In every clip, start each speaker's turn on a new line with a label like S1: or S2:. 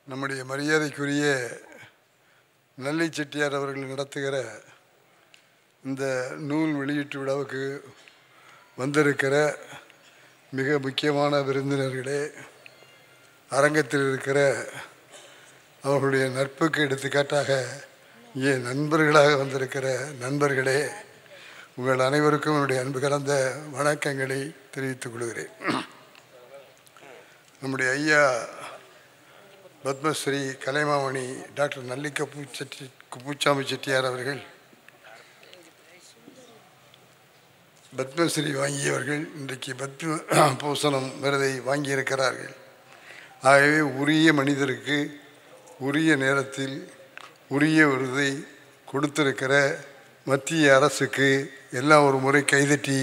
S1: நம்முடைய மரியாதைக்குரிய நல்லை செட்டியார் அவர்கள் நடத்துகிற இந்த நூல் வெளியீட்டு விழாவுக்கு வந்திருக்கிற மிக முக்கியமான விருந்தினர்களே, அரங்கத்தில் இருக்கிற அவர்களுடைய நட்புக்கு எடுத்துக்காட்டாக இங்கே நண்பர்களாக வந்திருக்கிற நண்பர்களே, உங்கள் அனைவருக்கும் என்னுடைய அன்பு கலந்த வணக்கங்களை தெரிவித்துக் கொள்கிறேன். நம்முடைய ஐயா பத்மஸ்ரீ கலைமாமணி டாக்டர் நல்லி குப்புசாமி செட்டியார் அவர்கள் பத்மஸ்ரீ வாங்கியவர்கள் இன்றைக்கு பத்ம பூசணம் விருதை வாங்கியிருக்கிறார்கள். ஆகவே உரிய மனிதருக்கு உரிய நேரத்தில் உரிய விருதை கொடுத்திருக்கிற மத்திய அரசுக்கு எல்லாம் ஒரு முறை கைதட்டி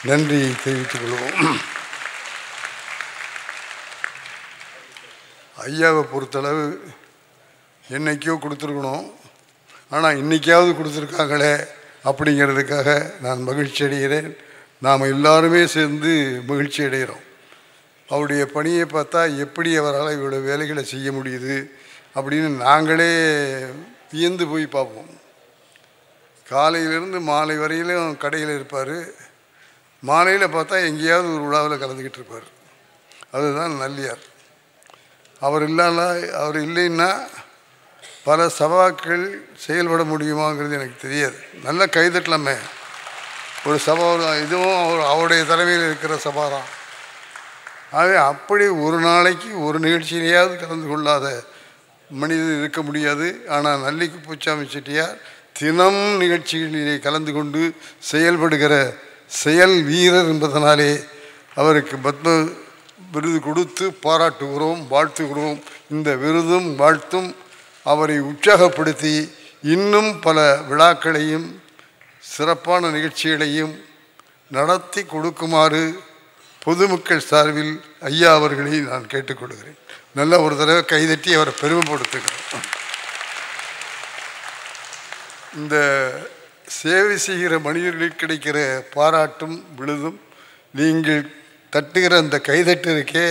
S1: நன்றி தெரிவித்துக் கொள்வோம். ஐயாவை பொறுத்தளவு என்னைக்கோ கொடுத்துருக்கணும், ஆனால் இன்றைக்காவது கொடுத்துருக்காங்களே அப்படிங்கிறதுக்காக நான் மகிழ்ச்சி அடைகிறேன். நாம் எல்லாருமே சேர்ந்து மகிழ்ச்சி அடைகிறோம். அவருடைய பணியை பார்த்தா எப்படி அவரால் இவ்வளோ வேலைகளை செய்ய முடியுது அப்படின்னு நாங்களே வியந்து போய் பார்ப்போம். காலையிலேருந்து மாலை வரையிலும் கடையில் இருப்பார். மாலையில் பார்த்தா எங்கேயாவது ஒரு விழாவில் கலந்துக்கிட்டு இருப்பார். அதுதான் நல்லியார். அவர் இல்லைன்னா பல சபாக்கள் செயல்பட முடியுமாங்கிறது எனக்கு தெரியாது. நல்ல கைதட்டலாமே. ஒரு சபா இதுவும் அவருடைய தலைமையில் இருக்கிற சபா தான். ஆகவே அப்படி ஒரு நாளைக்கு ஒரு நிகழ்ச்சியிலேயாவது கலந்து கொள்ளாத மனிதர் இருக்க முடியாது. ஆனால் நல்லி குப்புசாமி செட்டியார் தினம் நிகழ்ச்சிகளிலே கலந்து கொண்டு செயல்படுகிற செயல் வீரர் என்பதனாலே அவருக்கு பத்ம விருது கொடுத்து பாராட்டுகிறோம், வாழ்த்துகிறோம். இந்த விருதும் வாழ்த்தும் அவரை உற்சாகப்படுத்தி இன்னும் பல விழாக்களையும் சிறப்பான நிகழ்ச்சிகளையும் நடத்தி கொடுக்குமாறு பொதுமக்கள் சார்பில் ஐயா அவர்களை நான் கேட்டுக்கொள்கிறேன். நல்ல ஒரு தடவை கைதட்டி அவரை பெருமைப்படுத்துகிறேன். இந்த சேவை செய்கிற மனிதர்களுக்கு கிடைக்கிற பாராட்டும் விழுதும் நீங்கள் தட்டுகிற அந்த கைதட்டு இருக்கே,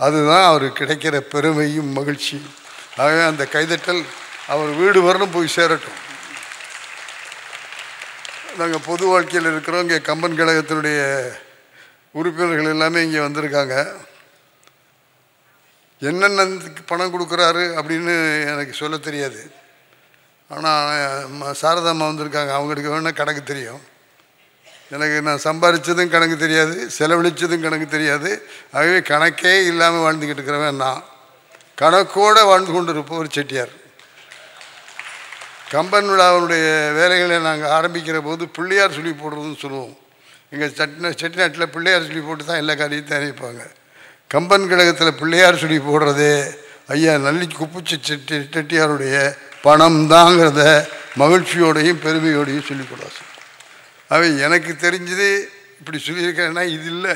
S1: அதுதான் அவருக்கு கிடைக்கிற பெருமையும் மகிழ்ச்சியும். ஆகவே அந்த கைதட்டல் அவர் வீடு வரணும் போய் சேரட்டும். நாங்கள் பொது வாழ்க்கையில் இருக்கிறோம். இங்கே கம்பன் கழகத்தினுடைய உறுப்பினர்கள் எல்லாமே இங்கே வந்திருக்காங்க. என்னென்ன பணம் கொடுக்குறாரு அப்படின்னு எனக்கு சொல்ல தெரியாது. ஆனால் சாரதாம்மா வந்திருக்காங்க, அவங்களுக்கு வேணால் கணக்கு தெரியும். எனக்கு நான் சம்பாதிச்சதும் கணக்கு தெரியாது, செலவழித்ததும் கணக்கு தெரியாது. ஆகவே கணக்கே இல்லாமல் வாழ்ந்துக்கிட்டு இருக்கிறவன் நான். கணக்கோடு வாழ்ந்து கொண்டு இருப்பவர் செட்டியார். கம்பன் விழாவுடைய வேலைகளை நாங்கள் ஆரம்பிக்கிற போது பிள்ளையார் சொல்லி போடுறதுன்னு சொல்லுவோம். எங்கள் செட்டிநாட்டில் பிள்ளையார் சொல்லி போட்டு தான் எல்லா காரியத்தையும் அறிவிப்பாங்க. கம்பன் கழகத்தில் பிள்ளையார் சொல்லி போடுறதே ஐயா நல்லி செட்டியாருடைய பணம் தாங்கிறத மகிழ்ச்சியோடையும் பெருமையோடையும் சொல்லிக் கொடுவாங்க. அவை எனக்கு தெரிஞ்சது இப்படி சொல்லியிருக்கேன்னா இது இல்லை.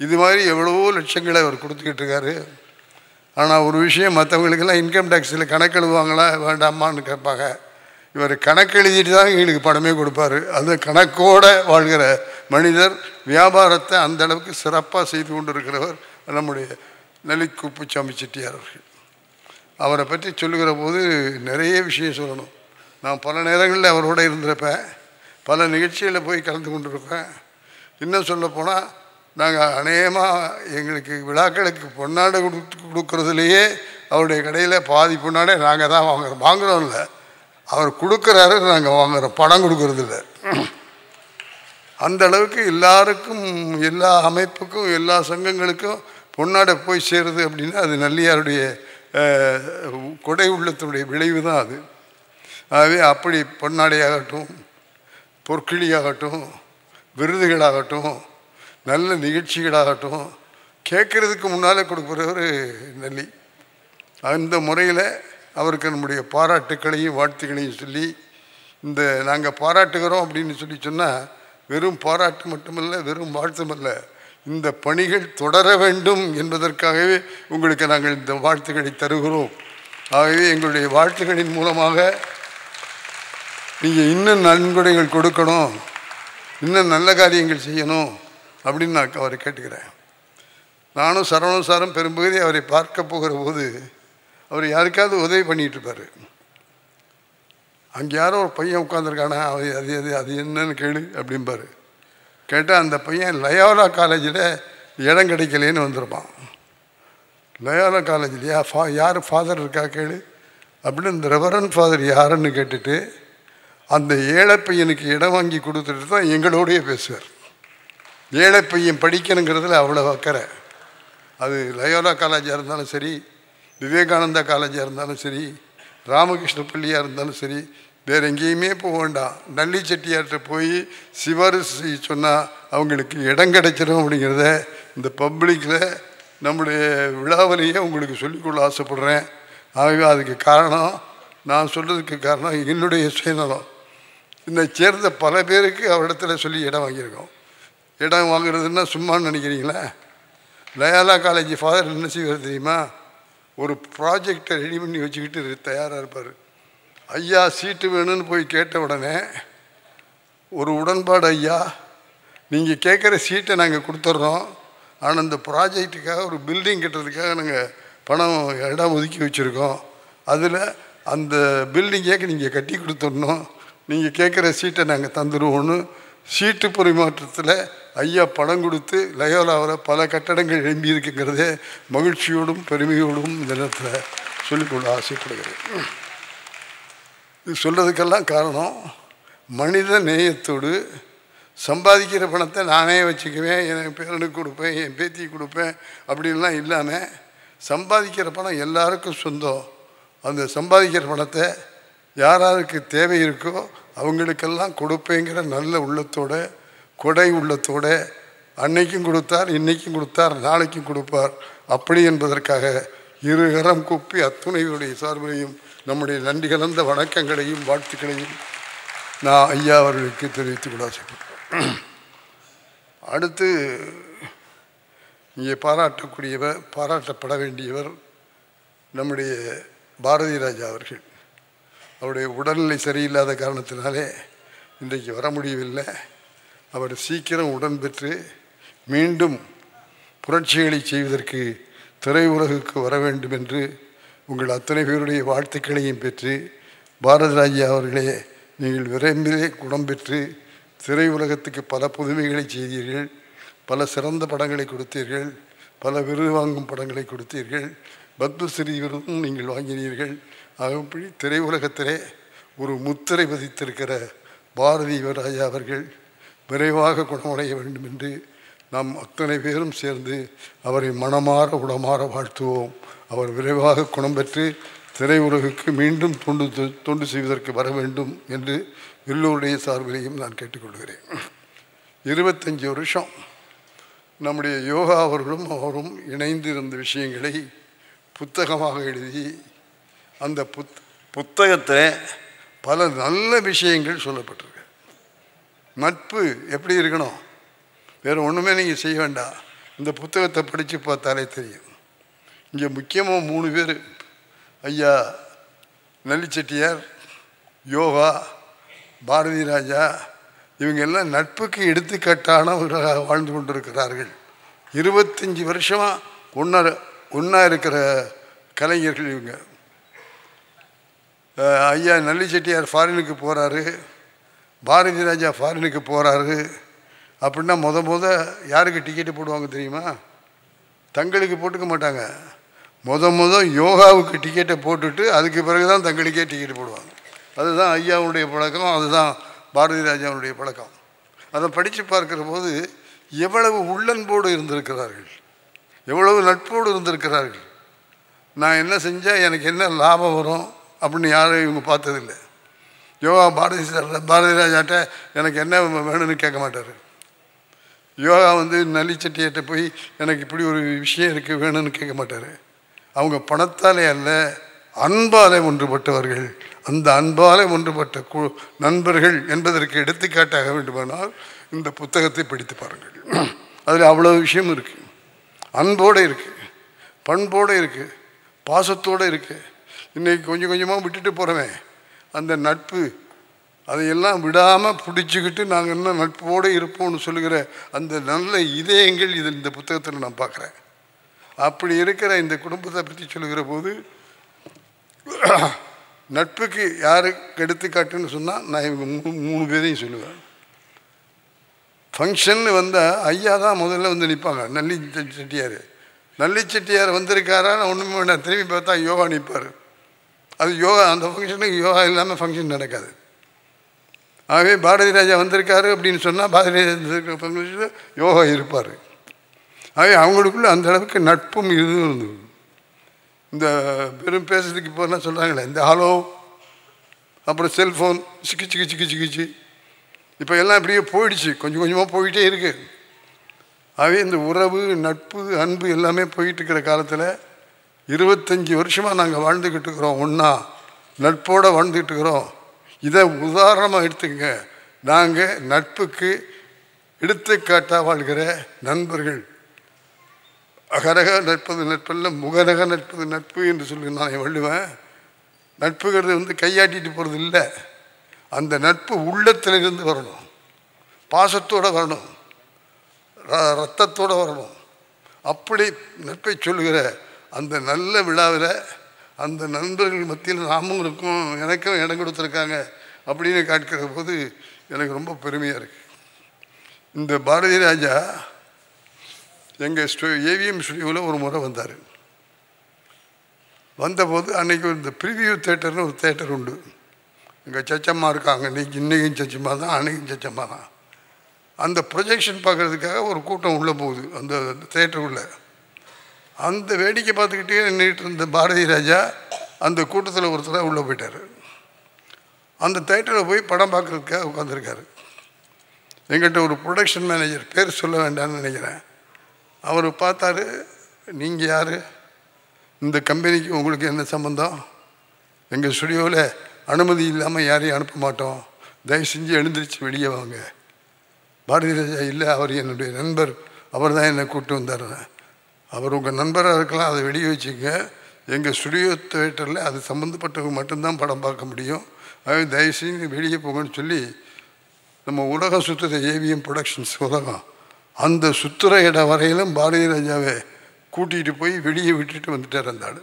S1: இது மாதிரி எவ்வளவோ லட்சங்களை அவர் கொடுத்துக்கிட்டு இருக்காரு. ஆனால் ஒரு விஷயம், மற்றவங்களுக்கெல்லாம் இன்கம் டேக்ஸில் கணக்கு எழுதுவாங்களா வேண்டாமான்னு கேட்பாங்க. இவர் கணக்கு எழுதிட்டு தான் எங்களுக்கு பணமே கொடுப்பார். அது கணக்கோடு வாழ்கிற மனிதர். வியாபாரத்தை அந்த அளவுக்கு சிறப்பாக செய்து கொண்டு இருக்கிறவர் நம்முடைய நல்லி குப்புசாமி செட்டியார் அவர்கள். அவரை பற்றி சொல்லுகிற போது நிறைய விஷயம் சொல்லணும். நான் பல நேரங்களில் அவரோட இருந்திருப்பேன், பல நிகழ்ச்சிகளில் போய் கலந்து கொண்டிருப்பேன். இன்னும் சொல்லப்போனால் நாங்கள் அநேகமாக எங்களுக்கு விழாக்களுக்கு பொன்னாடை கொடுக்கறதுலையே அவருடைய கடையில் பாதி பொன்னாடை நாங்கள் தான் வாங்குகிறோம் இல்லை, அவர் கொடுக்குறாரு, நாங்கள் வாங்குகிறோம், பணம் கொடுக்கறதில்ல. அந்த அளவுக்கு எல்லாருக்கும், எல்லா அமைப்புக்கும், எல்லா சங்கங்களுக்கும் பொன்னாடை போய் சேருது அப்படின்னா அது நல்லியாருடைய கொடை உள்ளத்தினுடைய விளைவு தான் அது. ஆகவே அப்படி பொன்னாடையாகட்டும், பொற்கிளியாகட்டும், விருதுகளாகட்டும், நல்ல நிகழ்ச்சிகளாகட்டும் கேட்குறதுக்கு முன்னாலே கொடுக்குறவர் நல்லி. அந்த முறையில் அவருக்கு நம்முடைய பாராட்டுக்களையும் வாழ்த்துக்களையும் சொல்லி, இந்த நாங்கள் பாராட்டுகிறோம் அப்படின்னு சொன்னால் வெறும் பாராட்டு மட்டுமல்ல, வெறும் வாழ்த்துமல்ல, இந்த பணிகள் தொடர வேண்டும் என்பதற்காகவே உங்களுக்கு நாங்கள் இந்த வாழ்த்துக்களை தருகிறோம். ஆகவே எங்களுடைய வாழ்த்துக்களின் மூலமாக நீங்கள் இன்னும் நன்கொடைகள் கொடுக்கணும், இன்னும் நல்ல காரியங்கள் செய்யணும் அப்படின்னு நான் அவரை கேட்டுக்கிறேன். நானும் சரவணன் சாரும் பெரும்பகுதி அவரை பார்க்க போகிற போது அவர் யாருக்காவது உதவி பண்ணிகிட்டு இருப்பார். அங்கே யாரோ ஒரு பையன் உட்காந்துருக்கானா, அது என்னன்னு கேளு அப்படிம்பார். கேட்டால் அந்த பையன் லயோலா காலேஜில் இடம் கிடைக்கலேன்னு வந்திருப்பான். லயோலா காலேஜ்லையா யார் ஃபாதர் இருக்கா கேளு அப்படின்னு இந்த ரெவரன் ஃபாதர் யாருன்னு கேட்டுட்டு அந்த ஏழை பையனுக்கு இடம் வாங்கி கொடுத்துட்டு தான் எங்களோடையே பேசுவார். ஏழை பையன் படிக்கணுங்கிறதுல அவ்வளோ அக்கறை. அது லயோலா காலேஜாக இருந்தாலும் சரி, விவேகானந்தா காலேஜாக இருந்தாலும் சரி, ராமகிருஷ்ண பள்ளியாக இருந்தாலும் சரி, வேறு எங்கேயுமே போக வேண்டாம். நல்லி செட்டியார்கிட்ட போய் சிபாரிசு சொன்னால் அவங்களுக்கு இடம் கிடைச்சிடும் அப்படிங்கிறத இந்த பப்ளிக்கில் நம்முடைய விழாவிலேயே உங்களுக்கு சொல்லிக்கொள்ள ஆசைப்படுறேன். ஆகவே அதுக்கு காரணம், நான் சொல்கிறதுக்கு காரணம் என்னுடைய சுயநலம். என்னை சேர்ந்த பல பேருக்கு அவரிடத்துல சொல்லி இடம் வாங்கியிருக்கோம். இடம் வாங்குறதுன்னா சும்மான்னு நினைக்கிறீங்களா? லயோலா காலேஜ் ஃபாதர் என்ன செய்வார் தெரியுமா? ஒரு ப்ராஜெக்டை ரெடி பண்ணி வச்சுக்கிட்டு தயாராக இருப்பார். ஐயா சீட்டு வேணும்னு போய் கேட்ட உடனே ஒரு உடன்பாடு, ஐயா நீங்கள் கேட்குற சீட்டை நாங்கள் கொடுத்துட்றோம், ஆனால் இந்த ப்ராஜெக்டுக்காக ஒரு பில்டிங் கட்டுறதுக்காக நாங்கள் பணம் இடம் ஒதுக்கி வச்சுருக்கோம், அதில் அந்த பில்டிங்கை நீங்கள் கட்டி கொடுத்துடணும், நீங்கள் கேட்குற சீட்டை நாங்கள் தந்துடுவோன்னு சீட்டு பரிமாற்றத்தில் ஐயா பணம் கொடுத்து லயோலாவில் பல கட்டடங்கள் எழும்பி இருக்குங்கிறதே மகிழ்ச்சியோடும் பெருமையோடும் இந்த நேரத்தில் சொல்லிக்கொள்ள ஆசைப்படுகிறேன். இது சொல்கிறதுக்கெல்லாம் காரணம், மனித நேயத்தோடு சம்பாதிக்கிற பணத்தை நானே வச்சுக்குவேன், என் பேரனுக்கு கொடுப்பேன், என் பேத்திக்கு கொடுப்பேன் அப்படின்லாம் இல்லாமல் சம்பாதிக்கிற பணம் எல்லாருக்கும் சொந்தம். அந்த சம்பாதிக்கிற பணத்தை யாராருக்கு தேவை இருக்கோ அவங்களுக்கெல்லாம் கொடுப்பேங்கிற நல்ல உள்ளத்தோட, கொடை உள்ளத்தோட அன்னைக்கும் கொடுத்தார், இன்றைக்கும் கொடுத்தார், நாளைக்கும் கொடுப்பார். அப்படி என்பதற்காக இருகரம் கூப்பி அத்துணையுடைய சார்பிலையும் நம்முடைய நன்றி கலந்த வணக்கங்களையும் வாழ்த்துக்களையும் நான் ஐயா அவர்களுக்கு தெரிவித்துக் கொள்ள ஆசைப்படுறேன். அடுத்து இங்கே பாராட்டப்பட வேண்டியவர் நம்முடைய பாரதி ராஜா அவர்கள். அவருடைய உடல்நிலை சரியில்லாத காரணத்தினாலே இன்றைக்கு வர முடியவில்லை. அவர் சீக்கிரம் உடன் பெற்று மீண்டும் புரட்சிகளை செய்வதற்கு திரையுலகுக்கு வர வேண்டும் என்று உங்கள் அத்தனை பேருடைய வாழ்த்துக்களையும் பெற்று, பாரதி ராஜா அவர்களே நீங்கள் விரைம்பிலே குணம் பெற்று திரையுலகத்துக்கு பல புதுமைகளை செய்தீர்கள், பல சிறந்த படங்களை கொடுத்தீர்கள், பல விருது வாங்கும் படங்களை கொடுத்தீர்கள், பத்மஸ்ரீ விருதும் நீங்கள் வாங்கினீர்கள். ஆகப்படி திரையுலகத்திலே ஒரு முத்திரை பதித்திருக்கிற பாரதி ராஜா அவர்கள் விரைவாக குணமடைய வேண்டும் என்று நாம் அத்தனை பேரும் சேர்ந்து அவரை மனமாற உடமாற வாழ்த்துவோம். அவர் விரைவாக குணம் பெற்று திரையுலகுக்கு மீண்டும் தொண்டு செய்வதற்கு வர வேண்டும் என்று எல்லோருடைய சார்பிலையும் நான் கேட்டுக்கொள்கிறேன். 25 வருஷம் நம்முடைய யோகா அவர்களும் அவரும் இணைந்து இருந்த விஷயங்களை புத்தகமாக எழுதி அந்த புத்தகத்தில் பல நல்ல விஷயங்கள் சொல்லப்பட்டிருக்கு. நட்பு எப்படி இருக்கணும், வேறு ஒன்றுமே நீங்கள் செய்ய வேண்டாம், இந்த புத்தகத்தை படித்து பார்த்தாலே தெரியும். இங்கே முக்கியமாக 3 பேர், ஐயா நல்லி செட்டியார், யோகா, பாரதி ராஜா, இவங்க எல்லாம் நட்புக்கு எடுத்துக்காட்டானவர்களாக வாழ்ந்து கொண்டிருக்கிறார்கள். 25 வருஷமாக ஒன்றா இருக்கிற கலைஞர்கள் இவங்க. ஐயா நல்லி செட்டியார் ஃபாரினுக்கு போகிறாரு, பாரதி ராஜா ஃபாரினுக்கு போகிறாரு அப்படின்னா முத யாருக்கு டிக்கெட்டு போடுவாங்க தெரியுமா? தங்களுக்கு போட்டுக்க மாட்டாங்க. முத யோகாவுக்கு டிக்கெட்டை போட்டுட்டு அதுக்கு பிறகு தான் தங்களுக்கே டிக்கெட்டு போடுவாங்க. அதுதான் ஐயாவுடைய பழக்கம், அதுதான் பாரதி ராஜாவுடைய பழக்கம். அதை படித்து பார்க்குற போது எவ்வளவு உள்ளன்போடு இருந்திருக்கிறார்கள், எவ்வளவு நட்போடு இருந்திருக்கிறார்கள். நான் என்ன செஞ்சால் எனக்கு என்ன லாபம் வரும் அப்படின்னு யாரும் இவங்க பார்த்ததில்லை. யோகா பாரதி ராஜாட்ட எனக்கு என்ன வேணும்னு கேட்க மாட்டார். யோகா நல்லி செட்டியார்கிட்ட போய் எனக்கு இப்படி ஒரு விஷயம் இருக்குது வேணும்னு கேட்க மாட்டார். அவங்க பணத்தாலே அல்ல, அன்பாலே ஒன்றுபட்டவர்கள். அந்த அன்பாலே ஒன்றுபட்ட நண்பர்கள் என்பதற்கு எடுத்துக்காட்டாக வேண்டுமானால் இந்த புத்தகத்தை படித்து பாருங்கள். அதில் அவ்வளோ விஷயம் இருக்குது. அன்போடு இருக்குது, பண்போடு இருக்குது, பாசத்தோடு இருக்குது. இன்றைக்கி கொஞ்சம் கொஞ்சமாக விட்டுட்டு போகிறவன் அந்த நட்பு அதையெல்லாம் விடாமல் பிடிச்சிக்கிட்டு நாங்கள் இன்னும் நட்போடு இருப்போம்னு சொல்லுகிற அந்த நல்ல இதயங்கள் இந்த புத்தகத்தில் நான் பார்க்குறேன். அப்படி இருக்கிற இந்த குடும்பத்தை பற்றி சொல்லுகிற போது நட்புக்கு யாருக்கு எடுத்துக்காட்டுன்னு சொன்னால் நான் இவங்க 3 பேரையும் சொல்லுவேன். ஃபங்க்ஷன்னு வந்தால் ஐயா தான் முதல்ல வந்து நிற்பாங்க. நல்லி செட்டியார். நல்லி செட்டியார் வந்திருக்காரா, நான் ஒன்றுமே வேண்டாம், திரும்பி பார்த்தா யோகா நிற்பார். அது யோகா, அந்த ஃபங்க்ஷனுக்கு யோகா இல்லாமல் ஃபங்க்ஷன் நடக்காது. ஆகவே பாரதி ராஜா வந்திருக்காரு அப்படின்னு சொன்னால் பாரதி ராஜா ஃபங்க்ஷனில் யோகா இருப்பார். ஆகவே அவங்களுக்குள்ள அந்த அளவுக்கு நட்பும் இதுவும் இருந்தது. இந்த பெரும் பேசுறதுக்கு இப்போ என்ன சொல்கிறாங்களே, இந்த ஹலோ, அப்புறம் செல்ஃபோன், சிக்கிச்சு இப்போ எல்லாம் இப்படியே போயிடுச்சு, கொஞ்சம் கொஞ்சமாக போயிட்டே இருக்குது. ஆகவே இந்த உறவு, நட்பு, அன்பு எல்லாமே போயிட்டு இருக்கிற காலத்தில் 25 வருஷமாக நாங்கள் வாழ்ந்துக்கிட்டு இருக்கிறோம், ஒன்றா நட்போடு வாழ்ந்துக்கிட்டு இருக்கிறோம். இதை உதாரணமாக எடுத்துங்க. நாங்கள் நட்புக்கு எடுத்துக்காட்டாக வாழ்கிற நண்பர்கள். அகரக நட்பது நட்பல்ல, முகரக நட்பது நட்பு என்று சொல்லி நான் வள்ளுவேன். நட்புங்கிறது வந்து கையாட்டிட்டு போகிறது இல்லை. அந்த நட்பு உள்ளத்திலிருந்து வரணும், பாசத்தோடு வரணும், ரத்தத்தோடு வரணும். அப்படி நட்பை சொல்லுகிற அந்த நல்ல விழாவில் அந்த நண்பர்கள் மத்தியில் நாமும் இருக்கும், எனக்கும் இடம் கொடுத்துருக்காங்க அப்படின்னு காட்டுக்கிற போது எனக்கு ரொம்ப பெருமையாக இருக்குது. இந்த பாரதி ராஜா எங்கள் ஏவிஎம் ஸ்டுடியோவில் ஒரு முறை வந்தார். வந்தபோது அன்றைக்கி இந்த ப்ரிவியூ தேட்டர்னு ஒரு தேட்டர் உண்டு. இங்கே சச்சம்மா இருக்காங்க, இன்றைக்கும் சச்சம்மா தான், அன்றைக்கும் சச்சம்மா தான். அந்த ப்ரொஜெக்ஷன் பார்க்குறதுக்காக ஒரு கூட்டம் உள்ளே போகுது அந்த தேட்டருக்குள்ளே. அந்த வேடிக்கை பார்த்துக்கிட்டே நின்றுட்டு இருந்த பாரதி ராஜா அந்த கூட்டத்தில் ஒருத்தராக உள்ளே போயிட்டார். அந்த தேட்டரில் போய் படம் பார்க்குறதுக்காக உட்காந்துருக்காரு. எங்கிட்ட ஒரு ப்ரொடக்ஷன் மேனேஜர், பேர் சொல்ல வேண்டாம்னு நினைக்கிறேன், அவர் பார்த்தாரு. நீங்கள் யார், இந்த கம்பெனிக்கு உங்களுக்கு என்ன சம்பந்தம், எங்கள் ஸ்டுடியோவில் அனுமதி இல்லாமல் யாரையும் அனுப்ப மாட்டோம், தயவு செஞ்சு எழுந்திரிச்சு வெளியே வாங்க. பாரதி ராஜா, இல்லை அவர் என்னுடைய நண்பர், அவர் தான் என்னை கூப்பிட்டு வந்தார். அவர் உங்கள் நண்பராக இருக்கலாம், அதை வெளியே வச்சுங்க, எங்கள் ஸ்டுடியோ தேட்டரில் அது சம்மந்தப்பட்டவங்க மட்டும்தான் படம் பார்க்க முடியும், அது தயவு செஞ்சு வெளியே போங்கன்னு சொல்லி நம்ம உலகம் சுற்றுற ஏவிஎம் ப்ரொடக்ஷன்ஸ் உலகம், அந்த சுற்றுற இடம் வரையிலும் பாரதி ராஜாவை கூட்டிகிட்டு போய் வெளியே விட்டுட்டு வந்துட்டார் அந்த ஆள்.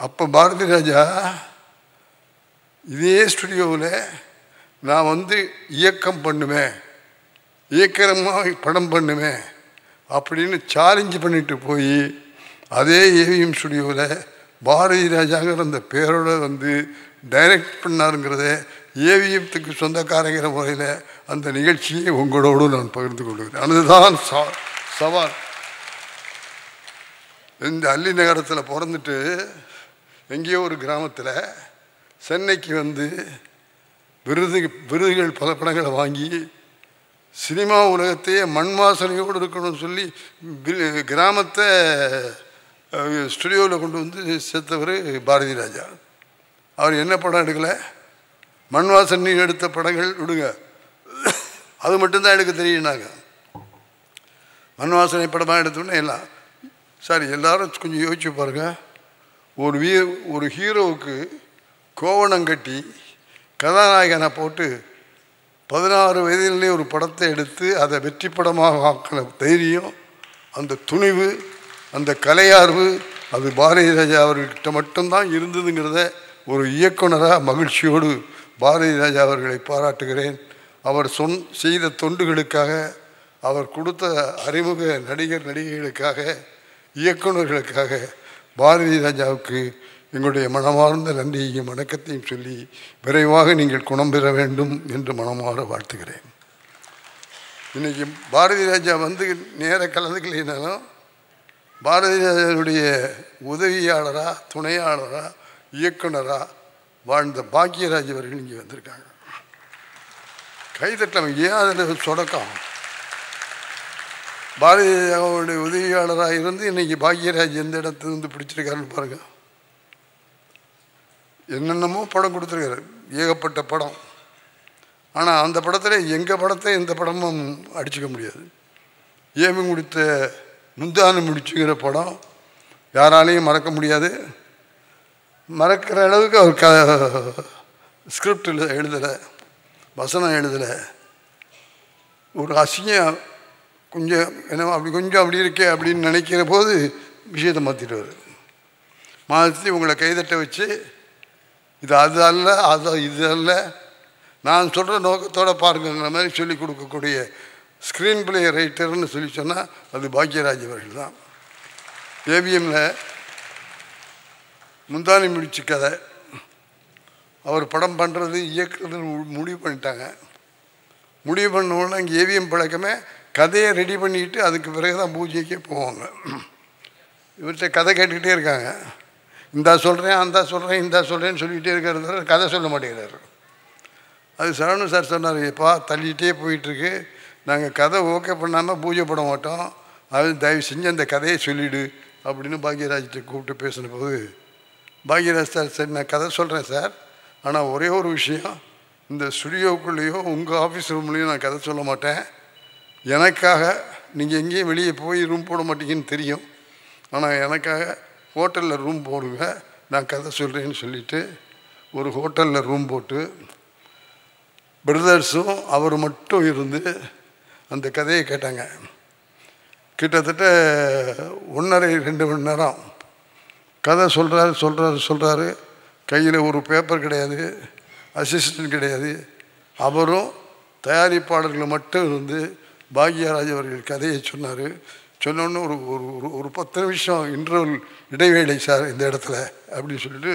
S1: அப்போ பாரதி ராஜா இதே ஸ்டுடியோவில் நான் வந்து இயக்கம் பண்ணுவேன், இயக்கரமாக படம் பண்ணுவேன் அப்படின்னு சேலஞ்சு பண்ணிட்டு போய் அதே ஏவிஎம் ஸ்டுடியோவில் பாரதி ராஜாங்கிற அந்த பேரோடு வந்து டைரக்ட் பண்ணாருங்கிறத ஏவிஎத்துக்கு சொந்தக்காரங்கிற முறையில் அந்த நிகழ்ச்சியை உங்களோடு நான் பகிர்ந்து கொள்கிறேன். அதுதான் சவால். இந்த அல்லி நகரத்தில் பிறந்துட்டு எங்கேயோ ஒரு கிராமத்தில் சென்னைக்கு வந்து விருதுகள் பல படங்களை வாங்கி சினிமா உலகத்தையே மண் வாசனையோடு இருக்கணும்னு சொல்லி கிராமத்தை ஸ்டுடியோவில் கொண்டு வந்து சேர்த்தவர் பாரதி ராஜா. அவர் என்ன படம் எடுக்கலை, மண் வாசனை எடுத்த படங்கள் விடுங்க, அது மட்டும்தான் எடுக்க தெரியுனாங்க. மண் வாசனை படமாக எடுத்தோன்னே எல்லாம் சார், எல்லோரும் கொஞ்சம் யோசிச்சு பாருங்கள். ஒரு ஹீரோவுக்கு கோவணம் கட்டி கதாநாயகனை போட்டு 16 வயதிலே ஒரு படத்தை எடுத்து அதை வெற்றி படமாக ஆக்கின தைரியம், அந்த துணிவு, அந்த கலையார்வு, அது பாரதி ராஜா அவர்கிட்ட மட்டும்தான் இருந்ததுங்கிறத ஒரு இயக்குனராக மகிழ்ச்சியோடு பாரதி ராஜா அவர்களை பாராட்டுகிறேன். அவர் செய்த தொண்டுகளுக்காக, அவர் கொடுத்த அறிமுக நடிகைகளுக்காக, இயக்குநர்களுக்காக பாரதி ராஜாவுக்கு எங்களுடைய மனமார்ந்த நன்றியையும் வணக்கத்தையும் சொல்லி விரைவாக நீங்கள் குணம் பெற வேண்டும் என்று மனமாற வாழ்த்துகிறேன். இன்றைக்கி பாரதி ராஜா வந்து நேர கலந்துக்கலைனாலும் பாரதி ராஜாவுடைய உதவியாளராக, துணையாளராக, இயக்குனராக வாழ்ந்த பாக்கியராஜ் அவர்கள் இங்கே வந்திருக்காங்க. கைதட்டலாம். ஏன் அதில் சொடக்கம். பாரதி ராஜாவுடைய உதவியாளராக இருந்து இன்றைக்கி பாக்கியராஜ் எந்த இடத்துலேருந்து பிடிச்சிருக்காருன்னு பாருங்கள். என்னென்னமோ படம் கொடுத்துருக்காரு, ஏகப்பட்ட படம். ஆனால் அந்த படத்தில் எங்கள் படத்தை எந்த படமும் அடிச்சுக்க முடியாது. ஏமி முடித்த முந்தானம் முடிச்சுங்கிற படம் யாராலையும் மறக்க முடியாது. மறக்கிற அளவுக்கு அவர் ஸ்கிரிப்டில் எழுதலை, வசனம் எழுதலை. ஒரு அசிங்கம் கொஞ்சம் என்ன அப்படி கொஞ்சம் அப்படி இருக்கே அப்படின்னு நினைக்கிற போது விஷயத்தை மாற்றிடுவார். மாற்றி உங்களை கைதட்ட வச்சு இது அது அல்ல அது இது அல்ல நான் சொல்கிற நோக்கத்தோடு பாருங்கிற மாதிரி சொல்லிக் கொடுக்கக்கூடிய ஸ்க்ரீன் பிளே ரைட்டர்னு சொல்லி சொன்னால் அது பாக்யராஜ் அவர்கள் தான். ஏவிஎம்மில் முந்தானி முடிச்சு கதை அவர் படம் பண்ணுறது இயக்குறது முடிவு பண்ணிட்டாங்க. முடிவு பண்ணோன்னா இங்கே ஏவிஎம் பழக்கமே கதையை ரெடி பண்ணிக்கிட்டு அதுக்கு பிறகு தான் பூஜைக்கே போவாங்க. இவர்கிட்ட கதை கேட்டுக்கிட்டே இருக்காங்க. இந்தா சொல்கிறேன் அந்த சொல்கிறேன் இந்த சொல்கிறேன்னு சொல்லிக்கிட்டே இருக்கிறத கதை சொல்ல மாட்டேங்கிறாரு. அது சரவணன் சார் சொன்னார், எப்பா தள்ளிகிட்டே போயிட்டுருக்கு, நாங்கள் கதை ஓகே பண்ணாமல் பூஜை போட மாட்டோம், அது தயவு செஞ்சு அந்த கதையை சொல்லிவிடு அப்படின்னு பாக்யராஜ்கிட்ட கூப்பிட்டு பேசின போது பாக்யராஜ் சார் சரி நான் கதை சொல்கிறேன் சார், ஆனால் ஒரே ஒரு விஷயம், இந்த ஸ்டுடியோக்குள்ளேயோ உங்கள் ஆஃபீஸ் ரூம்லேயும் நான் கதை சொல்ல மாட்டேன், எனக்காக நீங்கள் எங்கேயும் வெளியே போய் ரூம் போட மாட்டீங்கன்னு தெரியும், ஆனால் எனக்காக ஹோட்டலில் ரூம் போடுங்க, நான் கதை சொல்கிறேன்னு சொல்லிவிட்டு ஒரு ஹோட்டலில் ரூம் போட்டு பிரதர்ஸும் அவர் மட்டும் இருந்து அந்த கதையை கேட்டாங்க. கிட்டத்தட்ட 1.5-2 மணி நேரம் கதை சொல்கிறாரு. கையில் ஒரு பேப்பர் கிடையாது, அசிஸ்டன்ட் கிடையாது, அவரும் தயாரிப்பாளர்கள் மட்டும் இருந்து பாக்யராஜ் அவர்கள் கதையை சொன்னார். சொன்னோன்னு ஒரு 10 நிமிஷம் இன்டர்வல் இடைவேளை சார் இந்த இடத்துல அப்படின்னு சொல்லிட்டு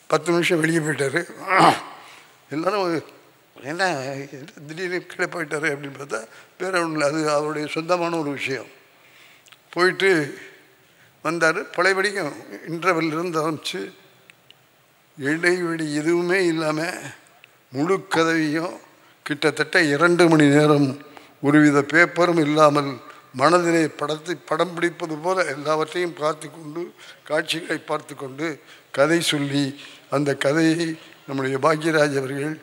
S1: 10 நிமிஷம் வெளியே போயிட்டார். எல்லோரும் என்ன திடீர்னு கீழே போயிட்டார் அப்படின்னு பார்த்தா வேறு ஒன்றும் இல்லை, அது அவருடைய சொந்தமான ஒரு விஷயம். போயிட்டு வந்தார். பழையபடிக்கும் இன்டர்வெல்லிருந்து ஆரம்பித்து இடைவெளி எதுவுமே இல்லாமல் முழு கதவையும் கிட்டத்தட்ட 2 மணி நேரம் ஒருவித பேப்பரும் இல்லாமல் மனதிலே படம் பிடிப்பது போல எல்லாவற்றையும் பார்த்து கொண்டு காட்சிகளை பார்த்து கொண்டு கதை சொல்லி அந்த கதையை நம்முடைய பாக்யராஜ் அவர்கள்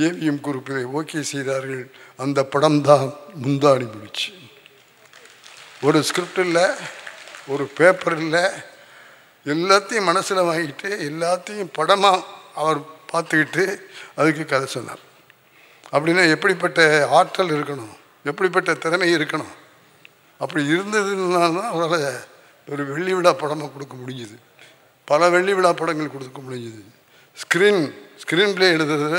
S1: ஏவிஎம் குரூப்பில் ஓகே செய்தார்கள். அந்த படம் தான் முந்தானி முடிச்சு. ஒரு ஸ்கிரிப்ட் இல்லை, ஒரு பேப்பர் இல்லை, எல்லாத்தையும் மனசில் வாங்கிட்டு எல்லாத்தையும் படமாக அவர் பார்த்துக்கிட்டு அதுக்கு கதை சொன்னார். அப்படின்னா எப்படிப்பட்ட ஆற்றல் இருக்கணும், எப்படிப்பட்ட திறமை இருக்கணும். அப்படி இருந்ததுனால தான் அவரால் ஒரு வெள்ளி விழா படமாக கொடுக்க முடிஞ்சுது, பல வெள்ளி விழா படங்கள் கொடுக்க முடிஞ்சுது. ஸ்க்ரீன் பிளே எழுதுறத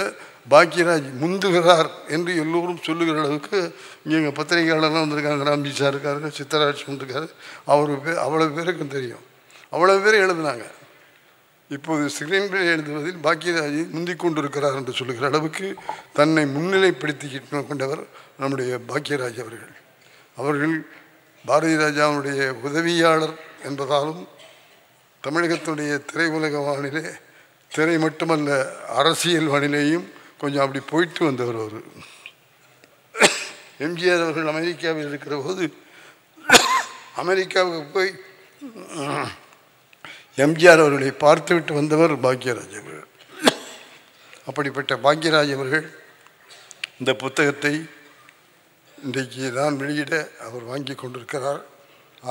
S1: பாக்யராஜ் முந்துகிறார் என்று எல்லோரும் சொல்லுகிற அளவுக்கு இங்கே எங்கள் பத்திரிகையாளர்லாம் வந்திருக்காங்க, ராம்ஜி சார் இருக்காரு, சித்தராஜ் இருக்காரு, அவ்வளோ பேருக்கும் தெரியும், அவ்வளோ பேர் எழுதுனாங்க. இப்போது ஸ்க்ரீன் பிளே எழுதுவதில் பாக்யராஜ் முந்திக் கொண்டிருக்கிறார் என்று சொல்லுகிற அளவுக்கு தன்னை முன்னிலைப்படுத்தி கொண்டவர் நம்முடைய பாக்யராஜ் அவர்கள். அவர்கள் பாரதி ராஜாவுடைய உதவியாளர் என்பதாலும் தமிழகத்துடைய திரையுலக வானிலே, திரை மட்டுமல்ல அரசியல் வானிலையும் கொஞ்சம் அப்படி போயிட்டு வந்தவர் அவர். எம்ஜிஆர் அவர்கள் அமெரிக்காவில் இருக்கிற போது அமெரிக்காவுக்கு போய் எம்ஜிஆர் அவர்களை பார்த்துவிட்டு வந்தவர் பாக்யராஜ் அவர்கள். அப்படிப்பட்ட பாக்யராஜ் அவர்கள் இந்த புத்தகத்தை இன்றைக்கு தான் வெளியிட அவர் வாங்கி கொண்டிருக்கிறார்.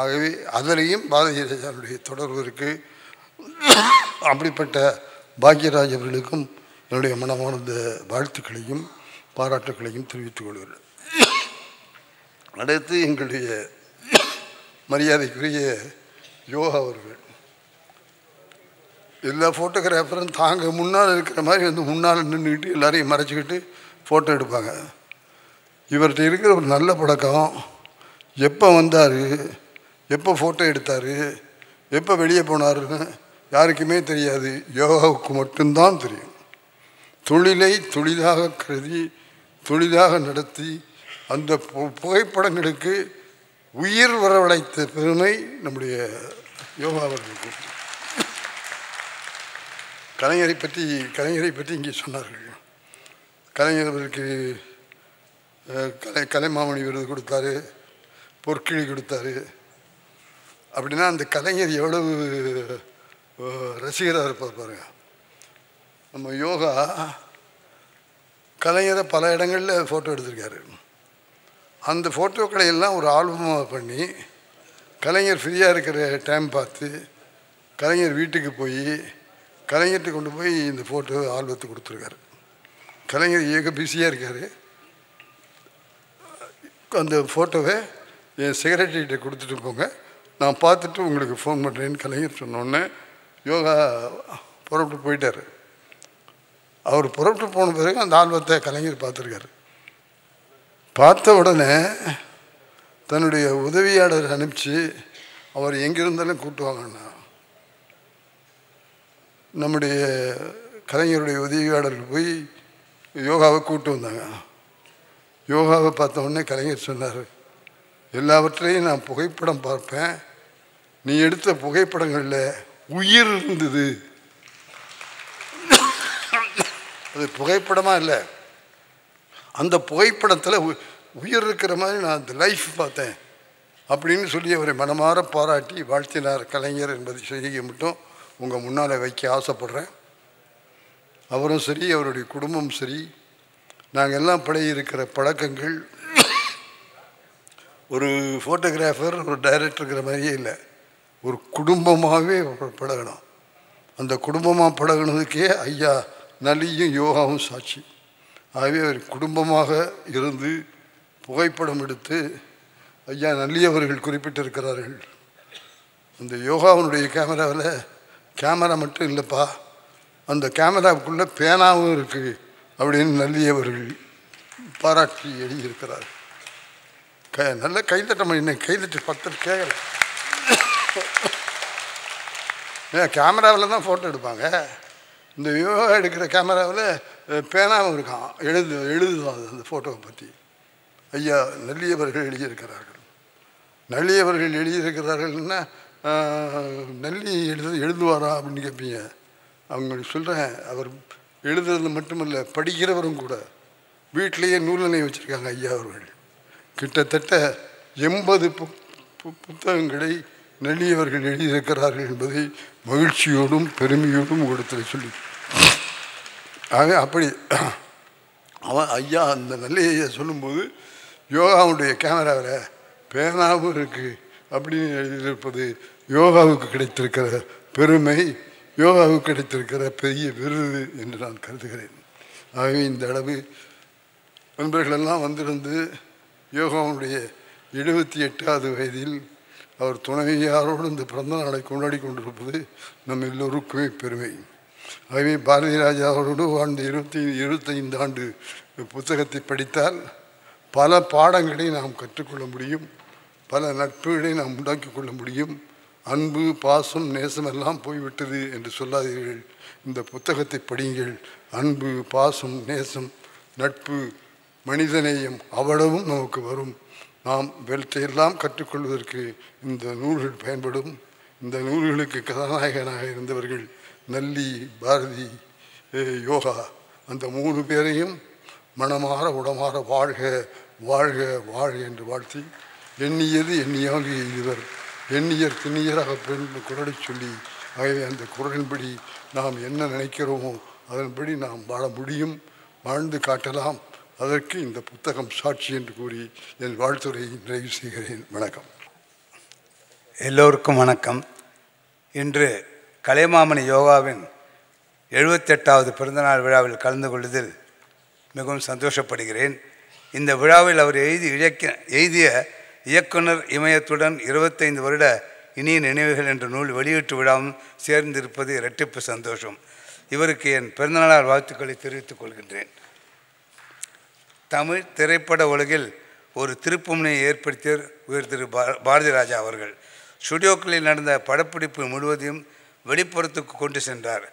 S1: ஆகவே அதிலையும் பாரதி ராஜாவுடைய தொடர்பு இருக்குது. அப்படிப்பட்ட பாக்யராஜ் அவர்களுக்கும் என்னுடைய மனமார்ந்த வாழ்த்துக்களையும் பாராட்டுக்களையும் தெரிவித்துக் கொள்கிறேன். அடுத்து எங்களுடைய மரியாதைக்குரிய யோகா அவர்கள். எல்லா ஃபோட்டோகிராஃபரும் தாங்க முன்னால் இருக்கிற மாதிரி வந்து முன்னால் நின்றுக்கிட்டு எல்லாரையும் மறைச்சிக்கிட்டு ஃபோட்டோ எடுப்பாங்க. இவர்கிட்ட இருக்கிற ஒரு நல்ல பழக்கம், எப்போ வந்தார், எப்போ ஃபோட்டோ எடுத்தார், எப்போ வெளியே போனாருன்னு யாருக்குமே தெரியாது, யோகாவுக்கு மட்டும்தான் தெரியும். தொழிலை தொழிலாக கருதி தொழிலாக நடத்தி அந்த புகைப்படங்களுக்கு உயிர் வரவழைத்த பெருமை நம்முடைய யோகா அவர்களுக்கு. கலைஞரை பற்றி இங்கே சொன்னார்கள். கலைஞர் அவருக்கு கலைமாமணி விருது கொடுத்தாரு, பொற்கிழி கொடுத்தாரு. அப்படின்னா அந்த கலைஞர் எவ்வளவு ரசிகராக இருப்பார் பாருங்க. நம்ம யோகா கலைஞரை பல இடங்களில் ஃபோட்டோ எடுத்திருக்காரு. அந்த ஃபோட்டோக்களை எல்லாம் ஒரு ஆல்பமாக பண்ணி கலைஞர் ஃப்ரீயாக இருக்கிற டைம் பார்த்து கலைஞர் வீட்டுக்கு போய் கலைஞர்கிட்ட கொண்டு போய் இந்த ஃபோட்டோ ஆல்பத்தை கொடுத்துருக்காரு. கலைஞர் ஏக பிஸியாக இருக்கார். அந்த ஃபோட்டோவை என் செக்ரட்டரிகிட்ட கொடுத்துட்டு போங்க, நான் பார்த்துட்டு உங்களுக்கு ஃபோன் பண்ணுறேன்னு கலைஞர் சொன்னோடனே யோகா புறப்பட்டு போயிட்டார். அவர் புறப்பட்டு போன பிறகு அந்த ஆல்பத்தை கலைஞர் பார்த்துருக்காரு. பார்த்த உடனே தன்னுடைய உதவியாளர் அனுப்பிச்சு அவர் எங்கிருந்தாலும் கூட்டுவாங்கண்ணா. நம்முடைய கலைஞருடைய உதவியாளர்கள் போய் யோகாவை கூப்பிட்டு வந்தாங்க. யோகாவை பார்த்த உடனே கலைஞர் சொன்னார், எல்லாவற்றையும் நான் புகைப்படம் பார்ப்பேன், நீ எடுத்த புகைப்படங்களில் உயிர் இருந்தது. அது புகைப்படமாக இல்லை, அந்த புகைப்படத்தில் உயிர் இருக்கிற மாதிரி நான் அந்த லைஃப் பார்த்தேன் அப்படின்னு சொல்லி அவரை மனமாற பாராட்டி வாழ்த்தினார் கலைஞர் என்பதை செய்தியை மட்டும் உங்கள் முன்னால் வைக்க ஆசைப்படுறேன். அவரும் சரி, அவருடைய குடும்பம் சரி, நாங்கள் எல்லாம் பழகியிருக்கிற பழக்கங்கள் ஒரு ஃபோட்டோகிராஃபர் ஒரு டைரக்டருங்கிற மாதிரியே இல்லை, ஒரு குடும்பமாகவே பழகணும். அந்த குடும்பமாக பழகினதுக்கே ஐயா நலியும் யோகாவும் சாட்சி. ஆகவே அவர் குடும்பமாக இருந்து புகைப்படம் எடுத்து ஐயா நல்லியவர்கள் குறிப்பிட்டிருக்கிறார்கள், அந்த யோகாவினுடைய கேமராவில் கேமரா மட்டும் இல்லைப்பா, அந்த கேமராவுக்குள்ளே பேனாவும் இருக்குது அப்படின்னு நல்லியவர்கள் பாராட்டி எழுதியிருக்கிறார். நல்ல கைத்தட்ட மணி கைத்தட்டு 10 கேட்கல. கேமராவில் தான் ஃபோட்டோ எடுப்பாங்க, இந்த யோகா எடுக்கிற கேமராவில் பேனாவும் இருக்கான், எழுதுதான் அந்த ஃபோட்டோவை பற்றி. ஐயா நல்லியவர்கள் எழுதியிருக்கிறார்கள். நல்லியவர்கள் எழுதியிருக்கிறார்கள்னா நல்லி எழுதுவாரா அப்படின்னு கேட்பீங்க. அவங்களுக்கு சொல்கிறேன், அவர் எழுதுறது மட்டுமல்ல, படிக்கிறவரும் கூட. வீட்டிலேயே நூலனை வச்சுருக்காங்க ஐயா அவர்கள். கிட்டத்தட்ட 80 புத்தகங்களை நல்லியவர்கள் எழுதியிருக்கிறார்கள் என்பதை மகிழ்ச்சியோடும் பெருமையோடும் உங்களிடத்தில் சொல்லி. ஆக அப்படி அவன் ஐயா அந்த நல்லையா சொல்லும்போது யோகாவுடைய கேமராவில் பேனாவும் இருக்குது அப்படின்னு எழுதியிருப்பது யோகாவுக்கு கிடைத்திருக்கிற பெருமை, யோகாவுக்கு கிடைத்திருக்கிற பெரிய விருது என்று நான் கருதுகிறேன். ஆகவே இந்த அளவு நண்பர்களெல்லாம் வந்திருந்து யோகாவுடைய 78வது வயதில் அவர் துணைவியாரோடு இந்த பிறந்த நாளை கொண்டாடி கொண்டிருப்பது நம் எல்லோருக்குமே பெருமை. ஆகவே பாரதி ராஜாவோடு வாழ்ந்த 25 ஆண்டு புத்தகத்தை படித்தால் பல பாடங்களை நாம் கற்றுக்கொள்ள முடியும், பல நட்புகளை நாம் உண்டாக்கி கொள்ள முடியும். அன்பு, பாசம், நேசம் எல்லாம் போய்விட்டது என்று சொல்லாதீர்கள், இந்த புத்தகத்தை படியுங்கள். அன்பு, பாசம், நேசம், நட்பு, மனிதநேயம் அவ்வளவும் நமக்கு வரும். நாம் வெல்த்தையெல்லாம் கற்றுக்கொள்வதற்கு இந்த நூல்கள் பயன்படும். இந்த நூல்களுக்கு கதாநாயகனாக இருந்தவர்கள் நல்லி, பாரதி, யோகா, அந்த 3 பேரையும் மனமாற உடமாற வாழ்க வாழ்க வாழ்க என்று வாழ்த்தி, எண்ணியது எண்ணியாக எய்துவர், எண்ணியர் திண்ணியராக பெண் குரலை சொல்லி, ஆகவே அந்த குரலின்படி நாம் என்ன நினைக்கிறோமோ அதன்படி நாம் வாழ முடியும், வாழ்ந்து காட்டலாம். அதற்கு இந்த புத்தகம் சாட்சி என்று கூறி என் வாழ்த்துறையை நிறைவு செய்கிறேன். வணக்கம்.
S2: எல்லோருக்கும் வணக்கம். இன்று கலைமாமணி யோகாவின் 78வது பிறந்தநாள் விழாவில் கலந்து கொள்வதில் மிகவும் சந்தோஷப்படுகிறேன். இந்த விழாவில் அவர் எழுதிய இயக்குனர் இமயத்துடன் 25 வருட இனிய நினைவுகள் என்ற நூல் வெளியீட்டு விழாவும் சேர்ந்திருப்பது இரட்டிப்பு சந்தோஷம். இவருக்கு என் பிறந்தநாள் வாழ்த்துக்களை தெரிவித்துக் கொள்கின்றேன். தமிழ் திரைப்பட உலகில் ஒரு திருப்புமுனையை ஏற்படுத்தியவர் உயர் திரு பாரதி ராஜா அவர்கள். ஸ்டுடியோக்களில் நடந்த படப்பிடிப்பு முழுவதையும் வெளிப்புறத்துக்கு கொண்டு சென்றார்.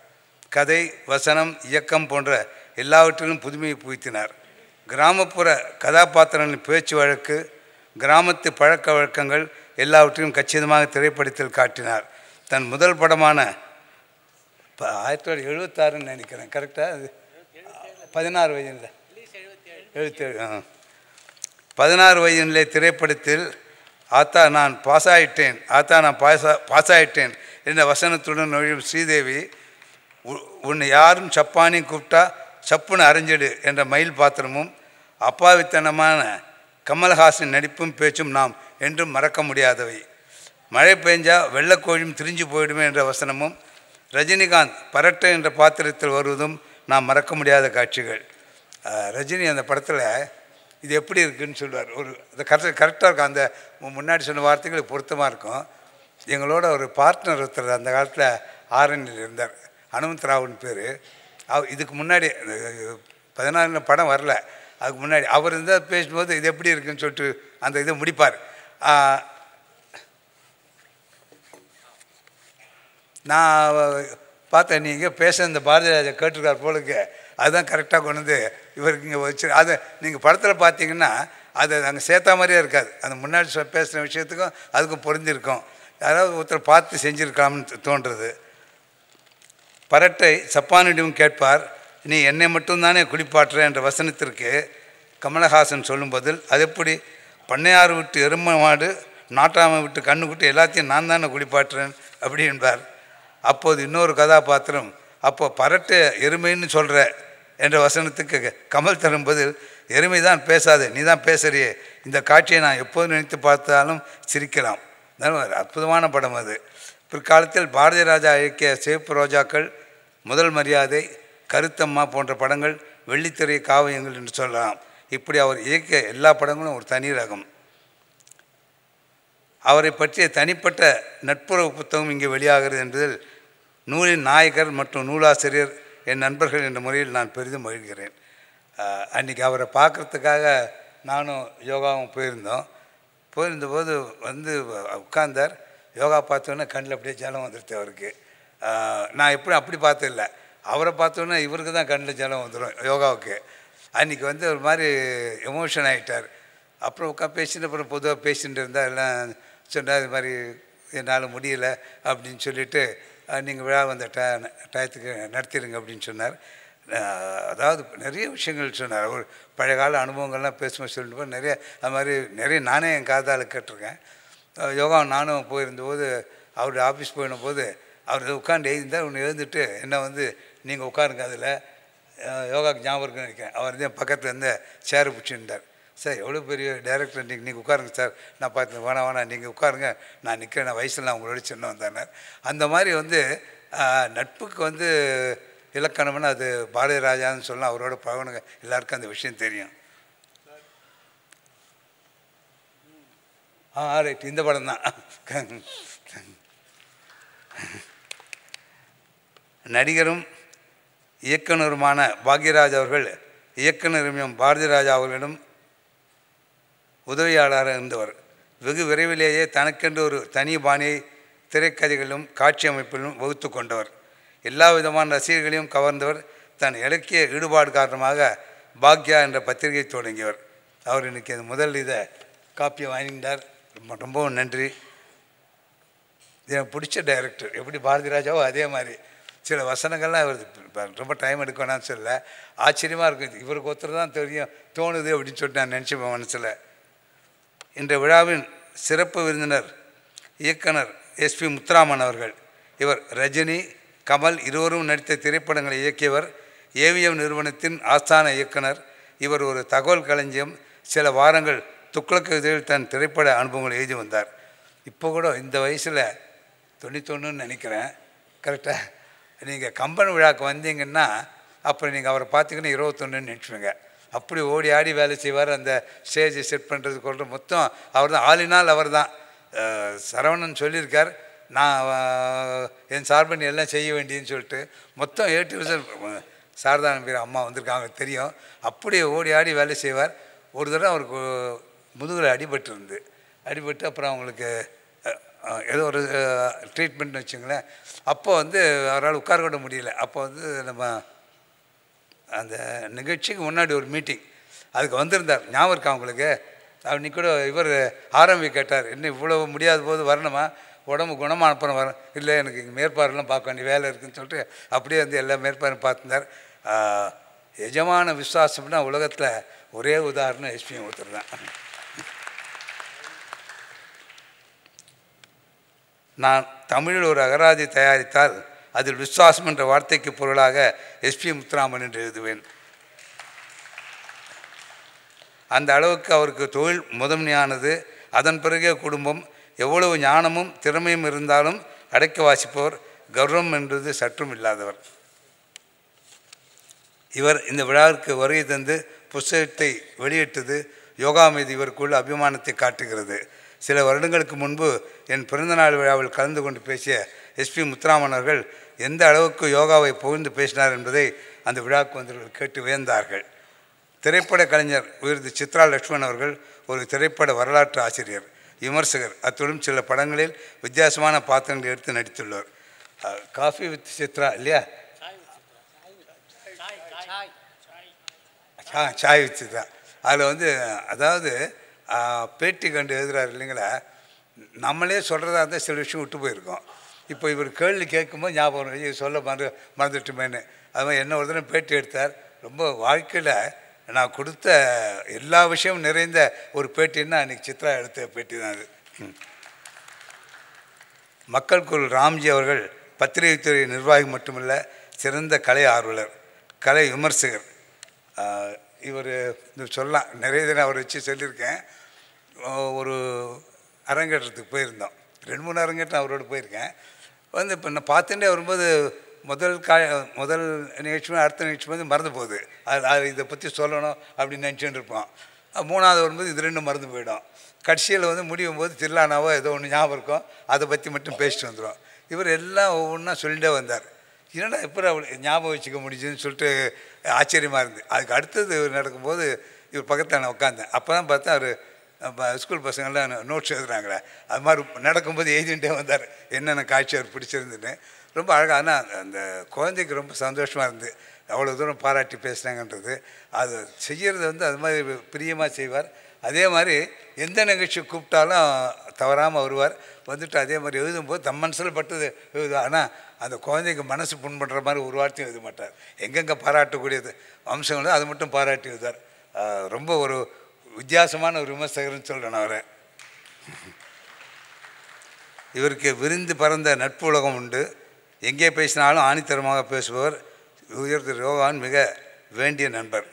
S2: கதை, வசனம், இயக்கம் போன்ற எல்லாவற்றிலும் புதுமையை புகுத்தினார். கிராமப்புற கதாபாத்திரங்களின் பேச்சு வழக்கு, கிராமத்து பழக்க வழக்கங்கள் எல்லாவற்றையும் கச்சிதமாக திரைப்படத்தில் காட்டினார். தன் முதல் படமான 1976 நினைக்கிறேன், கரெக்டாக அது 16 வயதில் 77 16 வயதிலே திரைப்படத்தில் ஆத்தா நான் பாஸ் ஆகிட்டேன் என்ற வசனத்துடன் நுழையும் ஸ்ரீதேவி, உன்னை யாரும் சப்பானியும் கூப்பிட்டா சப்புன்னு அரைஞ்சிடு என்ற மயில் பாத்திரமும், அப்பாவித்தனமான கமல்ஹாசன் நடிப்பும் பேச்சும் நாம் என்றும் மறக்க முடியாதவை. மழை பெஞ்சா வெள்ளக்கோழியும் திரிஞ்சு போயிடுமே என்ற வசனமும், ரஜினிகாந்த் பரட்டை என்ற பாத்திரத்தில் வருவதும் நாம் மறக்க முடியாத காட்சிகள். ரஜினி அந்த படத்தில் இது எப்படி இருக்குதுன்னு சொல்லுவார். ஒரு கரெக்டாக இருக்கும், அந்த முன்னாடி சொன்ன வார்த்தைகள் பொருத்தமாக இருக்கும். எங்களோட ஒரு பார்ட்னர் ஒருத்தர் அந்த காலத்தில் ஆரணியில் இருந்தார், அனுமந்த்ராவுன்னு பேர். இதுக்கு முன்னாடி 16 படம் வரல, அதுக்கு முன்னாடி அவர் இருந்தால் பேசும்போது இது எப்படி இருக்குன்னு சொல்லிட்டு அந்த இதை முடிப்பார். நான் பார்த்தேன், நீங்கள் பேச இந்த பாரதி ராஜா கேட்டிருக்கார் போலுக்கு, அதுதான் கரெக்டாக கொண்டு வந்து இவருக்கு இங்கே வச்சு, அதை நீங்கள் படத்தில் பார்த்தீங்கன்னா அது அங்கே சேர்த்தா மாதிரியே இருக்காது. அந்த முன்னாடி பேசுகிற விஷயத்துக்கும் அதுக்கும் பொருந்திருக்கும். யாராவது ஒருத்தர் பார்த்து செஞ்சுருக்கலாம்னு தோன்றுறது. பரட்டை சப்பானிடம் கேட்பார், நீ என்னை மட்டும்தானே குளிப்பாட்டுற என்ற வசனத்திற்கு கமலஹாசன் சொல்லும் பதில், அது எப்படி பண்ணையாறு விட்டு எருமை மாடு, நாட்டாமை விட்டு கண்ணுக்குட்டி எல்லாத்தையும் நான் தானே குளிப்பாட்டுறேன் அப்படி என்பார். அப்போது இன்னொரு கதாபாத்திரம், அப்போ பரட்டை எருமைன்னு சொல்கிற என்ற வசனத்துக்கு கமல் தரும் பதில், எருமை தான் பேசாது, நீ தான் பேசுறியே. இந்த காட்சியை நான் எப்போது நினைத்து பார்த்தாலும் சிரிக்கலாம். அற்புதமான படம் அது. பிற்காலத்தில் பாரதி ராஜா இயக்கிய சிவப்பு ரோஜாக்கள், முதல் மரியாதை, கருத்தம்மா போன்ற படங்கள் வெள்ளித்திரை காவியங்கள் என்று சொல்லலாம். இப்படி அவர் இயக்கிய எல்லா படங்களும் ஒரு தனி ரகம். அவரை பற்றிய தனிப்பட்ட நட்புறவு புத்தகம் இங்கே வெளியாகிறது என்பதில் நூலின் நாயகர் மற்றும் நூலாசிரியர் என் நண்பர்கள் என்ற முறையில் நான் பெரிதும் மகிழ்கிறேன். அன்றைக்கி அவரை பார்க்குறதுக்காக நானும் யோகாவும் போயிருந்தபோது வந்து உட்கார்ந்தார். யோகா பார்த்தோன்னே கண்ணில் அப்படியே ஜலம் வந்துடுது அவருக்கு. நான் அப்படி பார்த்ததில்லை, அவரை பார்த்தோன்னே இவருக்கு தான் கண்ணில் ஜலம் வந்துடும் யோகாவுக்கு. அன்றைக்கி வந்து ஒரு மாதிரி எமோஷன் ஆகிட்டார். அப்புறம் பேசிட்டு அப்புறம் பொதுவாக பேசிகிட்டு இருந்தால் எல்லாம் சொன்னார், இது மாதிரி என்னால் முடியலை அப்படின்னு சொல்லிவிட்டு, நீங்கள் விழா வந்த டயத்துக்கு நடத்திடுங்க அப்படின்னு சொன்னார். அதாவது நிறைய விஷயங்கள் சொன்னார். அவர் பழைய கால அனுபவங்கள்லாம் பேசும்போது சொல்லிட்டு நிறைய அது மாதிரி நிறைய நானே என் காதால் கேட்டிருக்கேன். யோகா நானும் போயிருந்தபோது அவருடைய ஆஃபீஸ் போயிடும்போது அவர் உட்காந்து எழுந்தார். ஒன்று எழுந்துட்டு என்ன வந்து நீங்கள் உட்காருங்க, அதில் யோகாவுக்கு ஞாபகம் இருக்குன்னு நினைக்கிறேன். அவர் வந்து என் பக்கத்தில் இருந்து சேர் பிடிச்சிருந்தார். சார் எவ்வளோ பெரிய டைரக்டர் நீங்கள் உட்காருங்க சார், நான் பார்த்து வேணாம் நீங்கள் உட்காருங்க, நான் நிற்கிறேன், நான் வயசில் நான் உங்களோட சின்ன வந்தார். அந்த மாதிரி வந்து நட்புக்கு வந்து இலக்கணம்னு அது பாரதி ராஜான்னு சொல்லலாம். அவரோட பழகுனுங்க எல்லாருக்கும் அந்த விஷயம் தெரியும். ரைட், இந்த படம் தான். நடிகரும் இயக்குனருமான பாக்யராஜ் அவர்கள் இயக்குனர் பாரதி ராஜா அவர்களிடம் உதவியாளராக இருந்தவர். வெகு விரைவிலேயே தனக்கென்று ஒரு தனி பாணியை திரைக்கதைகளிலும் காட்சி அமைப்பிலும் வகுத்து கொண்டவர். எல்லா விதமான ரசிகர்களையும் கவர்ந்தவர். தன் இலக்கிய ஈடுபாடு காரணமாக பாக்யா என்ற பத்திரிகை தொடங்கியவர். அவர் இன்றைக்கி முதல் இதை காப்பியை வாங்கிட்டார். ரொம்பவும் நன்றி. எனக்கு பிடிச்ச டைரக்டர் எப்படி பாரதி ராஜாவோ அதே மாதிரி சில வசனங்கள்லாம் இவர் ரொம்ப டைம் எடுக்கணும்னு சொல்லலை. ஆச்சரியமாக இருக்குது, இவருக்கு ஒருத்தர் தான் தெரியும் தோணுது அப்படின்னு சொல்லிட்டு நான் நினச்சிப்பேன் மனசில். இந்த விழாவின் சிறப்பு விருந்தினர் இயக்குனர் எஸ்பி முத்துராமன் அவர்கள். இவர் ரஜினி, கமல் இருவரும் நடித்த திரைப்படங்களை இயக்கியவர். ஏவிஎம் நிறுவனத்தின் ஆஸ்தான இயக்குனர். இவர் ஒரு தகவல் களஞ்சியம். சில வாரங்கள் துக்ளக் இதழில் தன் திரைப்பட அனுபவங்களை எழுதி வந்தார். இப்போ கூட இந்த வயசில் 91 நினைக்கிறேன் கரெக்டாக. நீங்கள் கம்பன் விழாவுக்கு வந்தீங்கன்னா அப்புறம் நீங்கள் அவரை பார்த்தீங்கன்னா 21 நினச்சிடுங்க. அப்படி ஓடி ஆடி வேலை செய்வார். அந்த ஸ்டேஜை செட் பண்ணுறது கொள்கிற மொத்தம் அவர் தான். ஆளினால் அவர் தான். சரவணன் சொல்லியிருக்கார், நான் என் சார்பன் எல்லாம் செய்ய வேண்டியதுன்னு சொல்லிட்டு மொத்தம் 8 சாரதா நம்பீர் அம்மா வந்திருக்காங்க தெரியும். அப்படியே ஓடி ஆடி வேலை செய்வார். ஒரு தடவை அவருக்கு முதுகில் அடிபட்டு அப்புறம் அவங்களுக்கு ஏதோ ஒரு ட்ரீட்மெண்ட்னு வச்சுங்களேன். அப்போ வந்து அவரால் உட்கார கூட முடியல. அப்போ வந்து நம்ம அந்த நிகழ்ச்சிக்கு முன்னாடி ஒரு மீட்டிங் அதுக்கு வந்திருந்தார். ஞாபகம் இருக்கா அவங்களுக்கு? அன்றைக்கி கூட இவர் ஆரம்பி கேட்டார், இன்னும் இவ்வளோ முடியாத போது வரணுமா, உடம்பு குணமான அப்புறம் வரும். இல்லை எனக்கு இங்கே மேற்பார்வைலாம் பார்க்க வேண்டிய வேலை இருக்குதுன்னு சொல்லிட்டு அப்படியே வந்து எல்லா மேற்பார்வையும் பார்த்துருந்தார். எஜமான விசுவாசம்னா உலகத்தில் ஒரே உதாரணம் எஸ்பிஎம் ஒருத்தர் தான். நான் தமிழில் ஒரு அகராதி தயாரித்தால் அதில் விசுவாசம் என்ற வார்த்தைக்கு பொருளாக எஸ்பி முத்துராமன் என்று எழுதுவேன். அந்த அளவுக்கு அவருக்கு தொழில் முதன்மையானது. அதன் பிறகே குடும்பம். எவ்வளவு ஞானமும் திறமையும் இருந்தாலும் அடைக்க வாசிப்பவர். கௌரவம் என்பது சற்றும் இல்லாதவர். இவர் இந்த விழாவிற்கு வருகை தந்து புஸ்தகத்தை வெளியிட்டது யோகா மீது இவருக்குள்ள அபிமானத்தை காட்டுகிறது. சில வருடங்களுக்கு முன்பு என் பிறந்தநாள் விழாவில் கலந்து கொண்டு பேசிய எஸ்பி முத்துராமன் அவர்கள் எந்த அளவுக்கு யோகாவை புகழ்ந்து பேசினார் என்பதை அந்த விழாவுக்கு வந்தவர்கள் கேட்டு வியந்தார்கள். திரைப்பட கலைஞர் உயர்ந்து சித்ரா லட்சுமணன் அவர்கள் ஒரு திரைப்பட வரலாற்று ஆசிரியர், விமர்சகர், அத்துடன் சில படங்களில் வித்தியாசமான பாத்திரங்களை எடுத்து நடித்துள்ளார். காஃபி வித் சித்ரா இல்லையா? சாய் வித் சித்ரா. அதில் அதாவது பேட்டி கண்டு எழுதுகிறார் இல்லைங்களா, நம்மளே சொல்கிறதா இருந்தால் சில விஷயம் விட்டு போயிருக்கோம். இப்போ இவர் கேள்வி கேட்கும்போது ஞாபகம் சொல்ல மறந்துட்டுமேன்னு. அது மாதிரி என்ன ஒரு தடவை பேட்டி எடுத்தார். ரொம்ப வாழ்க்கையில் நான் கொடுத்த எல்லா விஷயமும் நிறைந்த ஒரு பேட்டின்னா அன்றைக்கி சித்ரா எடுத்த பேட்டி தான் அது. மக்கள் குரல் ராம்ஜி அவர்கள் பத்திரிகைத்துறை நிர்வாகி மட்டுமல்ல, சிறந்த கலை ஆர்வலர், கலை விமர்சகர். இவர் சொல்லலாம், நிறைய தினம் அவரை வச்சு சொல்லியிருக்கேன். ஒரு அரங்கேற்றத்துக்கு போயிருந்தோம், 2-3 அரங்கேற்றம் அவரோடு போயிருக்கேன். இப்போ நான் பார்த்துட்டே வரும்போது முதல் நிகழ்ச்சி அடுத்த நிகழ்ச்சி மறந்து போகுது. அது இதை பற்றி சொல்லணும் அப்படின்னு நினச்சிட்டு இருப்போம். 3ஆவது வரும்போது இது 2 மறந்து போயிடும். கடைசியில் முடியும் போது திருலானாவோ ஏதோ ஒன்று ஞாபகம் இருக்கும், அதை பற்றி மட்டும் பேசிட்டு வந்துடும். இவர் எல்லாம் ஒவ்வொன்றா சொல்லிட்டே வந்தார். என்னடா எப்படி அவளை ஞாபகம் வச்சுக்க முடிஞ்சுன்னு சொல்லிட்டு ஆச்சரியமாக இருந்து. அதுக்கு அடுத்தது நடக்கும்போது இவர் பக்கத்தில் நான் உட்காந்தேன். அப்போ தான் பார்த்தா அவர் ஸ்கூல் பசங்கள்லாம் நோட்ஸ் எழுதுறாங்களே, அது மாதிரி நடக்கும்போது எழுதிட்டே வந்தார் என்னென்ன காட்சி அவர் பிடிச்சிருந்துன்னு. ரொம்ப அழகாக. ஆனால் அந்த குழந்தைக்கு ரொம்ப சந்தோஷமாக இருந்து அவ்வளோ தூரம் பாராட்டி பேசுகிறாங்கன்றது. அது செய்கிறது அது மாதிரி பிரியமாக செய்வார். அதே மாதிரி எந்த நிகழ்ச்சி கூப்பிட்டாலும் தவறாமல் வருவார். அதே மாதிரி எழுதும்போது தம் மனசில் பட்டது எழுதுவார். ஆனால் அந்த குழந்தைக்கு மனசு புண்படுற மாதிரி ஒரு வார்த்தையும் எழுத மாட்டார். எங்கெங்கே பாராட்டக்கூடியது அம்சங்களோ அது மட்டும் பாராட்டி எழுதார். ரொம்ப ஒரு வித்தியாசமான ஒரு விமர்சகர்னு சொல்கிறேன் அவரை. இவருக்கு விரிந்து பறந்த நட்பு உலகம் உண்டு. எங்கே பேசினாலும் ஆணித்தரமாக பேசுபவர். உயர்ந்த யோகான் மிக வேண்டிய நண்பர்.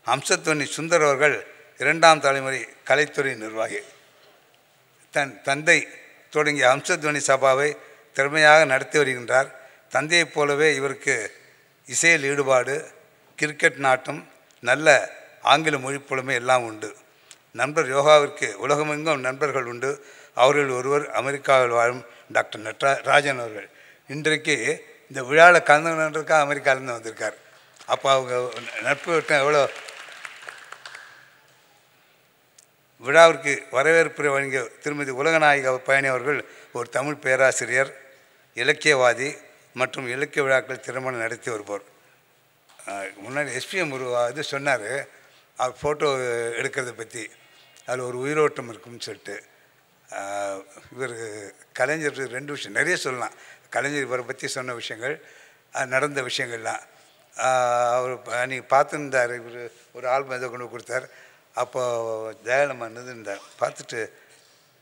S2: ஹம்சத்வனி சுந்தர் அவர்கள் 2ஆம் தலைமுறை கலைத்துறை நிர்வாகி. தந்தை தொடங்கிய ஹம்சத்வனி சபாவை திறமையாக நடத்தி வருகின்றார். தந்தையைப் போலவே இவருக்கு இசையில் ஈடுபாடு, கிரிக்கெட் நாட்டம், நல்ல ஆங்கில மொழி புலமை எல்லாம் உண்டு. நண்பர் யோகாவிற்கு உலகமெங்கும் நண்பர்கள் உண்டு. அவர்கள் ஒருவர் அமெரிக்காவில் வாழும் டாக்டர் நட்ராஜன் அவர்கள். இன்றைக்கு இந்த விழாவில் கலந்துக்கிறதுக்காக அமெரிக்காவிலேருந்து வந்திருக்கார். அப்போ அவங்க நட்பு வட்டம் எவ்வளோ. விழாவிற்கு வரவேற்பு வழங்கிய திருமதி உலகநாயக பயணி அவர்கள் ஒரு தமிழ் பேராசிரியர், இலக்கியவாதி மற்றும் இலக்கிய விழாக்கள் திருமணம் நடத்தி வருபவர். முன்னாடி எஸ்பிஎம் ஒரு இது சொன்னார், அவர் ஃபோட்டோ எடுக்கிறத பற்றி. அதில் ஒரு உயிரோட்டம் இருக்குன்னு சொல்லிட்டு. இவர் கலைஞர் 2 விஷயம் நிறைய சொல்லலாம். கலைஞர் இவரை பற்றி சொன்ன விஷயங்கள், நடந்த விஷயங்கள்லாம். அவர் அன்றைக்கி பார்த்துருந்தார். இவர் ஒரு ஆல்பம் ஏதோ கொண்டு கொடுத்தார். அப்போது தயாளம்மா இருந்தார். பார்த்துட்டு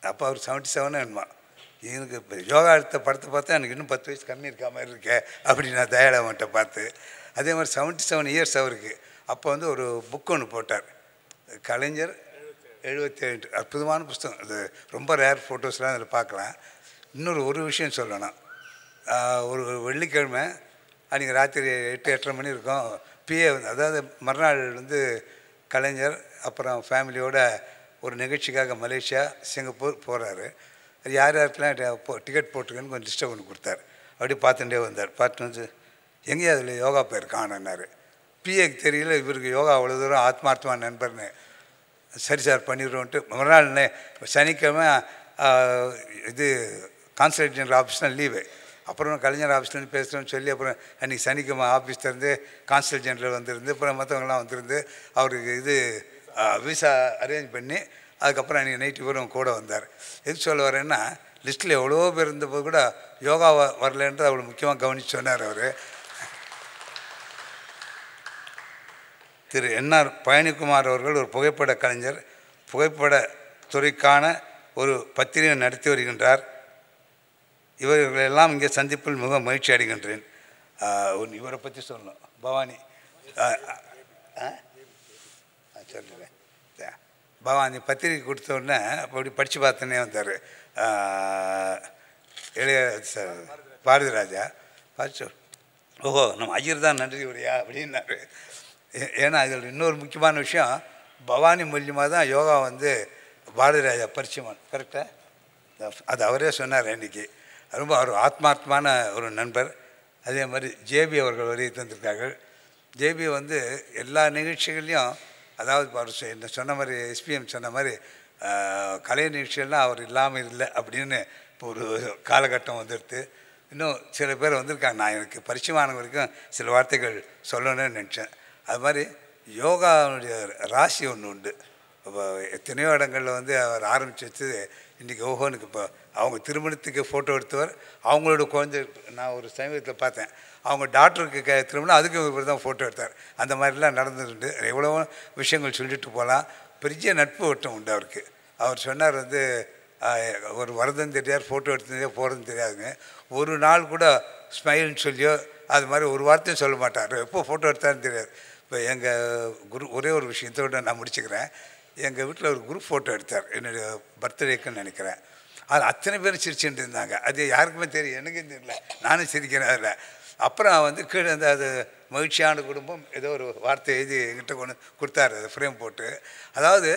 S2: அப்போ அவர் 77 என்னமா, எனக்கு இப்போ யோகா எடுத்த படத்தை பார்த்தா எனக்கு இன்னும் 10 வயசு கம்மி இருக்க மாதிரி இருக்கேன் அப்படின்னு நான் தயாளம்கிட்ட பார்த்து. அதே மாதிரி 77 இயர்ஸ் அவருக்கு. அப்போ ஒரு புக் ஒன்று போட்டார், கலைஞர் 77. அற்புதமான புஸ்தகம் அது. ரொம்ப ரேர் ஃபோட்டோஸ்லாம் அதில் பார்க்கலாம். ஒரு விஷயம் சொல்லணும். ஒரு வெள்ளிக்கிழமை அன்றைக்கி ராத்திரி 8-8:30 மணி இருக்கும். பிஏ அதாவது மறுநாள் கலைஞர் அப்புறம் ஃபேமிலியோட ஒரு நிகழ்ச்சிக்காக மலேசியா, சிங்கப்பூர் போகிறாரு. யார் யாருக்கெல்லாம் டிக்கெட் போட்டுருக்கேன்னு கொஞ்சம் லிஸ்ட்டை ஒன்று கொடுத்தார். அப்படி பார்த்துட்டே வந்தார். பார்த்துட்டு எங்கேயும் அதில் யோகா பேர் காணனார். பிஏக்கு தெரியல இவருக்கு யோகா அவ்வளோ தூரம் ஆத்மார்த்தமான நண்பர்னு. சரி சார் பண்ணிடுவோன்ட்டு மறுநாள் சனிக்கிழமை இது கான்சுலேட் ஜெனரல் ஆஃபீஸ்னால் லீவு. அப்புறம் கலைஞர் ஆஃபீஸ்லேருந்து பேசுகிறோன்னு சொல்லி அப்புறம் அன்றைக்கி சனிக்கிழமை ஆஃபீஸ்லேருந்து கான்சுலேட் ஜெனரல் வந்திருந்து அப்புறம் மற்றவங்களாம் வந்திருந்து அவருக்கு இது விசா அரேஞ்ச் பண்ணி அதுக்கப்புறம் அன்றைக்கி நைட்டு இவரும் கூட வந்தார். எதுக்கு சொல்ல வரேன்னா, லிஸ்ட்டில் எவ்வளோ பேர் இருந்தபோது கூட யோகா வரலன்றது அவ்வளோ முக்கியமாக கவனித்து சொன்னார் அவர். திரு என்ஆர் பழனிக்குமார் அவர்கள் ஒரு புகைப்பட கலைஞர். புகைப்பட துறைக்கான ஒரு பத்திரிகை நடத்தி வருகின்றார். இவர்களெல்லாம் இங்கே சந்திப்பில் மிக மகிழ்ச்சி அடைகின்றேன். இவரை பற்றி சொல்லணும். பவானி சொல்லுவேன். பவானி பத்திரிகை கொடுத்த உடனே அப்போ அப்படி படித்து பார்த்தோன்னே வந்தார். இளைய சார் பாரதி ராஜா பார்த்து, ஓஹோ நம்ம ஐயர் தான் நன்றி உரையா அப்படின்னாரு. ஏன்னா அதில் இன்னொரு முக்கியமான விஷயம், பவானி மூலியமாக தான் யோகா பாரதி ராஜா பரிச்சயமான் கரெக்டாக அது அவரே சொன்னார் இன்றைக்கி. ரொம்ப ஒரு ஆத்மார்த்தமான ஒரு நண்பர். அதே மாதிரி ஜேபி அவர்கள் வரையை தந்திருக்கார்கள். ஜேபி வந்து எல்லா நிகழ்ச்சிகள்லையும், அதாவது அவர் என்ன சொன்ன மாதிரி எஸ்பிஎம் சொன்ன மாதிரி கலை நிகழ்ச்சிகள்லாம் அவர் இல்லாமல் இல்லை அப்படின்னு இப்போ ஒரு காலகட்டம் வந்துடுது. இன்னும் சில பேர் வந்திருக்காங்க. நான் எனக்கு பரிச்சயமான வரைக்கும் சில வார்த்தைகள் சொல்லணும்னு நினச்சேன். அது மாதிரி யோகாவுடைய ராசி ஒன்று உண்டு. இப்போ எத்தனையோ இடங்களில் வந்து அவர் ஆரம்பித்து வச்சது இன்றைக்கி ஓஹோனுக்கு. இப்போ அவங்க திருமணத்துக்கு ஃபோட்டோ எடுத்தவர், அவங்களோட குழந்தை நான் ஒரு சமீபத்தில் பார்த்தேன், அவங்க டாக்டருக்கு திருமணம், அதுக்கு இவர் தான் ஃபோட்டோ எடுத்தார். அந்த மாதிரிலாம் நடந்துட்டு எவ்வளோ விஷயங்கள் சொல்லிட்டு போகலாம். பெரிய நட்பு வட்டம் உண்டு அவருக்கு. அவர் சொன்னார் வந்து ஒரு வரதும் தெரியாது, ஃபோட்டோ எடுத்ததே போகிறதும் தெரியாதுங்க. ஒரு நாள் கூட ஸ்மைல்னு சொல்லியோ அது மாதிரி ஒரு வார்த்தையும் சொல்ல மாட்டார். எப்போ ஃபோட்டோ எடுத்தாருன்னு தெரியாது. இப்போ எங்கள் ஒரே ஒரு விஷயத்தோடு நான் முடிச்சுக்கிறேன். எங்கள் வீட்டில் ஒரு குரூப் ஃபோட்டோ எடுத்தார், என்னுடைய பர்த்டேக்குன்னு நினைக்கிறேன். அது அத்தனை பேரும் சிரிச்சுட்டு இருந்தாங்க. அது யாருக்குமே தெரியும், எனக்கும் தெரியல, நானும் சிரிக்கிறேன் அதில். அப்புறம் வந்து கீழே வந்து அது மகிழ்ச்சியான குடும்பம் ஏதோ ஒரு வார்த்தை எழுதி எங்கிட்ட கொண்டு கொடுத்தாரு, அது ஃப்ரேம் போட்டு. அதாவது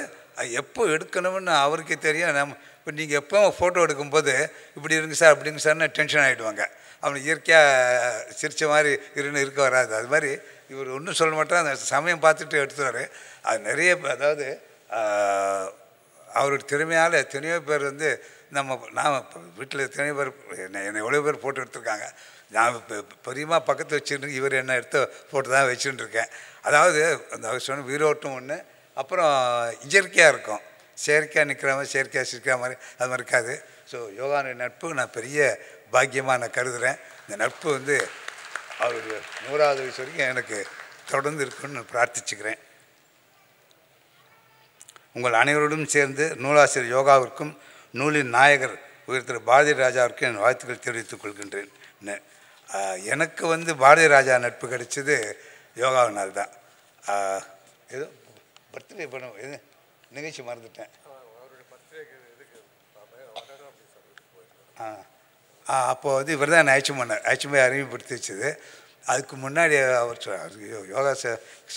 S2: எப்போ எடுக்கணும்னு அவருக்கே தெரியும். இப்போ நீங்கள் எப்போ ஃபோட்டோ எடுக்கும்போது இப்படி இருங்க சார் அப்படிங்க சார்னு டென்ஷன் ஆகிடுவாங்க. அவனை இயற்கையாக சிரித்த மாதிரி இருக்க வராது. அது மாதிரி இவர் ஒன்றும் சொல்ல மாட்டார், அந்த சமயம் பார்த்துட்டு எடுத்துவார். அது நிறைய, அதாவது அவருடைய திறமையால் எத்தனையோ பேர் வந்து நான் வீட்டில் எத்தனையோ பேர் என்னை எவ்வளோ பேர் ஃபோட்டோ எடுத்திருக்காங்க. நான் இப்போ பெரியமாக பக்கத்தில் வச்சுட்டு இவர் என்ன எடுத்த ஃபோட்டோ தான் வச்சுட்டு இருக்கேன். அதாவது அந்த சொன்ன வீரோட்டம் ஒன்று, அப்புறம் இயற்கையாக இருக்கும். செயற்கையாக நிற்கிற மாதிரி, செயற்கையாக சிரிக்கிற மாதிரி அது மாதிரி இருக்காது. ஸோ யோகாவுடைய நட்பு நான் பெரிய பாக்கியமாக நான் கருதுகிறேன். இந்த நட்பு வந்து அவருடைய 100வது வயசு வரைக்கும் எனக்கு தொடர்ந்து இருக்குன்னு பிரார்த்திச்சுக்கிறேன். உங்கள் அனைவரோடும் சேர்ந்து நூலாசிரியர் யோகாவிற்கும் நூலின் நாயகர் உயர் திரு பாரதி ராஜாவிற்கும் என் வாழ்த்துக்கள் தெரிவித்துக் கொள்கின்றேன். எனக்கு வந்து பாரதி ராஜா நட்பு கிடைச்சது யோகாவினால் தான். ஏதோ பர்த்டே பண்ண எது நிகழ்ச்சி மறந்துட்டேன். அப்போ வந்து இவர் தான் என்னை அழைச்சும் போய் அறிமுகப்படுத்தி வச்சது. அதுக்கு முன்னாடி அவர் யோகா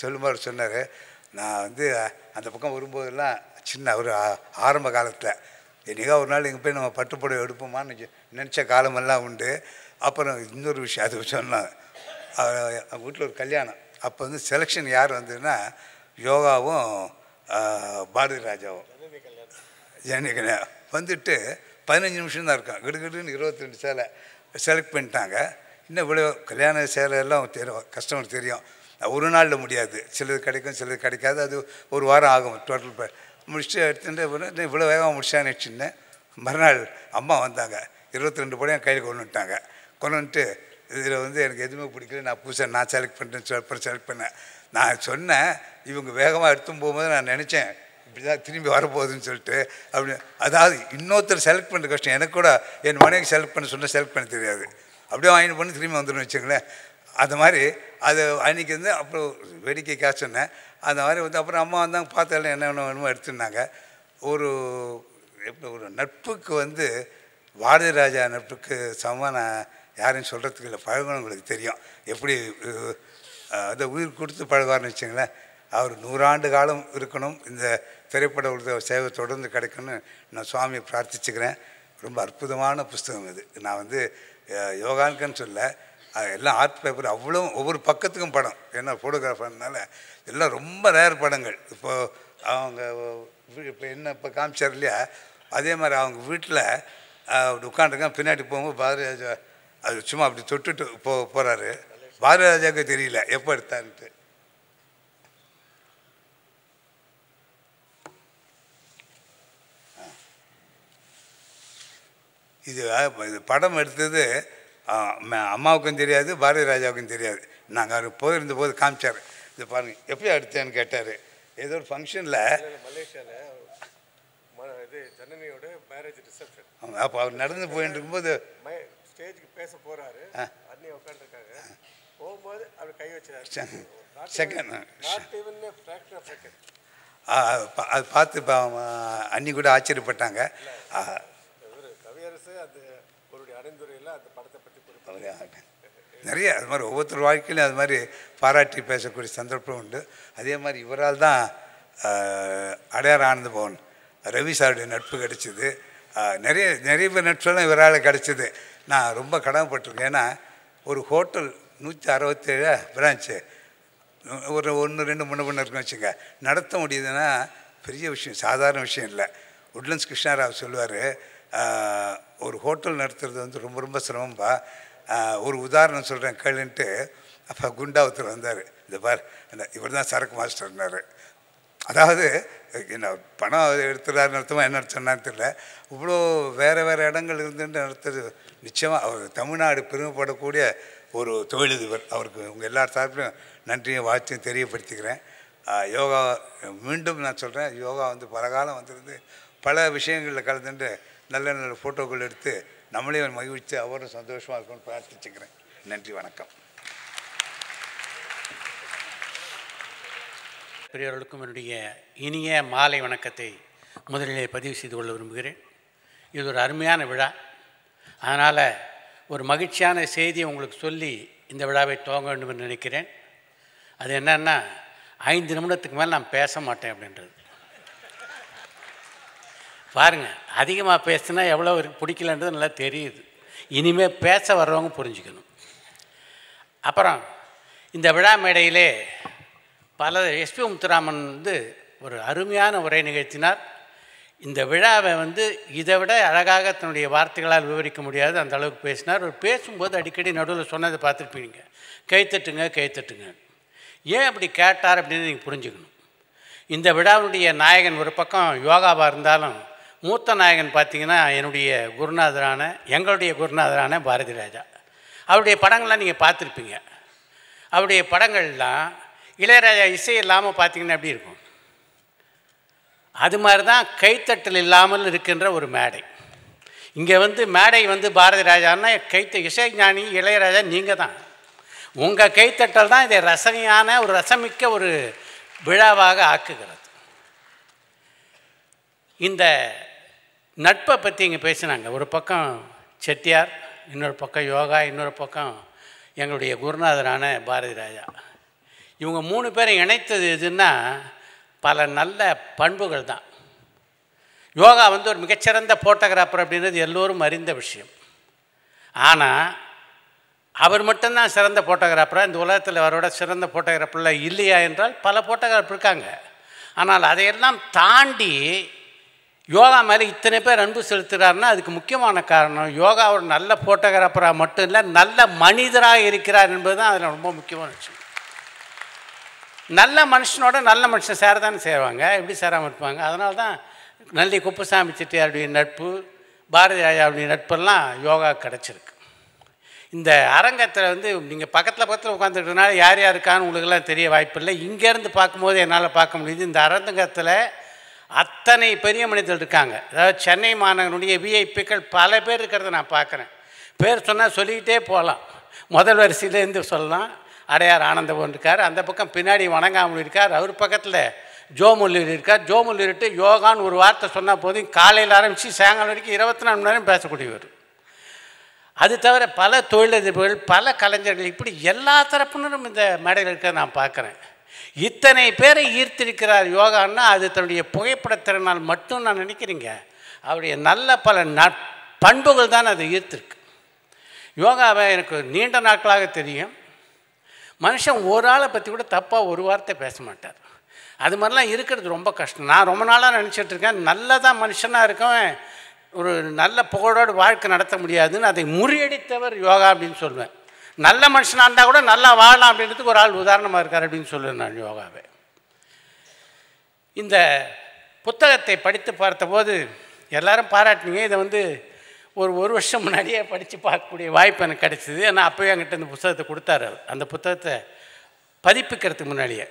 S2: சொல்லும்போது சொன்னார், நான் வந்து அந்த பக்கம் வரும்போதெல்லாம் சின்ன ஒரு ஆரம்ப காலத்தில் என்னைக்கா ஒரு நாள் எங்கே போய் நம்ம பட்டுப்புடவை எடுப்போமான்னு நினச்ச காலமெல்லாம் உண்டு. அப்புறம் இன்னொரு விஷயம் அது சொன்னாங்க, வீட்டில் ஒரு கல்யாணம். அப்போ வந்து செலெக்ஷன் யார் வந்ததுன்னா யோகாவும் பாரதி ராஜாவும் ஜனனி கல்யாணம் வந்துட்டு 15 நிமிஷம் தான் இருக்கும். கிடுகிடுன்னு 22 சேலை செலக்ட் பண்ணிட்டாங்க. இன்னும் இவ்வளோ கல்யாண சேலை எல்லாம் கஸ்டமர் தெரியும். ஒரு நாளில் முடியாது, சிலது கிடைக்கும் சிலது கிடைக்காது. அது ஒரு வாரம் ஆகும். டோட்டல் முடிச்சுட்டு எடுத்துட்டு இவ்வளோ வேகமாக முடிச்சான்னு வச்சுருந்தேன். மறுநாள் அம்மா வந்தாங்க, 22 படம் கையில் கொண்டு வந்துட்டாங்க. கொண்டு வந்துட்டு இதில் வந்து எனக்கு எதுவுமே பிடிக்கல, நான் புதுசாக நான் செலக்ட் பண்ணிட்டேன், அப்புறம் செலக்ட் பண்ணேன். நான் சொன்னேன், இவங்க வேகமாக எடுத்துன்னு போகும்போது நான் நினச்சேன் இப்படி தான் திரும்பி வரப்போகுதுன்னு சொல்லிட்டு. அப்படி அதாவது இன்னொருத்தர் செலக்ட் பண்ணுற கஷ்டம். எனக்கு கூட என் மனைவிக்கு செலக்ட் பண்ண சொன்னால் செலக்ட் பண்ண தெரியாது. அப்படியே வாங்கிட்டு பண்ணி திரும்பி வந்துடும் வச்சுங்களேன். அது மாதிரி அது அன்றைக்கி வந்து அப்புறம் வேடிக்கைக்காக சொன்னேன். அந்த மாதிரி வந்து அப்புறம் அம்மா வந்தாங்க, பார்த்தாலும் என்ன வேணுமோ எடுத்துருந்தாங்க. ஒரு எப்படி ஒரு நட்புக்கு வந்து பாரதி ராஜா நட்புக்கு சமமாக நான் யாரையும் சொல்கிறதுக்கு இல்லை. பழகுனவங்களுக்கு தெரியும் எப்படி அதை உயிர் கொடுத்து பழகுவார்னு வச்சுங்களேன். அவர் 100 ஆண்டு காலம் இருக்கணும், இந்த திரைப்பட சேவை தொடர்ந்து கிடைக்கணும்னு நான் சுவாமியை பிரார்த்திச்சுக்கிறேன். ரொம்ப அற்புதமான புஸ்தகம் இது. நான் வந்து யோகானுக்குன்னு சொல்ல, எல்லாம் ஆர்ட் பேப்பர் அவ்வளோ ஒவ்வொரு பக்கத்துக்கும் படம். ஏன்னா ஃபோட்டோகிராஃபர்னால எல்லாம் ரொம்ப ரேர் படங்கள். இப்போது அவங்க இப்போ என்ன இப்போ காமிச்சார் இல்லையா, அதே மாதிரி அவங்க வீட்டில் அப்படி உட்காந்துருக்கான். பின்னாடி போகும்போது பாரதி ராஜா அது சும்மா அப்படி தொட்டுட்டு போகிறாரு. பாரதி ராஜாவுக்கு தெரியல எப்போ எடுத்தான்ட்டு. இது படம் எடுத்தது அம்மாவுக்கும் தெரியாது, பாரதி ராஜாவுக்கும் தெரியாது. நாங்கள் அவர் போயிருந்த போது காமிச்சார். இது பாருங்கள் எப்படி எடுத்தேன்னு கேட்டார். ஏதோ ஒரு ஃபங்க்ஷனில்
S3: மலேசியாவில் இது ஜனனியோட மேரேஜ் ரிசப்ஷன்.
S2: அப்போ அவர் நடந்து போயிட்டு இருக்கும்போது
S3: ஸ்டேஜுக்கு பேச போகிறாரு, அண்ணி உட்காந்துருக்காங்க. போகும்போது அவர் கை வச்சார்.
S2: செகண்ட் அது பார்த்து இப்போ அண்ணி கூட ஆச்சரியப்பட்டாங்க.
S3: கவியரசு அது அவருடைய அடைந்துரையில் அந்த படத்தை பற்றி
S2: நிறைய அது மாதிரி ஒவ்வொருத்தர் வாழ்க்கையிலும் அது மாதிரி பாராட்டி பேசக்கூடிய சந்தர்ப்பம் உண்டு. அதே மாதிரி இவரால் தான் அடையார் ஆனந்த பவன் ரவி சாருடைய நட்பு கிடச்சிது. நிறைய பேர் நட்பெல்லாம் இவரால் கிடச்சிது. நான் ரொம்ப கடமைப்பட்டிருக்கேன். ஏன்னா ஒரு ஹோட்டல் 167 பிரான்ச்சு ஒரு 1 2 3 இருக்குன்னு வச்சுங்க, நடத்த முடியுதுன்னா பெரிய விஷயம், சாதாரண விஷயம் இல்லை. உட்லண்ட்ஸ் கிருஷ்ணாராவ் சொல்லுவார், ஒரு ஹோட்டல் நடத்துறது வந்து ரொம்ப ரொம்ப சிரமம்பா. ஒரு உதாரணம் சொல்கிறேன் கேளுன்ட்டு. அப்போ குண்டாவத்தில் வந்தார். இந்த பார், இவர் தான் சரக்கு மாஸ்டர்னார். அதாவது என்ன பணம் எடுத்துறாரு நடத்துமா என்ன சொன்னான்னு தெரியல. இவ்வளோ வேறு இடங்கள் இருந்துட்டு நடத்துறது நிச்சயமாக அவர் தமிழ்நாடு பெருமைப்படக்கூடிய ஒரு தொழிலதிபர். அவருக்கு உங்கள் எல்லார் சார்பிலும் நன்றியும் வாழ்த்தையும் தெரியப்படுத்திக்கிறேன். யோகா மீண்டும் நான் சொல்கிறேன், யோகா வந்து பல காலம் வந்திருந்து பல விஷயங்களில் கலந்துட்டு நல்ல நல்ல ஃபோட்டோக்கள் எடுத்து நம்மளையும் மகிழ்ச்சி அவரும் சந்தோஷமாக இருக்கும்னு பிரார்த்திச்சுக்கிறேன். நன்றி, வணக்கம்.
S4: பெரியவர்களுக்கும் என்னுடைய இனிய மாலை வணக்கத்தை முதலிலே பதிவு செய்து கொள்ள விரும்புகிறேன். இது ஒரு அருமையான விழா. அதனால் ஒரு மகிழ்ச்சியான செய்தியை உங்களுக்கு சொல்லி இந்த விழாவை துவங்க வேண்டும் என்று நினைக்கிறேன். அது என்னன்னா, 5 நிமிடத்துக்கு மேலே நான் பேச மாட்டேன் அப்படின்றது. பாருங்கள், அதிகமாக பேசுனா எவ்வளோ பிடிக்கலன்றது நல்லா தெரியுது. இனிமேல் பேச வர்றவங்க புரிஞ்சுக்கணும். அப்புறம் இந்த விழா மேடையிலே எஸ்பி முத்துராமன் வந்து ஒரு அருமையான உரை நிகழ்த்தினார். இந்த விழாவை வந்து இதை விட அழகாக தன்னுடைய வார்த்தைகளால் விவரிக்க முடியாது, அந்த அளவுக்கு பேசினார். ஒரு பேசும்போது அடிக்கடி நடுவில் சொன்னதை பார்த்துருப்பீங்க, கைத்தட்டுங்க கைத்தட்டுங்க. ஏன் அப்படி கேட்டார் அப்படின்னு நீங்கள் புரிஞ்சுக்கணும். இந்த விழாவுடைய நாயகன் ஒரு பக்கம் யோகாவாக இருந்தாலும் மூத்த நாயகன் பார்த்திங்கன்னா எங்களுடைய குருநாதரான பாரதி ராஜா. அவருடைய படங்கள்லாம் நீங்கள் பார்த்துருப்பீங்க. அவருடைய படங்கள்லாம் இளையராஜா இசை இல்லாமல் பார்த்திங்கன்னா எப்படி இருக்கும்? அது மாதிரி தான் கைத்தட்டல் இல்லாமல் இருக்கின்ற ஒரு மேடை. இங்கே வந்து மேடை வந்து பாரதி ராஜான்னா இசை ஞானி இளையராஜா நீங்கள் தான். உங்கள் கைத்தட்டல் தான் இதை ரசனையான ஒரு ரசமிக்க ஒரு விழாவாக ஆக்குகிறது. இந்த நட்பை பற்றி இங்கே பேசினாங்க. ஒரு பக்கம் செட்டியார், இன்னொரு பக்கம் யோகா, இன்னொரு பக்கம் எங்களுடைய குருநாதரான பாரதி ராஜா. இவங்க 3 பேரை இணைத்தது எதுன்னா பல நல்ல பண்புகள் தான். யோகா வந்து ஒரு மிகச்சிறந்த ஃபோட்டோகிராஃபர் அப்படின்றது எல்லோரும் அறிந்த விஷயம். ஆனால் அவர் மட்டும்தான் சிறந்த ஃபோட்டோகிராஃபராக இந்த உலகத்தில் அவரோட சிறந்த ஃபோட்டோகிராஃபர்லாம் இல்லையா என்றால் பல ஃபோட்டோகிராஃபர் இருக்காங்க. ஆனால் அதையெல்லாம் தாண்டி யோகா மேலே இத்தனை பேர் அன்பு செலுத்துகிறாருன்னா அதுக்கு முக்கியமான காரணம் யோகா ஒரு நல்ல ஃபோட்டோகிராஃபராக மட்டும் இல்லை, நல்ல மனிதராக இருக்கிறார் என்பது தான் அதில் ரொம்ப முக்கியமான விஷயம். நல்ல மனுஷனோட நல்ல மனுஷன் சேரதானே சேருவாங்க, எப்படி சேராமல் இருப்பாங்க? அதனால தான் நல்லி குப்புசாமி செட்டியாருடைய நட்பு, பாரதி ராஜாவுடைய நட்பெல்லாம் யோகா கிடச்சிருக்கு. இந்த அரங்கத்தில் வந்து நீங்கள் பக்கத்தில் உட்காந்துருக்கனால யார் யார் இருக்கான்னு உங்களுக்கெல்லாம் தெரிய வாய்ப்பில்லை. இங்கேருந்து பார்க்கும்போது என்னால் பார்க்க முடியுது. இந்த அரங்கத்தில் அத்தனை பெரிய மனிதர்கள் இருக்காங்க. அதாவது சென்னை மாநகருடைய விஐபிக்கள் பல பேர் இருக்கிறத நான் பார்க்குறேன். பேர் சொன்னால் சொல்லிக்கிட்டே போகலாம். முதல் வரிசையிலேருந்து சொல்லலாம். அடையார் ஆனந்தபவன் இருக்கார், அந்த பக்கம் பின்னாடி வணங்காமல் இருக்கார், அவர் பக்கத்தில் ஜோமுல்லூர் இருக்கார். ஜோமுல்லூர்ட்டு யோகான்னு ஒரு வார்த்தை சொன்னால் போதும் காலையில் ஆரம்பித்து சாயங்காலம் வரைக்கும் 24 மணி நேரம் பேசக்கூடியவர். அது தவிர பல தொழிலதிபர்கள், பல கலைஞர்கள், இப்படி எல்லா தரப்பினரும் இந்த மேடையில் இருக்கிறத நான் பார்க்குறேன். இத்தனை பேரை ஈர்த்திருக்கிறார் யோகான்னா அது தன்னுடைய புகைப்படத்திறனால் மட்டும் நான் நினைக்கிறீங்க. அவருடைய நல்ல பல பண்புகள் தான் அது ஈர்த்திருக்கு. யோகாவை எனக்கு நீண்ட நாட்களாக தெரியும். மனுஷன் ஒரு ஆளை பற்றி கூட தப்பாக ஒரு வார்த்தை பேச மாட்டார். அது மாதிரிலாம் இருக்கிறது ரொம்ப கஷ்டம். நான் ரொம்ப நாளாக நினச்சிட்ருக்கேன், நல்லதாக மனுஷனாக இருக்கவன் ஒரு நல்ல புகழோடு வாழ்க்கை நடத்த முடியாதுன்னு அதை முறியடித்தவர் யோகா அப்படின்னு சொல்லுவேன். நல்ல மனுஷனாக இருந்தால் கூட நல்லா வாழலாம் அப்படின்றதுக்கு ஒரு ஆள் உதாரணமாக இருக்கார் அப்படின்னு சொல்லுவேன் நான் யோகாவை. இந்த புத்தகத்தை படித்து பார்த்தபோது எல்லாரும் பாராட்டினீங்க. இதை வந்து ஒரு வருஷம் முன்னாடியே படித்து பார்க்கக்கூடிய வாய்ப்பு எனக்கு கிடைச்சிது. ஏன்னா அப்போயே என்கிட்ட இந்த புத்தகத்தை கொடுத்தாரு. அந்த புத்தகத்தை பதிப்பிக்கிறதுக்கு முன்னாடியே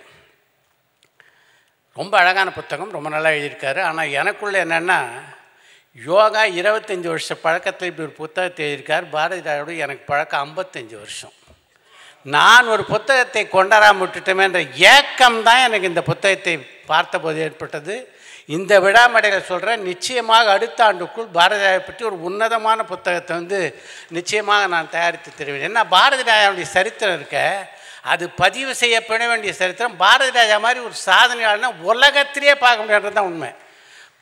S4: ரொம்ப அழகான புத்தகம், ரொம்ப நல்லா எழுதியிருக்காரு. ஆனால் எனக்குள்ளே என்னென்னா யோகா 25 வருஷ பழக்கத்தில் இப்படி ஒரு புத்தகத்தை எழுதியிருக்கார். பாரதி ராஜோட எனக்கு பழக்கம் 55 வருஷம். நான் ஒரு புத்தகத்தை கொண்டாடாமல் விட்டுட்டோமே என்ற ஏக்கம் தான் எனக்கு இந்த புத்தகத்தை பார்த்தபோது ஏற்பட்டது. இந்த விழா மேடையில் சொல்கிறேன், நிச்சயமாக அடுத்த ஆண்டுக்குள் பாரதி ராஜாவை பற்றி ஒரு உன்னதமான புத்தகத்தை வந்து நிச்சயமாக நான் தயாரித்து தருவேன். ஏன்னா பாரதி ராஜாவுடைய சரித்திரம் இருக்க, அது பதிவு செய்யப்பட வேண்டிய சரித்திரம். பாரதி ராஜா மாதிரி ஒரு சாதனையாளர்னா உலகத்திலேயே பார்க்க முடியாதுறது தான் உண்மை.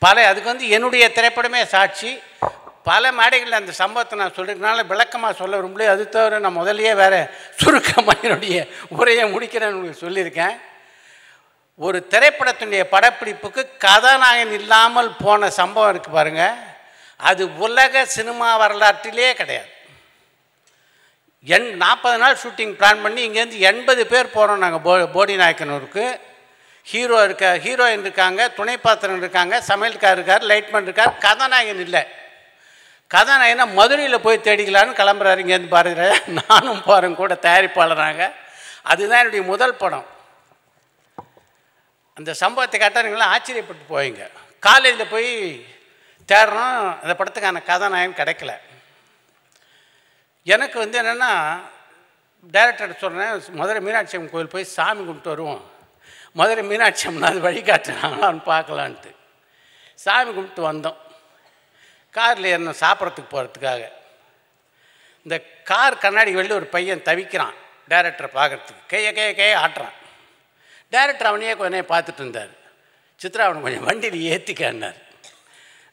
S4: அதுக்கு வந்து என்னுடைய திரைப்படமே சாட்சி. பல மேடைகளில் அந்த சம்பவத்தை நான் சொல்லியிருக்கனால விளக்கமாக சொல்ல விரும்பலையே. அது தவிர நான் முதல்லையே வேறு சுருக்கமாக என்னுடைய உரையை முடிக்கிறேன்னு உங்களுக்கு சொல்லியிருக்கேன். ஒரு திரைப்படத்தினுடைய படப்பிடிப்புக்கு கதாநாயகன் இல்லாமல் போன சம்பவம் இருக்குது பாருங்கள், அது உலக சினிமா வரலாற்றிலே கிடையாது. 40 நாள் ஷூட்டிங் பிளான் பண்ணி இங்கேருந்து 80 பேர் போகிறோம் நாங்கள் போடி நாயக்கனூருக்கு. ஹீரோயின் இருக்காங்க, துணை பாத்திரம் இருக்காங்க, சமையல்கார் இருக்கார், லைட்மேன் இருக்கார், கதாநாயகன் இல்லை. கதாநாயகனை மதுரையில் போய் தேடிக்கலான்னு கிளம்புறாரு இங்கேருந்து பாரதிராஜா. நானும் போகிறேன் கூட தயாரிப்பாளராங்க. அதுதான் என்னுடைய முதல் படம். அந்த சம்பவத்தை கேட்டால் ஆச்சரியப்பட்டு போவீங்க. காலேஜில் போய் தேடுறோம், அந்த படத்துக்கான கதாநாயகன் கிடைக்கல. எனக்கு வந்து என்னென்னா டைரக்டர் சொல்கிறேன், மதுரை மீனாட்சி அம்மன் கோயில் போய் சாமி கும்பிட்டு வருவோம். மதுரை மீனாட்சி அம்மன் அது வழிகாட்டுறாங்களான்னு பார்க்கலான்ட்டு சாமி கும்பிட்டு வந்தோம். காரில் ஏறணும் சாப்பிட்றதுக்கு போகிறதுக்காக. இந்த கார் கண்ணாடி வெளில ஒரு பையன் தவிக்கிறான் டைரக்டரை பார்க்குறதுக்கு. கையை ஆட்டுறான். டைரக்டர் அவனையே கொஞ்சம் பார்த்துட்டு இருந்தார். சித்ரா அவனை கொஞ்சம் வண்டியில் ஏற்றிக்கான்னார்.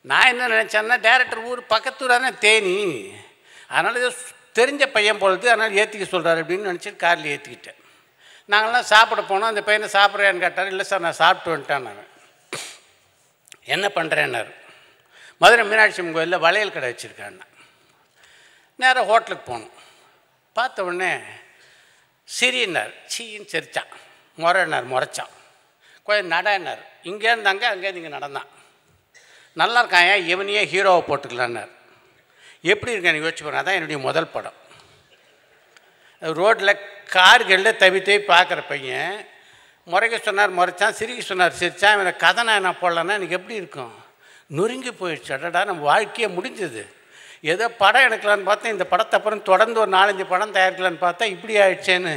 S4: நான் என்ன நினச்சேன்னா, டைரக்டர் ஊர் பக்கத்தூரான தேனி, அதனால் தெரிஞ்ச பையன் பொழுது அதனால் ஏற்றிக்க சொல்கிறார் அப்படின்னு நினச்சிட்டு காரில் ஏற்றிக்கிட்டேன். நாங்கள்லாம் சாப்பிட போனோம். அந்த பையனை சாப்பிட்றேன்னு கேட்டார். இல்லை சார் நான் சாப்பிட்டு வந்துட்டேன். நான் என்ன பண்ணுறேன்னாரு. மதுரை மீனாட்சி அம்மன் கோயிலில் வளையல் கடை வச்சுருக்காண்ணா. நேராக ஹோட்டலுக்கு போனோம். பார்த்த உடனே சிரின்னார், சீன்னு சிரித்தான். முறைச்சான். கொஞ்சம் நடனார். இங்கே இருந்தாங்க, அங்கேருந்து இங்கே நடந்தான். நல்லா இருக்கான், ஏன் இவனையே ஹீரோவை போட்டுக்கலான்னார். எப்படி இருக்கேன் யோசிச்சு போகிறேன். அதான் என்னுடைய முதல் படம். ரோட்டில் கார்களில் தவி பார்க்குற பையன் முறைக்க சொன்னார், முறைச்சான். சிரிக்க சொன்னார், சிரித்தான். இவனை கதாநாயகனா போடலான்னா எனக்கு எப்படி இருக்கும்? நொறுங்கி போயிடுச்சு. அடடா, நம்ம வாழ்க்கையே முடிஞ்சது. ஏதோ படம் எடுக்கலான்னு பார்த்தா, இந்த படத்தை அப்புறம் தொடர்ந்து ஒரு 4-5 படம் தயாரிக்கலான்னு பார்த்தா இப்படி ஆயிடுச்சேன்னு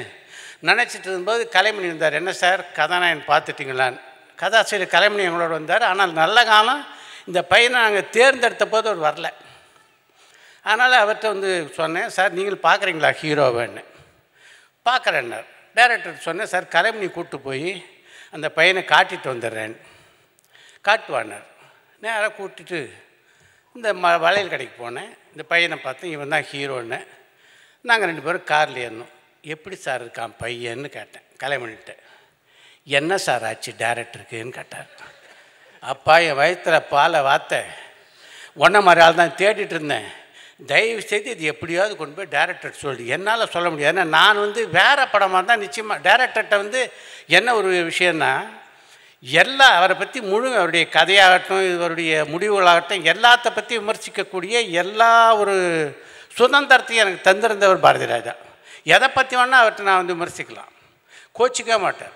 S4: நினச்சிட்டு இருக்கும்போது கலைமணி இருந்தார். என்ன சார் கதாநாயகன் பார்த்துட்டிங்களான்னு. கதாசிரியர் கலைமணி எங்களோட வந்தார். ஆனால் நல்ல காலம் இந்த பையனை நாங்கள் தேர்ந்தெடுத்த போது அவர் வரல. அதனால் அவர்கிட்ட வந்து சொன்னேன், சார் நீங்கள் பார்க்குறீங்களா ஹீரோவேன்னு. பார்க்குறேன்னார். டைரக்டர் சொன்னேன், சார் கலைமணி கூப்பிட்டு போய் அந்த பையனை காட்டிட்டு வந்துடுறேன். காட்டுவானார். நேராக கூட்டிட்டு இந்த வளையல் கடைக்கு போனேன். இந்த பையனை பார்த்து இவன் தான் ஹீரோன்னு. நாங்கள் 2 பேரும் காரில் ஏறணும். எப்படி சார் இருக்கான் பையன்னு கேட்டேன் கலைமணிகிட்ட. என்ன சார் ஆச்சு டைரக்டருக்குன்னு கேட்டார். அப்பா, என் வயிற்றில் பாலை வார்த்தை ஒன்றை மாதிரி ஆள் தான் தேடிட்டு இருந்தேன். தயவு செய்து இது எப்படியாவது கொண்டு போய் டைரக்டர் சொல்லி. என்னால் சொல்ல முடியாது. ஏன்னா நான் வந்து வேறு படமாக இருந்தால் நிச்சயமாக டைரக்டர்கிட்ட வந்து என்ன ஒரு விஷயன்னா, அவரை பற்றி அவருடைய கதையாகட்டும், இவருடைய முடிவுகளாகட்டும், எல்லாத்த பற்றி விமர்சிக்கக்கூடிய எல்லா ஒரு சுதந்திரத்தையும் எனக்கு தந்திருந்தவர் பாரதிராஜா. எதை பற்றி வேணால் அவர்கிட்ட நான் வந்து விமர்சிக்கலாம், கோச்சிக்க மாட்டார்.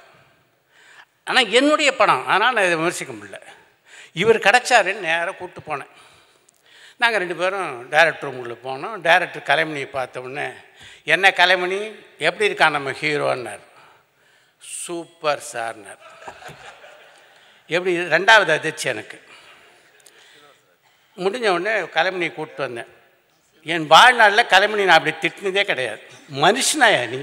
S4: ஆனால் என்னுடைய படம், ஆனால் நான் இதை விமர்சிக்க முடியல. இவர் கிடச்சாருன்னு நேராக கூப்பிட்டு போனேன். நாங்கள் 2 பேரும் டைரக்டர் ரூமுக்குள்ளே போனோம். டைரக்டர் கலைமணியை பார்த்த உடனே, என்ன கலைமணி எப்படி இருக்கான் நம்ம ஹீரோன்னார். சூப்பர் சார்னார். எப்படி 2வது அதிர்ச்சி எனக்கு. முடிஞ்ச உடனே கலைமணியை கூப்பிட்டு வந்தேன். என் வாழ்நாளில் கலைமணி நான் அப்படி திட்டினதே கிடையாது. மனுஷனாயா நீ?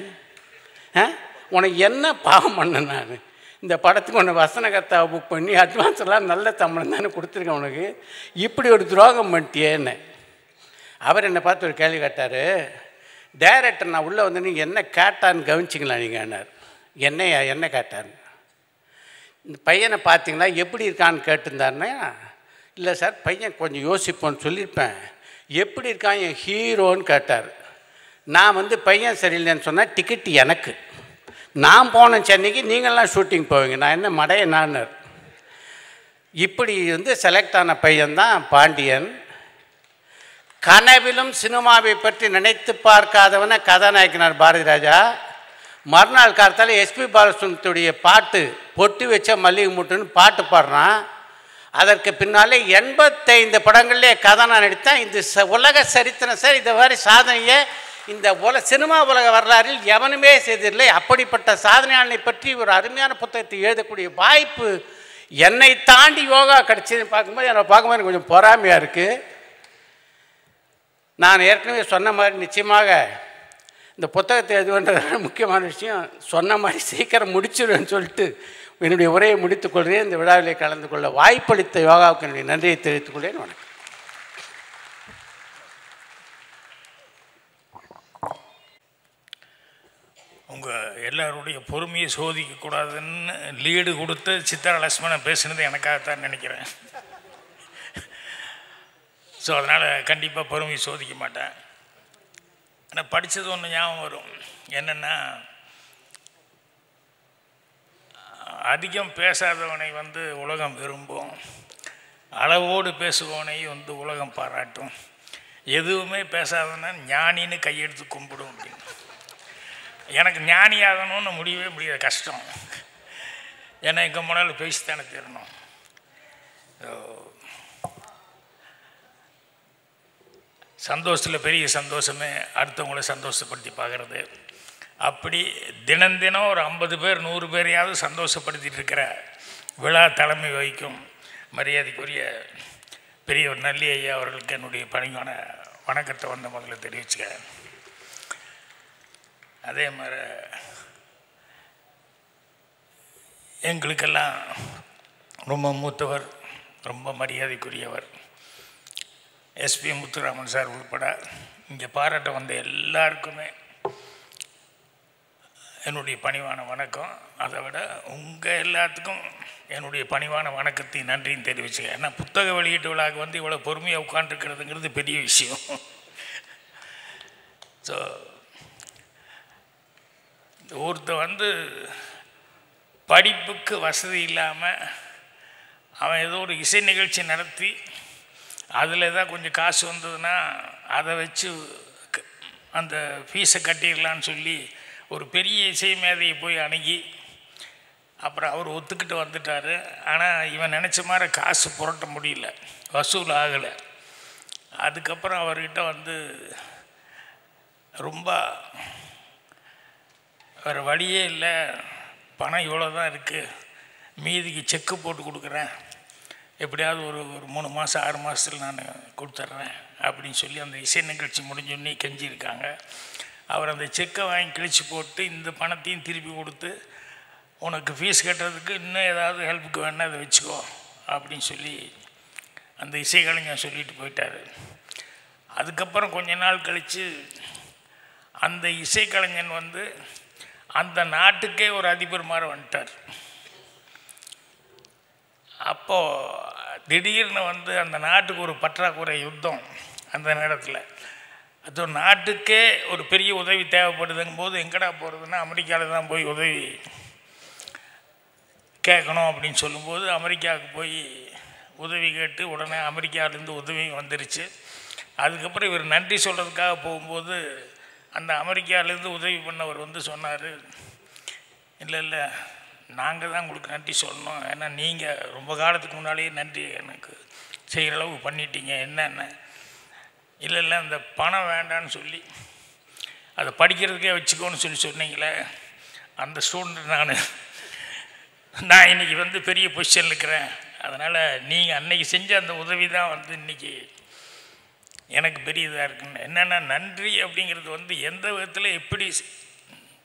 S4: உனக்கு என்ன பாவம் பண்ண? நான் இந்த படத்துக்கு உன்னை வசனகர்த்தாவை புக் பண்ணி அட்வான்ஸ்லாம் நல்ல சம்பளம் தானே கொடுத்துருக்கேன் உனக்கு, இப்படி ஒரு துரோகம் பண்ணிட்டியேன்னு. அவர் என்னை பார்த்து ஒரு கேள்வி கேட்டார். டைரக்டர் நான் உள்ளே வந்து நீங்கள் என்ன கேட்டான்னு கவனிச்சிங்களா நீங்கன்னார். என்ன கேட்டார்? இந்த பையனை பார்த்தீங்களா எப்படி இருக்கான்னு கேட்டிருந்தாருன்னா, இல்லை சார் பையன் கொஞ்சம் யோசிப்போன்னு சொல்லியிருப்பேன். எப்படி இருக்கான் என் ஹீரோன்னு கேட்டார். நான் வந்து பையன் சரியில்லைன்னு சொன்னால் டிக்கெட்டு எனக்கு. நான் போனேன் சென்னைக்கு, நீங்கள்லாம் ஷூட்டிங் போவீங்க, நான் என்ன மடைய நான்னார். இப்படி வந்து செலக்ட் ஆன பையன்தான் பாண்டியன். கனவிலும் சினிமாவை பற்றி நினைத்து பார்க்காதவன கதாநாயகனார் பாரதிராஜா. மறுநாள் காலத்தால் எஸ்பி பாலசுப்ரமணியத்துடைய பாட்டு பொட்டு வச்ச மல்லிகை மூட்டுன்னு பாட்டு பாடுறான். அதற்கு பின்னாலே 85 படங்கள்லேயே கதாநாயகன் நடித்தான். இந்த உலக சரித்திரம் சார். இந்த மாதிரி சாதனையை இந்த சினிமா உலக வரலாறில் எவனுமே செய்தில்லை. அப்படிப்பட்ட சாதனையாளனை பற்றி ஒரு அருமையான புத்தகத்தை எழுதக்கூடிய வாய்ப்பு என்னை தாண்டி யோகா கிடச்சின்னு பார்க்கும்போது என்னை பார்க்கும்போது கொஞ்சம் பொறாமையாக இருக்குது. நான் ஏற்கனவே சொன்ன மாதிரி நிச்சயமாக இந்த புத்தகத்தை எழுதுவன்ற முக்கியமான விஷயம், சொன்ன மாதிரி சீக்கிரம் முடிச்சிடுவேன்னு சொல்லிட்டு என்னுடைய உரையை முடித்துக்கொள்கிறேன். இந்த விழாவிலே கலந்து கொள்ள வாய்ப்பளித்த யோகாவுக்கு என்னுடைய நன்றியை தெரிவித்துக் கொள்கிறேன். வணக்கம்.
S5: உங்கள் எல்லாருடைய பொறுமையை சோதிக்கக்கூடாதுன்னு லீடு கொடுத்து சித்திரா லட்சுமணன் பேசுனது எனக்காகத்தான் நினைக்கிறேன். ஸோ அதனால் கண்டிப்பாக பொறுமையை சோதிக்க மாட்டேன். ஆனால் படித்தது ஒன்று ஞாபகம் வரும். என்னென்னா, அதிகம் பேசாதவனை உலகம் விரும்பும், அளவோடு பேசுபவனை உலகம் பாராட்டும், எதுவுமே பேசாதவனா ஞானின்னு கையெடுத்து கும்பிடும் அப்படின்னு. எனக்கு ஞானி ஆகணும்னு முடியவே முடியாது, கஷ்டம். ஏன்னா எங்கே போனாலும் பேசித்தானே தீரணும். சந்தோஷத்தில் பெரிய சந்தோஷமே அடுத்தவங்களை சந்தோஷப்படுத்தி பார்க்குறது. அப்படி தினம் தினம் ஒரு 50 பேர் 100 பேரையாவது சந்தோஷப்படுத்திட்டு இருக்கிற விழா தலைமை வகிக்கும் மரியாதைக்குரிய பெரியவர் நல்லி ஐயா அவர்களுக்கு என்னுடைய பணிவான வணக்கத்தை முதல்ல தெரிவிச்சுக்கிறேன். அதே மாதிரி எங்களுக்கெல்லாம் ரொம்ப மூத்தவர், ரொம்ப மரியாதைக்குரியவர் எஸ்பி முத்துராமன் சார் உள்பட இங்கே பாராட்ட வந்த எல்லாருக்குமே என்னுடைய பணிவான வணக்கம். அதை விட உங்கள் எல்லாத்துக்கும் என்னுடைய பணிவான வணக்கத்தையும் நன்றியும் தெரிவிச்சுக்க. ஏன்னா புத்தக வெளியீட்டு விழாவுக்கு இவ்வளோ பொறுமையாக உட்காந்துருக்கிறதுங்கிறது பெரிய விஷயம். ஸோ ஒருத்த படிப்புக்கு வசதி இல்லாமல் அவன் ஏதோ ஒரு இசை நிகழ்ச்சி நடத்தி அதில் ஏதாவது கொஞ்சம் காசு வந்ததுன்னா அதை வச்சு அந்த ஃபீஸை கட்டிடலான்னு சொல்லி ஒரு பெரிய இசை மேதையை போய் அணுகி அப்புறம் அவர் ஒத்துக்கிட்டு வந்துட்டார். ஆனால் இவன் நினச்ச மாதிரி காசு புரட்ட முடியல, வசூல் ஆகலை. அதுக்கப்புறம் அவர்கிட்ட ரொம்ப வேறு வழியே இல்லை, பணம் இவ்வளோ தான் இருக்குது, மீதிக்கு செக்கு போட்டு கொடுக்குறேன், எப்படியாவது ஒரு 3 மாதம் 6 மாதத்தில் நான் கொடுத்துட்றேன் அப்படின்னு சொல்லி அந்த இசை நிகழ்ச்சி முடிஞ்சோடனே கெஞ்சிருக்காங்க. அவர் அந்த செக்கை வாங்கி கிழிச்சு போட்டு இந்த பணத்தையும் திருப்பி கொடுத்து உனக்கு ஃபீஸ் கட்டுறதுக்கு இன்னும் ஏதாவது ஹெல்ப்புக்கு வேணால் அதை வச்சுக்கோ அப்படின்னு சொல்லி அந்த இசைக்கலைஞர் சொல்லிட்டு போயிட்டார். அதுக்கப்புறம் கொஞ்ச நாள் கழித்து அந்த இசைக்கலைஞன் அந்த நாட்டுக்கே ஒரு அதிபர் மாதிரி வந்துட்டார். அப்போது திடீர்னு அந்த நாட்டுக்கு ஒரு பற்றாக்குறை யுத்தம். அந்த நேரத்தில் அது நாட்டுக்கே ஒரு பெரிய உதவி தேவைப்படுதுங்கும் போது எங்கடா போகிறதுன்னா அமெரிக்காவில் தான் போய் உதவி கேட்கணும் அப்படின்னு சொல்லும்போது அமெரிக்காவுக்கு போய் உதவி கேட்டு உடனே அமெரிக்காவிலேருந்து உதவி வந்துருச்சு. அதுக்கப்புறம் இவர் நன்றி சொல்கிறதுக்காக போகும்போது அந்த அமெரிக்காவிலேருந்து உதவி பண்ணவர் சொன்னார், இல்லை நாங்கள் தான் உங்களுக்கு நன்றி சொல்லணும், ஏன்னா நீங்கள் ரொம்ப காலத்துக்கு முன்னாலேயே நன்றி எனக்கு செய்கிற அளவு பண்ணிட்டீங்க. என்னென்ன இல்லை அந்த பணம் வேண்டான்னு சொல்லி அதை படிக்கிறதுக்கே வச்சுக்கோன்னு சொல்லி சொன்னீங்களே, அந்த ஸ்டூடெண்ட் நான் இன்றைக்கி பெரிய பொசிஷனில் இருக்கிறேன். அதனால் நீங்கள் அன்றைக்கி செஞ்ச அந்த உதவி தான் இன்றைக்கி எனக்கு பெரிய இதாக இருக்குன்னு. என்னென்னா நன்றி அப்படிங்கிறது எந்த விதத்தில் எப்படி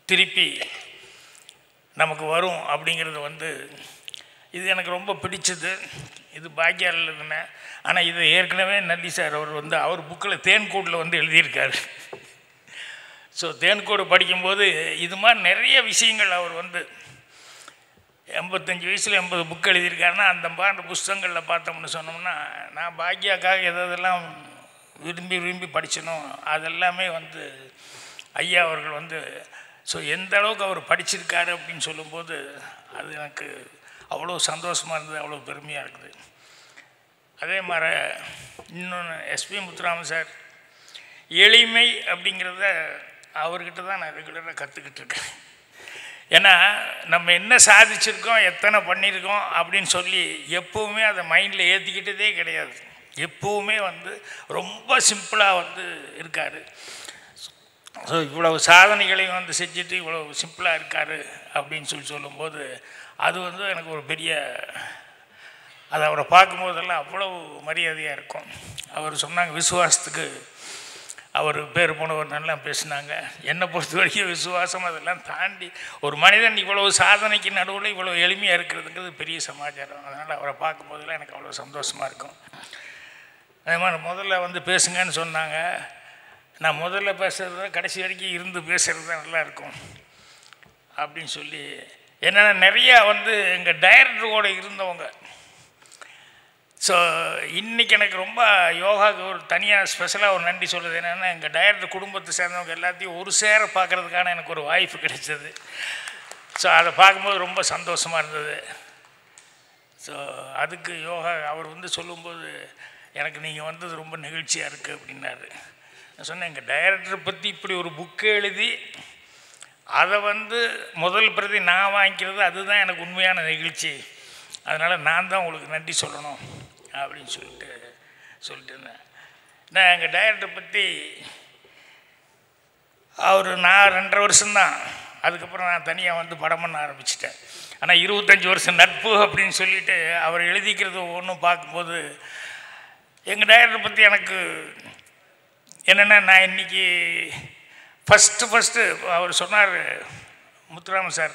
S5: திருப்பி நமக்கு வரும் அப்படிங்கிறது இது எனக்கு ரொம்ப பிடிச்சது. இது பாக்கியம் இல்லைதுன்னு. ஆனால் இது ஏற்கனவே நல்லி சார் அவர் அவர் புக்கில் தேன்கூடில் எழுதியிருக்காரு. ஸோ தேன்கூடு படிக்கும்போது இது மாதிரி நிறைய விஷயங்கள் அவர் 85 வயசில் 80 புக் எழுதியிருக்காருன்னா அந்த மாதிரி புஸ்தகங்களில் பார்த்தோம்னு சொன்னோம்னா நான் பாக்கியாக்காக எதெல்லாம் விரும்பி படிச்சனோ அதெல்லாமே ஐயா அவர்கள் ஸோ எந்த அளவுக்கு அவர் படிச்சிருக்காரு அப்படின்னு சொல்லும்போது அது எனக்கு அவ்வளோ சந்தோஷமாக இருந்தது, அவ்வளோ பெருமையாக இருக்குது. அதே மாதிரி இன்னொன்று எஸ்பி முத்துராமன் சார் எளிமை அப்படிங்கிறத அவர்கிட்ட தான் நான் ரெகுலராக கற்றுக்கிட்டு இருக்கேன். ஏன்னா நம்ம என்ன சாதிச்சிருக்கோம் எத்தனை பண்ணியிருக்கோம் அப்படின்னு சொல்லி எப்போவுமே அதை மைண்டில் ஏற்றிக்கிட்டதே கிடையாது. எப்போவுமே ரொம்ப சிம்பிளாக இருக்கார். ஸோ இவ்வளவு சாதனைகளையும் செஞ்சுட்டு இவ்வளோ சிம்பிளாக இருக்கார் அப்படின்னு சொல்லும்போது அது எனக்கு ஒரு பெரிய அதை அவரை பார்க்கும்போதெல்லாம் அவ்வளோ மரியாதையாக இருக்கும். அவர் சொன்னாங்க விசுவாசத்துக்கு அவர் பேர் போனவர் நல்லா பேசினாங்க. என்னை பொறுத்த வரைக்கும் விசுவாசம் அதெல்லாம் தாண்டி ஒரு மனிதன் இவ்வளவு சாதனைக்கு நடுவில் இவ்வளோ எளிமையாக இருக்கிறதுங்கிறது பெரிய சமாச்சாரம். அதனால் அவரை பார்க்கும்போதெல்லாம் எனக்கு அவ்வளோ சந்தோஷமாக இருக்கும். அதே மாதிரி முதல்ல வந்து பேசுங்கன்னு சொன்னாங்க. நான் முதல்ல பேசுகிறது கடைசி வரைக்கும் இருந்து பேசுகிறது தான் நல்லாயிருக்கும் அப்படின்னு சொல்லி, என்னென்னா நிறையா வந்து எங்கள் டைரக்டரோடு இருந்தவங்க. ஸோ இன்றைக்கி எனக்கு ரொம்ப யோகாவுக்கு ஒரு தனியாக ஸ்பெஷலாக ஒரு நன்றி சொல்லுது. என்னென்னா எங்கள் டைரக்டர் குடும்பத்தை சேர்ந்தவங்க எல்லாத்தையும் ஒரு சேர பார்க்குறதுக்கான எனக்கு ஒரு வாய்ப்பு கிடைச்சது. ஸோ அதை பார்க்கும்போது ரொம்ப சந்தோஷமாக இருந்தது. ஸோ அதுக்கு யோகா அவர் வந்து சொல்லும்போது எனக்கு நீங்கள் வந்தது ரொம்ப நிகழ்ச்சியாக இருக்குது அப்படின்னாரு. நான் சொன்னேன், எங்கள் டைரக்டரை பற்றி இப்படி ஒரு புக்கு எழுதி அதை வந்து முதல் பிரதி நான் வாங்கிக்கிறது அதுதான் எனக்கு உண்மையான நிகழ்ச்சி. அதனால் நான் தான் உங்களுக்கு நன்றி சொல்லணும் அப்படின்னு சொல்லிட்டு இருந்தேன். நான் எங்கள் டைரக்டரை பற்றி நான் 2.5 வருஷம்தான், அதுக்கப்புறம் நான் தனியாக வந்து படம் பண்ண ஆரம்பிச்சிட்டேன். ஆனால் 25 வருஷம் நட்பு அப்படின்னு சொல்லிட்டு அவர் எழுதிக்கிறது ஒன்றும் பார்க்கும்போது எங்கள் டைரக்டரை பற்றி எனக்கு என்னென்னா, நான் இன்றைக்கி ஃபஸ்ட்டு அவர் சொன்னார், முத்துராமன் சார்,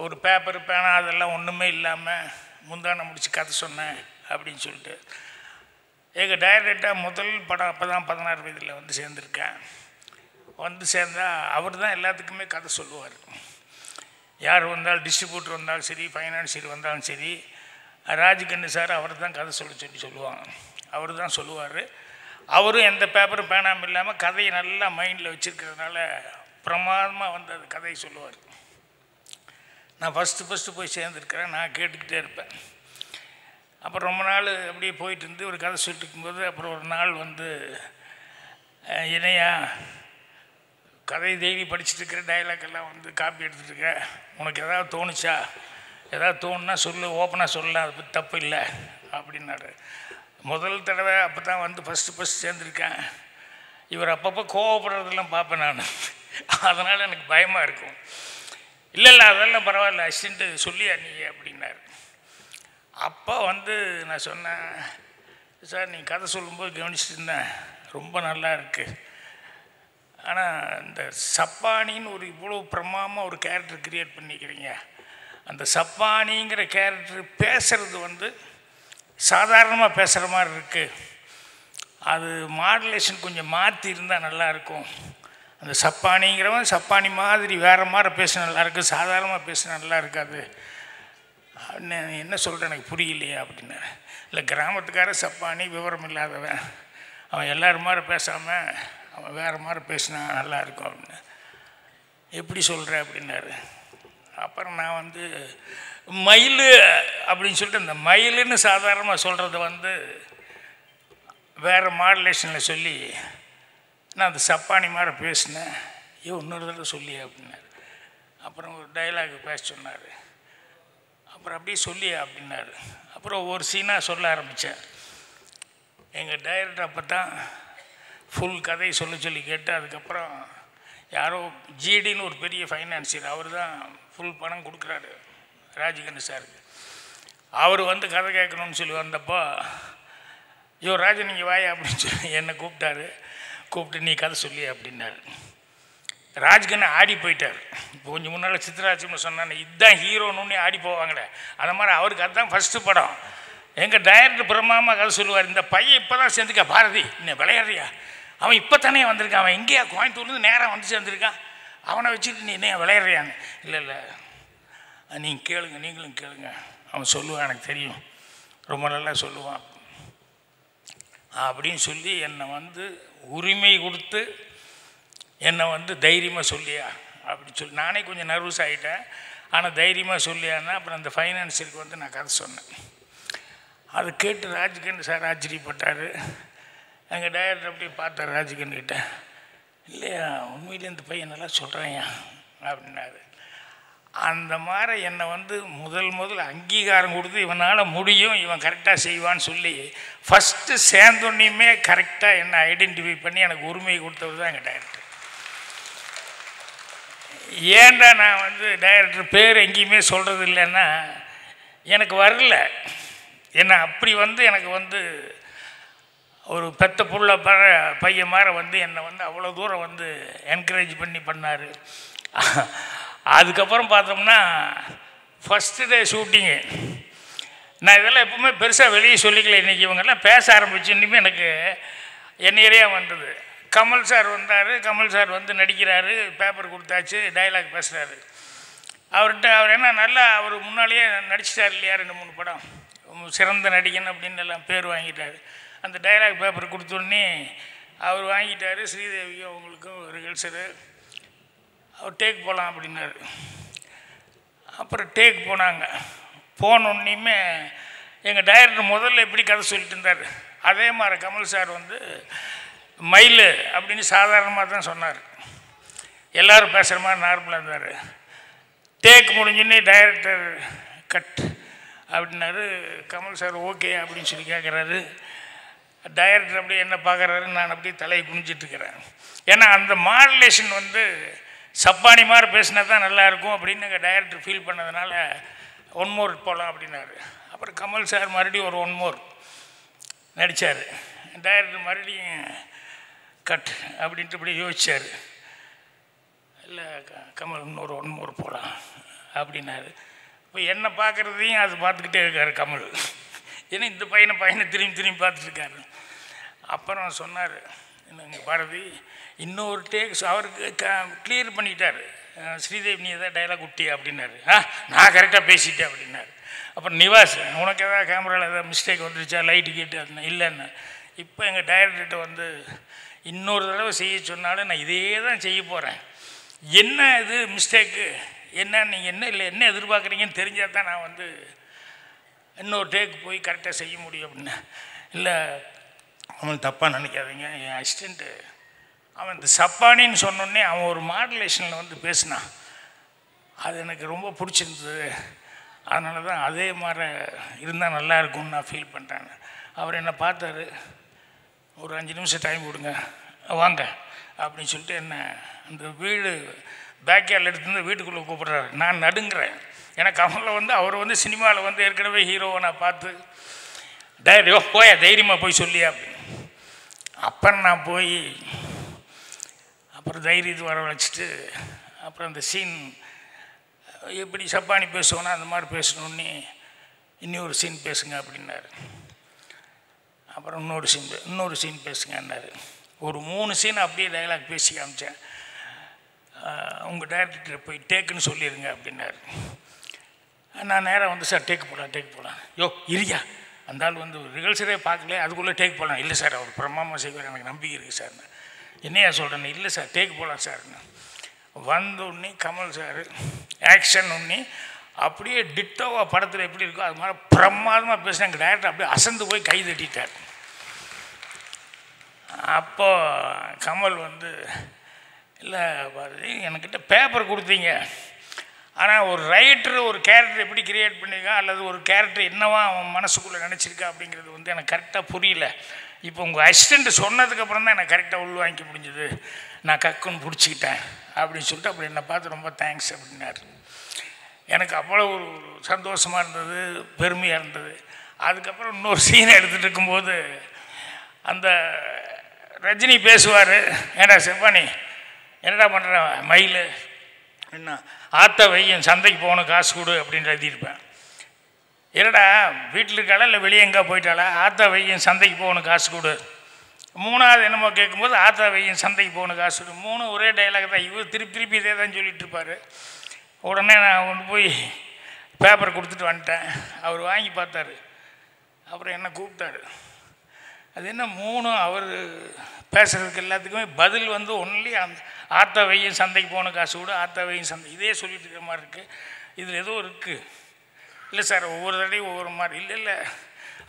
S5: ஒரு பேப்பர் பேனா அதெல்லாம் ஒன்றுமே இல்லாமல் முந்தானை முடித்து கதை சொன்னேன் அப்படின்னு சொல்லிட்டு. எங்கள் டைரக்டராக முதல் படம் அப்போ தான் 16 வயதில் வந்து சேர்ந்துருக்கேன். வந்து சேர்ந்தால் அவர் தான் எல்லாத்துக்குமே கதை சொல்லுவார். யார் வந்தாலும், டிஸ்ட்ரிபியூட்டர் வந்தாலும் சரி, ஃபைனான்சியர் வந்தாலும் சரி, ராஜ்கண்ணு சார் அவர் தான் கதை சொல்லுவாங்க. அவர் தான் சொல்லுவார். அவரும் எந்த பேப்பரும் பேனாமல் இல்லாமல் கதையை நல்லா மைண்டில் வச்சுருக்கிறதுனால பிரமாதமாக வந்து அது கதையை சொல்லுவார். நான் ஃபஸ்ட்டு போய் சேர்ந்துருக்கிறேன். நான் கேட்டுக்கிட்டே இருப்பேன். அப்புறம் ரொம்ப நாள் அப்படியே போயிட்டு இருந்து ஒரு கதை சொல்லிட்டு இருக்கும்போது அப்புறம் ஒரு நாள் வந்து, இணையா கதை டெய்லி படிச்சுட்டு இருக்கிற டைலாக்கெல்லாம் வந்து காப்பி எடுத்துகிட்ருக்க, உனக்கு எதாவது தோணுச்சா, எதாவது தோணுன்னா சொல்லு, ஓப்பனாக சொல்லலாம், அதை பற்றி தப்பு இல்லை அப்படின்னாரு. முதல் தடவை அப்போ தான் வந்து ஃபஸ்ட்டு சேர்ந்துருக்கேன். இவர் அப்பப்போ கோவப்படுறதெல்லாம் பார்ப்பேன் நான். அதனால் எனக்கு பயமாக இருக்கும். இல்லை அதெல்லாம் பரவாயில்ல, அசிஸ்டண்ட்டு சொல்லியா நீ அப்படின்னாரு. அப்போ வந்து நான் சொன்னேன், சார் நீங்கள் கதை சொல்லும்போது கவனிச்சுட்டு இருந்தேன், ரொம்ப நல்லா இருக்குது. ஆனால் இந்த சப்பானின்னு ஒரு இவ்வளோ பிரமாதமாக ஒரு கேரக்டர் க்ரியேட் பண்ணிக்கிறீங்க. அந்த சப்பானிங்கிற கேரக்டர் பேசுகிறது வந்து சாதாரணமாக பேசுகிற மாதிரி இருக்குது. அது மாடுலேஷன் கொஞ்சம் மாற்றி இருந்தால் நல்லாயிருக்கும். அந்த சப்பானிங்கிறவன் சப்பானி மாதிரி வேறு மாதிரி பேச நல்லாயிருக்கு, சாதாரணமாக பேச நல்லா இருக்காது. என்ன சொல்கிறேன் எனக்கு புரியலையே அப்படின்னா, இல்லை கிராமத்துக்கார சப்பானி விவரம் இல்லாதவன், அவன் எல்லோரும் மாதிரி பேசாமல் அவன் வேறு மாதிரி பேசினா நல்லாயிருக்கும் அப்படின்னு. எப்படி சொல்கிற அப்படின்னாரு. அப்புறம் நான் வந்து மயில் அப்படின்னு சொல்லிட்டு இந்த மயிலுன்னு சாதாரணமாக சொல்கிறத வந்து வேறு மாடுலேஷனில் சொல்லி நான் அந்த சப்பானி மாதிரி பேசினேன். இன்னொரு தடவை சொல்லி அப்படின்னாரு. அப்புறம் ஒரு டைலாக் பேச சொன்னார். அப்புறம் அப்படியே சொல்லி அப்படின்னாரு. அப்புறம் ஒவ்வொரு சீனாக சொல்ல ஆரம்பித்தேன். எங்கள் டைரக்டர் அப்போ தான் ஃபுல் கதையை சொல்லி கேட்டு, அதுக்கப்புறம் யாரோ ஜிடின்னு ஒரு பெரிய ஃபைனான்சியர், அவர் தான் ஃபுல் பணம் கொடுக்குறாரு ராஜ்கண்ணு சாருக்கு. அவர் வந்து கதை கேட்கணும்னு சொல்லி வந்தப்போ, ராஜன் நீங்கள் வாயா அப்படின்னு சொல்லி என்னை கூப்பிட்டு நீ கதை சொல்லி அப்படின்னாரு. ராஜ்கண்ணு ஆடி போயிட்டார். இப்போ கொஞ்சம் முன்னால் சித்ராஜ்னு சொன்னாங்க, இதுதான் ஹீரோன்னு ஆடி போவாங்களே, அந்த மாதிரி அவருக்கு அதுதான் ஃபஸ்ட்டு படம். எங்கள் டைரக்டர் பிரமாதமாக கதை சொல்லுவார். இந்த பையன் இப்போ தான் சேர்ந்துக்கா பாரதி, இன்னும் விளையாடுறியா, அவன் இப்போ தானே வந்திருக்கான், அவன் எங்கேயா கோயம்புத்தூர்லேருந்து நேராக வந்து சேர்ந்துருக்கான், அவனை வச்சுட்டு நீ என்ன விளையாடுறியான்னு. இல்லை நீங்களும் கேளுங்க, அவன் சொல்லுவான், எனக்கு தெரியும், ரொம்ப நல்லா சொல்லுவான் அப்படின்னு சொல்லி என்னை வந்து உரிமை கொடுத்து என்னை வந்து தைரியமாக சொல்லியா அப்படின்னு சொல்லி, நானே கொஞ்சம் நர்வஸ் ஆகிட்டேன். ஆனால் தைரியமாக சொல்லியான்னா அப்புறம் அந்த ஃபைனான்சியருக்கு வந்து நான் கதை சொன்னேன். அதை கேட்டு ராஜ்கண்ணு சார் ஆச்சரியப்பட்டார். எங்கள் டைரக்டர் அப்படியே பார்த்தார் ராஜ்கண்ணுக்கிட்ட. இல்லையா உண்மையிலே இந்த பையன் நல்லா சொல்கிறாயா அப்படின்னாரு. அந்த மாதிரி என்னை வந்து முதல் அங்கீகாரம் கொடுத்து இவனால் முடியும், இவன் கரெக்டாக செய்வான்னு சொல்லி ஃபஸ்ட்டு சேர்ந்தோன்னையுமே கரெக்டாக என்னை ஐடென்டிஃபை பண்ணி எனக்கு உரிமை கொடுத்தவர் தான் எங்கள் டைரக்டர். ஏன்டா நான் வந்து டைரக்டர் பேர் எங்கேயுமே சொல்கிறது இல்லைன்னா எனக்கு வரல. ஏன்னா அப்படி வந்து எனக்கு வந்து ஒரு பெத்த புள்ள பையன் மாதிரி வந்து என்னை வந்து அவ்வளோ தூரம் வந்து என்கரேஜ் பண்ணி பண்ணார். அதுக்கப்புறம் பார்த்தோம்னா ஃபஸ்ட்டு டே ஷூட்டிங்கு நான் இதெல்லாம் எப்பவுமே பெருசாக வெளியே சொல்லிக்கல. இன்றைக்கி இவங்கெல்லாம் பேச ஆரம்பிச்சு இன்னுமே எனக்கு எண்ணெயாக வந்தது. கமல் சார் வந்தார். கமல் சார் வந்து நடிக்கிறாரு, பேப்பர் கொடுத்தாச்சு, டைலாக் பேசுகிறாரு. அவர் என்ன நல்லா அவர் முன்னாலேயே நடிச்சிட்டார் இல்லையா, 2-3 படம் சிறந்த நடிகன் அப்படின்னு எல்லாம் பேர் வாங்கிட்டார். அந்த டைலாக் பேப்பர் கொடுத்தோடனே அவர் வாங்கிட்டார். ஸ்ரீதேவியும் அவங்களுக்கும் ரிஹர்சலு. அவர் டேக் போகலாம் அப்படின்னாரு. அப்புறம் டேக் போனாங்க. போனோன்னையுமே எங்கள் டைரக்டர் முதல்ல எப்படி கதை சொல்லிட்டு இருந்தார் அதே மாதிரி கமல் சார் வந்து மயில் அப்படின்னு சாதாரணமாக தான் சொன்னார். எல்லோரும் பேசுகிற மாதிரி நார்மலாக இருந்தார். டேக் முடிஞ்சுன்னே டைரக்டர் கட் அப்படின்னாரு. கமல் சார் ஓகே அப்படின்னு சொல்லி கேட்குறாரு. டைரக்டர் அப்படியே என்ன பார்க்குறாரு, நான் அப்படியே தலையை குனிஞ்சிட்ருக்கிறேன். ஏன்னா அந்த மாடுலேஷன் வந்து சப்பானி மாதிரி பேசினா தான் நல்லாயிருக்கும் அப்படின்னு எங்கள் டைரக்டர் ஃபீல் பண்ணதுனால 1 மோர் போகலாம் அப்படின்னாரு. அப்புறம் கமல் சார் மறுபடியும் ஒரு 1 மோர் நடித்தார். டைரக்டர் மறுபடியும் கட் அப்படின்ட்டு இப்படி யோசித்தார். இல்லை கமல் இன்னொரு 1 மோர் போகலாம் அப்படின்னாரு. இப்போ என்னை பார்க்குறதையும் அது பார்த்துக்கிட்டே இருக்கார் கமல். ஏன்னா இந்த பையனை திரும்பி பார்த்துட்ருக்காரு. அப்புறம் சொன்னார், என்னங்க பாரதி இன்னொரு டேக்ஸ் அவருக்கு கிளியர் பண்ணிட்டார். ஸ்ரீதேவி நீ எதாவது டைலாக் விட்டியா அப்படின்னாரு. நான் கரெக்டாக பேசிட்டேன் அப்படின்னாரு. அப்புறம் நிவாஸ் உனக்கு எதாவது கேமராவில் எதாவது மிஸ்டேக் வந்துருச்சா, லைட்டு கேட்டு அப்படின்னா இல்லைன்னு. இப்போ எங்கள் டைரக்டர்கிட்ட வந்து இன்னொரு தடவை செய்ய சொன்னாலும் நான் இதே தான் செய்ய போகிறேன். என்ன இது மிஸ்டேக்கு என்ன, நீங்கள் என்ன எதிர்பார்க்குறீங்கன்னு தெரிஞ்சால் தான் நான் வந்து இன்னொரு டேக்கு போய் கரெக்டாக செய்ய முடியும் அப்படின்னா. இல்லை அவன் தப்பாக நினைக்காதீங்க, என் அசிஸ்டண்ட்டு அவன் இந்த சப்பானின்னு சொன்னோடனே அவன் ஒரு மாடுலேஷனில் வந்து பேசினான். அது எனக்கு ரொம்ப பிடிச்சிருந்தது. அதனால தான் அதே மாதிரி இருந்தால் நல்லா இருக்கும்னு நான் ஃபீல் பண்ணுறேன். அவர் என்னை பார்த்தாரு. ஒரு 5 நிமிஷம் டைம் கொடுங்க வாங்க அப்படின்னு சொல்லிட்டு என்ன அந்த வீடு பேக்யார்டில் எடுத்துருந்து வீட்டுக்குள்ளே கூப்பிட்றாரு. நான் நடுங்கிறேன். எனக்கு அவங்கள வந்து அவர் வந்து சினிமாவில் வந்து ஏற்கனவே ஹீரோவை நான் பார்த்து போயா தைரியமாக போய் சொல்லியா அப்படின்னு. அப்புறம் நான் போய் அப்புறம் தைரியத்தை வர வச்சுட்டு அப்புறம் அந்த சீன் எப்படி சப்பானி பேசுவோன்னா அந்த மாதிரி பேசணுன்னே இன்னொரு சீன் பேசுங்க அப்படின்னாரு. அப்புறம் இன்னொரு சீன் பேசுங்கன்னாரு. ஒரு 3 சீன் அப்படியே டைலாக் பேசி காமிச்சேன். உங்கள் டைரக்டர் போய் டேக்குன்னு சொல்லிடுங்க அப்படின்னாரு. நான் நேராக வந்து சார் டேக் போகலாம் யோ இரியா அந்த ஆள் வந்து ரிஹர்சலே பார்க்கல அதுக்குள்ளே டேக் போகலாம். இல்லை சார் அவர் பிரமாமா செய்வார் எனக்கு நம்பிக்கை இருக்குது சார். என்னையா சொல்கிறேன்னு. இல்லை சார் டேக் போகலாம் சார்ன்னு. வந்தோடனே கமல் சார் ஆக்ஷன் ஒன்னே அப்படியே டிட்டோவாக படத்தில் எப்படி இருக்கோ அது மாதிரி பிரமாதமாக பேசினா எங்கள் டைரக்டர் அப்படியே அசந்து போய் கை தட்டிட்டார். அப்போது கமல் வந்து இல்லை பாரதி என்கிட்ட பேப்பர் கொடுத்தீங்க, ஆனால் ஒரு ரைட்டர் ஒரு கேரக்டர் எப்படி கிரியேட் பண்ணியிருக்கா அல்லது ஒரு கேரக்டர் என்னவா அவன் மனசுக்குள்ளே நினச்சிருக்கா அப்படிங்கிறது வந்து எனக்கு கரெக்டாக புரியல. இப்போ உங்கள் அசிஸ்டண்ட் சொன்னதுக்கப்புறம் தான் எனக்கு கரெக்டாக உள்வாங்கிக்க முடிஞ்சது. நான் கக்குன்னு பிடிச்சிக்கிட்டேன் அப்படின்னு சொல்லிட்டு அப்படி என்னை பார்த்து ரொம்ப தேங்க்ஸ் அப்படின்னாரு. எனக்கு அவ்வளோ ஒரு சந்தோஷமாக இருந்தது, பெருமையாக இருந்தது. அதுக்கப்புறம் இன்னொரு சீனை எடுத்துகிட்டு இருக்கும்போது அந்த ரஜினி பேசுவார். ஏடா செவ்வானி என்னடா பண்ணுற மயில் என்ன ஆத்த வையன் சந்தைக்கு போகணும் காசு கொடு அப்படின்னு எழுதியிருப்பேன். என்னடா வீட்டில் இருக்காளா இல்லை வெளியே எங்கே போயிட்டாளா, ஆத்தா வையன் சந்தைக்கு போகணும் காசு கொடு. 3வது என்னமோ கேட்கும்போது ஆத்தா வையன் சந்தைக்கு போகணும் காசு கொடு. 3 ஒரே டைலாக் தான். இவர் திருப்பி இதே தான் சொல்லிட்டு இருப்பார். உடனே நான் கொண்டு போய் பேப்பர் கொடுத்துட்டு வந்துட்டேன். அவர் வாங்கி பார்த்தாரு. அப்புறம் என்ன கூப்பிட்டாரு. அது என்ன 3 அவர் பேசுகிறதுக்கு எல்லாத்துக்குமே பதில் வந்து ஒன்லி அந்த ஆத்தா வையன் சந்தைக்கு போகணும் காசு கொடு, ஆத்தா வையன் சந்தை இதே சொல்லிட்டு இருக்கிற மாதிரி இருக்குது. இதில் ஏதோ இருக்குது. இல்லை சார் ஒவ்வொரு தடையும் ஒவ்வொரு மாதிரி. இல்லை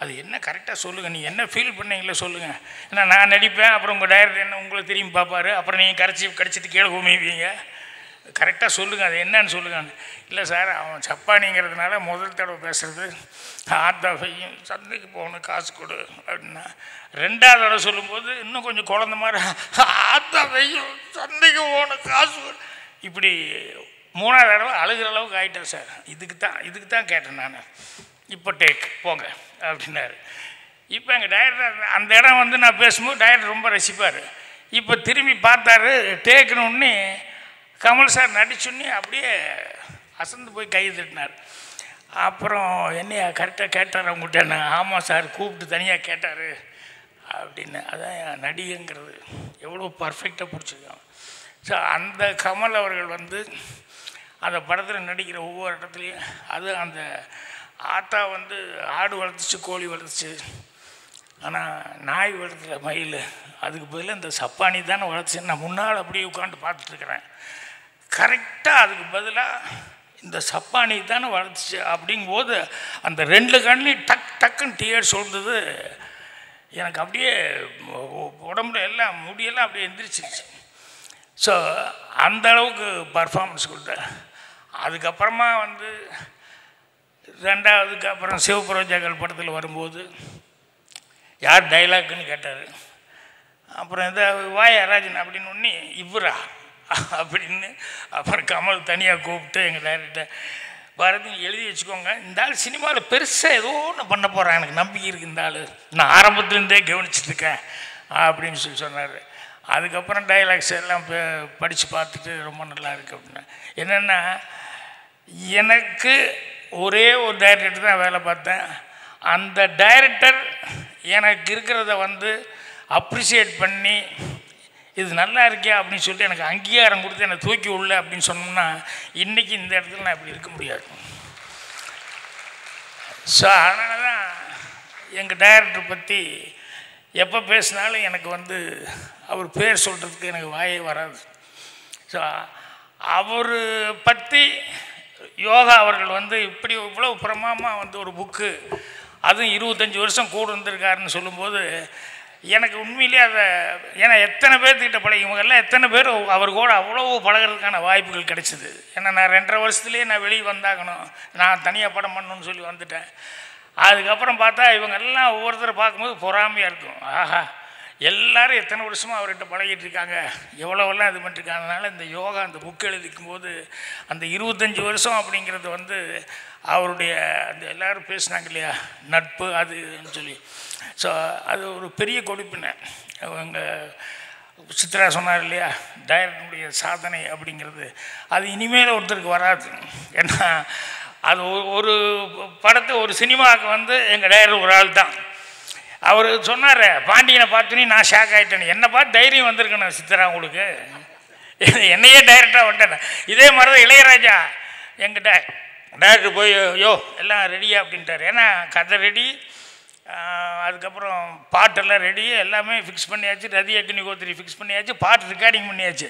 S5: அது என்ன கரெக்டாக சொல்லுங்கள், நீங்கள் என்ன ஃபீல் பண்ணீங்களோ சொல்லுங்கள். ஏன்னா நான் நடிப்பேன், அப்புறம் உங்கள் டைரக்டர் என்ன உங்களை திரும்பி பார்ப்பார், அப்புறம் நீங்கள் கடிச்சிட்டு கீழே குமிப்பீங்க. கரெக்டாக சொல்லுங்கள் அது என்னன்னு சொல்லுங்கள். இல்லை சார் அவன் சப்பானிங்கிறதுனால முதல் தடவை பேசுகிறது ஆத்தா பையன் சந்தைக்கு போகணும் காசு கொடு அப்படின்னா, 2வது தடவை சொல்லும்போது இன்னும் கொஞ்சம் குழந்த மாதிரி ஆத்தா பையன் சந்தைக்கு போகணும் காசு கொடு. இப்படி 3வது தடவை அழுகிற அளவுக்கு ஆகிட்டேன் சார். இதுக்கு தான் கேட்டேன் நான். இப்போ டேக் போங்க அப்படின்னாரு. இப்போ எங்கள் டைரக்டர் அந்த இடம் வந்து நான் பேசும்போது டைரக்டர் ரொம்ப ரசிப்பார். இப்போ திரும்பி பார்த்தாரு, டேக்கணுன்னே கமல் சார் நடிச்சுன்னே அப்படியே அசந்து போய் கை தட்டினார். அப்புறம் என்னையா கரெக்டாக கேட்டார் அவங்ககிட்ட. நான் ஆமாம் சார், கூப்பிட்டு தனியாக கேட்டார் அப்படின்னு. அதான் நடிகைங்கிறது எவ்வளோ பர்ஃபெக்டாக பிடிச்சிருக்காங்க. ஸோ அந்த கமல் அவர்கள் வந்து அந்த படத்தில் நடிக்கிற ஒவ்வொரு இடத்துலையும் அது அந்த ஆத்தா வந்து ஆடு வளர்த்துச்சு, கோழி வளர்த்துச்சு, ஆனால் நாய் வளர்த்துல மயில், அதுக்கு பதிலாக இந்த சப்பானி தானே வளர்த்துச்சு. நான் முன்னால் அப்படியே உட்காந்து பார்த்துட்ருக்குறேன். கரெக்டாக அதுக்கு பதிலாக இந்த சப்பானி தானே வளர்த்துச்சு அப்படிங்கும்போது அந்த 2 கண்ணையும் டக்குன்னு டியர் சொல்றது. எனக்கு அப்படியே உடம்புல எல்லாம் முடியெல்லாம் அப்படியே எந்திரிச்சிருச்சு. ஸோ அந்த அளவுக்கு பர்ஃபார்மன்ஸ் கொடுத்தேன். அதுக்கப்புறமா வந்து 2வதுக்கு அப்புறம் சிவபுரோஜாக்கள் படத்தில் வரும்போது யார் டைலாக்குன்னு கேட்டார். அப்புறம் இந்த வாயராஜன் அப்படின்னு ஒன்று இவரா அப்படின்னு. அப்புறம் கமல் தனியாக கூப்பிட்டு எங்கள் டைரக்டர் பாரதி எழுதி வச்சுக்கோங்க, இந்த ஆள் சினிமாவில் பெருசாக ஏதோ ஒன்று பண்ண போகிறான், எனக்கு நம்பிக்கை இருக்குது, இந்த ஆள் நான் ஆரம்பத்துலேருந்தே கவனிச்சிட்ருக்கேன் அப்படின்னு சொன்னார். அதுக்கப்புறம் டைலாக்ஸ் எல்லாம் படித்து பார்த்துட்டு ரொம்ப நல்லா இருக்குது அப்படின்னா. என்னென்னா எனக்கு ஒரே ஒரு டைரக்டர் தான் வேலை பார்த்தேன். அந்த டைரக்டர் எனக்கு இருக்கிறத வந்து அப்ரிஷியேட் பண்ணி இது நல்லா இருக்கியா அப்படின்னு சொல்லிட்டு எனக்கு அங்கீகாரம் கொடுத்து என்னை தூக்கி உள்ள அப்படின்னு சொன்னோம்னா இன்றைக்கி இந்த இடத்துல நான் இப்படி இருக்க முடியாது. ஸோ அதனால தான் எங்கள் டைரக்டர் பற்றி எப்போ பேசினாலும் எனக்கு வந்து அவர் பேர் சொல்கிறதுக்கு எனக்கு வாயே வராது. ஸோ அவர் பற்றி யோகா அவர்கள் வந்து இப்படி இவ்வளோ பிரமாதமாக வந்து ஒரு புக்கு, அதுவும் 25 வருஷம் கூட இருந்திருக்காருன்னு சொல்லும்போது எனக்கு உண்மையிலே அதை, ஏன்னா எத்தனை பேர்த்துக்கிட்ட பழகிவங்கெல்லாம் எத்தனை பேர் அவர் கூட அவ்வளோ பழகிறதுக்கான வாய்ப்புகள் கிடைச்சிது. ஏன்னா நான் 2.5 வருஷத்துலேயே நான் வெளியே வந்தாகணும், நான் தனியாக படம் பண்ணணும்னு சொல்லி வந்துட்டேன். அதுக்கப்புறம் பார்த்தா இவங்கெல்லாம் ஒவ்வொருத்தரை பார்க்கும்போது பொறாமையாக இருக்கும். ஆஹா, எல்லோரும் எத்தனை வருஷமாக அவர்கிட்ட பழகிட்டு இருக்காங்க, எவ்வளோவெல்லாம் இது பண்ணிருக்காங்கனால இந்த யோகா அந்த புக் எழுதிக்கும் போது அந்த 25 வருஷம் அப்படிங்கிறது வந்து அவருடைய அந்த எல்லோரும் பேசுனாங்க இல்லையா நட்பு அதுன்னு சொல்லி. ஸோ அது ஒரு பெரிய கொடுப்பினை. அவங்க சித்ரா சொன்னார் இல்லையா டைரக்டருடைய சாதனை அப்படிங்கிறது அது இனிமேல் ஒருத்தருக்கு வராது. ஏன்னா அது ஒரு படத்தை ஒரு சினிமாவுக்கு வந்து எங்கள் டைரக்டர் ஒரு ஆள் தான். அவர் சொன்னார், பாண்டியனை பார்த்தோன்னே நான் ஷாக் ஆகிட்டேன், என்னை பார்த்து தைரியம் வந்திருக்கணும் சித்ரா உங்களுக்கு, என்னையே டைரக்டாக வந்துட்டேன். இதே மாதிரி தான் இளையராஜா எங்கிட்ட டைரக்டர் போய் யோ எல்லாம் ரெடியா அப்படின்ட்டார். ஏன்னா கதை ரெடி, அதுக்கப்புறம் பாட்டெல்லாம் ரெடி, எல்லாமே ஃபிக்ஸ் பண்ணியாச்சு, ரதி அக்னி கோத்திரி ஃபிக்ஸ் பண்ணியாச்சு, பாட்டு ரெக்கார்டிங் பண்ணியாச்சு.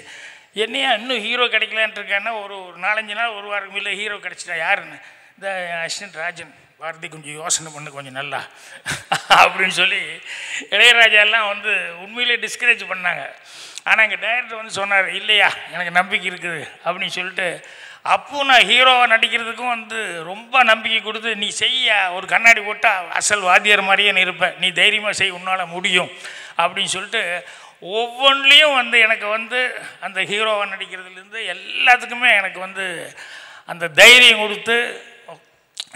S5: என்னையா இன்னும் ஹீரோ கிடைக்கலான்ட்டு இருக்கான்னா ஒரு 4-5 நாள் ஒரு வாரம் இல்லை ஹீரோ கிடச்சிட்டா யாருன்னு, இந்த அசிஸ்டன்ட் ராஜன் பாரதி கொஞ்சம் யோசனை பண்ணு கொஞ்சம் நல்லா அப்படின்னு சொல்லி இளையராஜா எல்லாம் வந்து உண்மையிலே டிஸ்கரேஜ் பண்ணாங்க. ஆனால் எங்கள் டைரக்டர் வந்து சொன்னார், இல்லையா எனக்கு நம்பிக்கை இருக்குது அப்படின்னு சொல்லிட்டு அப்போ நான் ஹீரோவை நடிக்கிறதுக்கும் வந்து ரொம்ப நம்பிக்கை கொடுத்து, நீ செய்ய ஒரு கண்ணாடி போட்டால் அசல் வாத்தியார் மாதிரியே நீ இருப்பேன், நீ தைரியமாக செய், உன்னால் முடியும் அப்படின்னு சொல்லிட்டு ஒவ்வொன்றிலையும் வந்து எனக்கு வந்து அந்த ஹீரோவை நடிக்கிறதுலேருந்து எல்லாத்துக்குமே எனக்கு வந்து அந்த தைரியம் கொடுத்து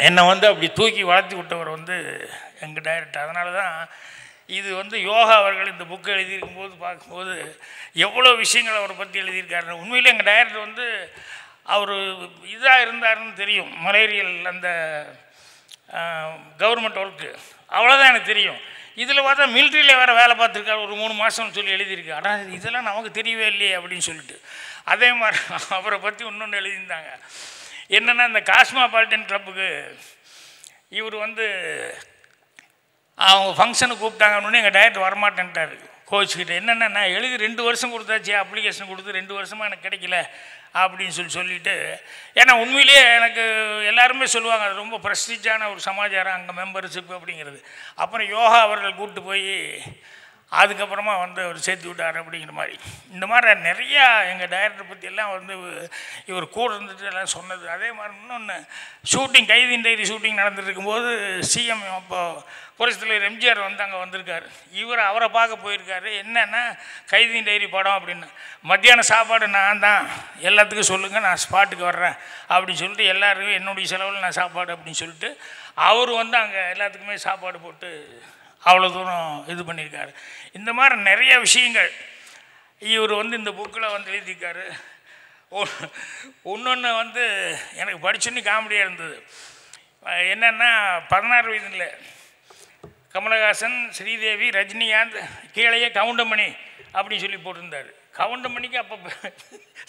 S5: என்னை வந்து அப்படி தூக்கி வளர்த்தி விட்டவர் வந்து எங்கள் டைரக்டர். அதனால தான் இது வந்து யோகா அவர்கள் இந்த புக்கை எழுதியிருக்கும்போது பார்க்கும்போது எவ்வளோ விஷயங்கள் அவரை பற்றி எழுதியிருக்காரு. உண்மையிலே எங்கள் டைரக்டர் வந்து அவர் இதாக இருந்தாருன்னு தெரியும், மலேரியல் அந்த கவர்மெண்ட் ஒர்க்கு அவ்வளோதான் எனக்கு தெரியும். இதில் பார்த்தா மிலிட்ரியில் வேறு வேலை பார்த்துருக்காரு ஒரு 3 மாதம்னு சொல்லி எழுதியிருக்கு. ஆனால் இதெல்லாம் நமக்கு தெரியவே இல்லையே அப்படின்னு சொல்லிட்டு அதே மாதிரி அவரை பற்றி இன்னொன்று எழுதியிருந்தாங்க. என்னென்னா இந்த காஸ்மாபாலிட்டன் கிளப்புக்கு இவர் வந்து அவங்க ஃபங்க்ஷனுக்கு கூப்பிட்டாங்கன்னு எங்கள் டைரக்டர் வரமாட்டேன்ட்டார் கோச்சுக்கிட்ட. என்னென்னா நான் எழுதி 2 வருஷம் கொடுத்தாச்சு, அப்ளிகேஷன் கொடுத்து 2 வருஷமாக எனக்கு கிடைக்கல அப்படின்னு சொல்லிட்டு, ஏன்னா உண்மையிலேயே எனக்கு எல்லாருமே சொல்லுவாங்க அது ரொம்ப ப்ரெஸ்டீஜான ஒரு சமாச்சாரம் அங்கே மெம்பர்ஷிப் அப்படிங்கிறது. அப்புறம் யோகா அவர்கள் கூப்பிட்டு போய் அதுக்கப்புறமா வந்து அவர் சேர்த்து விட்டார் அப்படிங்கிற மாதிரி. இந்த மாதிரி நிறையா எங்கள் டைரக்டர் பற்றி எல்லாம் வந்து இவர் கூட இருந்துட்டு எல்லாம் சொன்னது. அதே மாதிரி இன்னொன்று ஷூட்டிங் கைதியின் டைரி ஷூட்டிங் நடந்துட்டு இருக்கும்போது சிஎம் அப்போ புரட்சித் தலைவர் எம்ஜிஆர் வந்து அங்கே வந்திருக்காரு. இவர் அவரை பார்க்க போயிருக்காரு. என்னென்னா கைதியின் டைரி படம் அப்படின்னு, மத்தியான சாப்பாடு நான் தான் எல்லாத்துக்கும் சொல்லுங்கள் நான் ஸ்பாட்டுக்கு வர்றேன் அப்படின்னு சொல்லிட்டு எல்லாருக்கும் என்னுடைய செலவில் நான் சாப்பாடு அப்படின்னு சொல்லிட்டு அவர் வந்து அங்கே எல்லாத்துக்குமே சாப்பாடு போட்டு அவ்வளோ தூரம் இது பண்ணியிருக்காரு. இந்த மாதிரி நிறைய விஷயங்கள் இவர் வந்து இந்த புக்கில் வந்து எழுதியிருக்காரு. ஒன்று வந்து எனக்கு படிச்சுன்னு காமெடியாக இருந்தது. என்னென்னா 16 வயதில் கமலஹாசன், ஸ்ரீதேவி, ரஜினிகாந்த், கீழேயே கவுண்டமணி அப்படின்னு சொல்லி போட்டிருந்தார். கவுண்டமணிக்கு அப்போ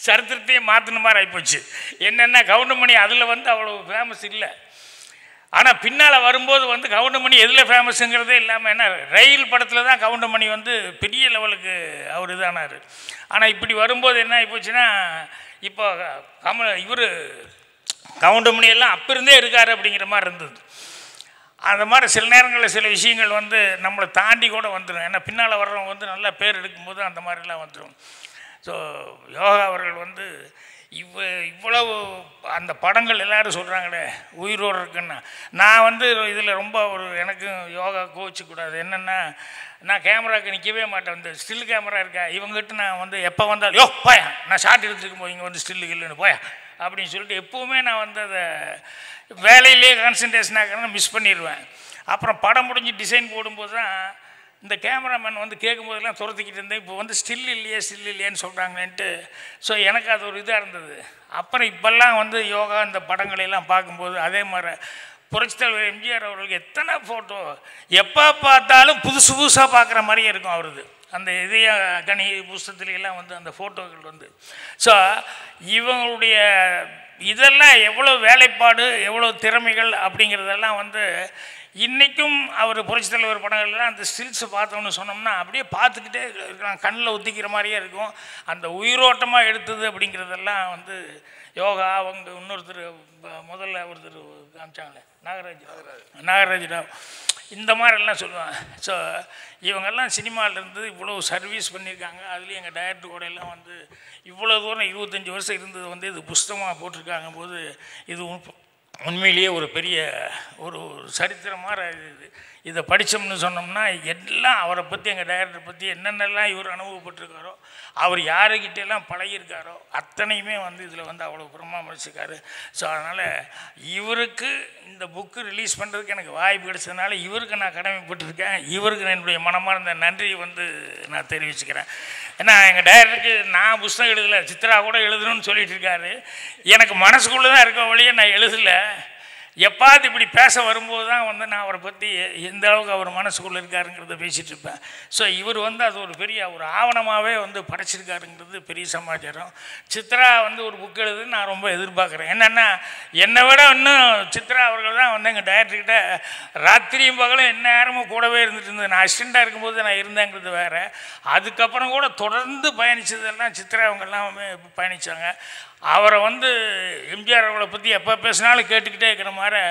S5: சரித்திரத்தையே மாற்றின மாதிரி ஆகிப்போச்சு. என்னென்னா கவுண்டமணி அதில் வந்து அவ்வளோ ஃபேமஸ் இல்லை. ஆனால் பின்னால் வரும்போது வந்து கவுண்டமணி எதில் ஃபேமஸுங்கிறதே இல்லாமல், ஏன்னா ரயில் படத்தில் தான் கவுண்டமணி வந்து பெரிய லெவலுக்கு அவர் இதானார். ஆனால் இப்படி வரும்போது என்ன ஆகிப்போச்சுன்னா, இப்போ இவர் கவுண்டமணி எல்லாம் அப்போ இருந்தே இருக்கார் அப்படிங்கிற மாதிரி இருந்தது. அந்த மாதிரி சில நேரங்களில் சில விஷயங்கள் வந்து நம்மளை தாண்டி கூட வந்துடும். ஏன்னா பின்னால் வர்றவங்க வந்து நல்லா பேர் எடுக்கும்போது அந்த மாதிரிலாம் வந்துடும். ஸோ யோகா அவர்கள் வந்து இவ்வளவு அந்த படங்கள் எல்லோரும் சொல்கிறாங்களே உயிரோடு இருக்குன்னா, நான் வந்து இதில் ரொம்ப எனக்கு யோகா கோச்சிக்கூடாது. என்னென்னா, நான் கேமராவுக்கு நிற்கவே மாட்டேன். வந்து ஸ்டில் கேமரா இருக்கா இவங்ககிட்ட நான் வந்து எப்போ வந்தாலும் யோ போயா, நான் ஷார்ட் எடுத்துருக்கும் போது இங்கே வந்து ஸ்டில்லு இல்லைன்னு போயா அப்படின்னு சொல்லிட்டு எப்போவுமே நான் வந்து அதை வேலையிலே கான்சன்ட்ரேஷன் ஆகிறேன்னு மிஸ் பண்ணிடுவேன். அப்புறம் படம் முடிஞ்சு டிசைன் போடும்போது தான் இந்த கேமராமேன் வந்து கேட்கும்போதெல்லாம் துரத்திக்கிட்டு இருந்தேன். இப்போ வந்து ஸ்டில் இல்லையேன்னு சொல்கிறாங்களேன்ட்டு. ஸோ எனக்கு அது ஒரு இதாக இருந்தது. அப்புறம் இப்போல்லாம் வந்து யோகா இந்த படங்களெல்லாம் பார்க்கும்போது அதே மாதிரி புரட்சித்தலைவர் எம்ஜிஆர் அவர்களுக்கு எத்தனை ஃபோட்டோ எப்போ பார்த்தாலும் புதுசு புதுசாக பார்க்குற மாதிரியே இருக்கும் அவரது. அந்த இதய கனி புஸ்தகத்துலாம் வந்து அந்த ஃபோட்டோக்கள் வந்து. ஸோ இவங்களுடைய இதெல்லாம் எவ்வளோ வேலைப்பாடு, எவ்வளோ திறமைகள் அப்படிங்கிறதெல்லாம் வந்து இன்றைக்கும் அவர் புரட்சித் தலைவர் படங்கள்லாம் அந்த ஸ்டில்ஸை பார்த்தோன்னு சொன்னோம்னா அப்படியே பார்த்துக்கிட்டே இருக்கலாம், கண்ணில் ஒத்திக்கிற மாதிரியே இருக்கும். அந்த உயிரோட்டமாக எடுத்தது அப்படிங்கிறதெல்லாம் வந்து யோகா. அவங்க இன்னொருத்தர் முதல்ல ஒருத்தர் காமிச்சாங்களே நாகராஜ் ராவ், இந்த மாதிரிலாம் சொல்லுவாங்க. ஸோ இவங்கெல்லாம் சினிமாவிலேருந்து இவ்வளோ சர்வீஸ் பண்ணியிருக்காங்க. அதுலேயும் எங்கள் டைரக்டர் கூட எல்லாம் வந்து இவ்வளோ தூரம் 25 வருஷம் இருந்தது வந்து இது புஸ்தகமாக போட்டிருக்காங்க போது இது உண்மையிலேயே ஒரு பெரிய ஒரு சரித்திரமாக இது. இதை படித்தோம்னு சொன்னோம்னா எல்லாம் அவரை பற்றி, எங்கள் டைரக்டரை பற்றி என்னென்னலாம் இவர் அனுபவப்பட்டிருக்காரோ, அவர் யாருக்கிட்டெல்லாம் பழகியிருக்காரோ அத்தனையுமே வந்து இதில் வந்து அவ்வளோ பராமரிச்சிருக்காரு. ஸோ அதனால் இவருக்கு இந்த புக்கு ரிலீஸ் பண்ணுறதுக்கு எனக்கு வாய்ப்பு கிடைச்சதுனால இவருக்கு நான் கடமைப்பட்டிருக்கேன். இவருக்கு என்னுடைய மனமார்ந்த நன்றி வந்து நான் தெரிவிச்சுக்கிறேன். ஏன்னா எங்கள் டைரக்டருக்கு நான் புஸ்தகம் எழுதலை, சித்ரா கூட எழுதணும்னு சொல்லிட்டு இருக்காரு. எனக்கு மனசுக்குள்ளே தான் இருக்க வழியே நான் எழுதலை. எப்பாவது இப்படி பேச வரும்போது தான் வந்து நான் அவரை பற்றி எந்த அளவுக்கு அவர் மனசுக்குள்ளே இருக்காருங்கிறத பேசிகிட்டு இருப்பேன். ஸோ இவர் வந்து அது ஒரு பெரிய ஒரு ஆவணமாகவே வந்து படைச்சிருக்காருங்கிறது பெரிய சமாச்சாரம். சித்ரா வந்து ஒரு புக் எழுது நான் ரொம்ப எதிர்பார்க்குறேன். என்னென்னா என்னை விட இன்னும் சித்ரா அவர்கள் தான் வந்து எங்கள் டைரக்டர்கிட்ட ராத்திரியும் பகலும் என்ன நேரமும் கூடவே இருந்துட்டு இருந்தது. நான் அசிஸ்டண்ட்டாக இருக்கும்போது நான் இருந்தேங்கிறது வேறு. அதுக்கப்புறம் கூட தொடர்ந்து பயணித்ததெல்லாம் சித்ரா அவங்கெல்லாமே பயணித்தாங்க. அவரை வந்து எம்ஜிஆர் அவர்களை பற்றி எப்போ பேசினாலும் கேட்டுக்கிட்டே இருக்கிற மாதிரி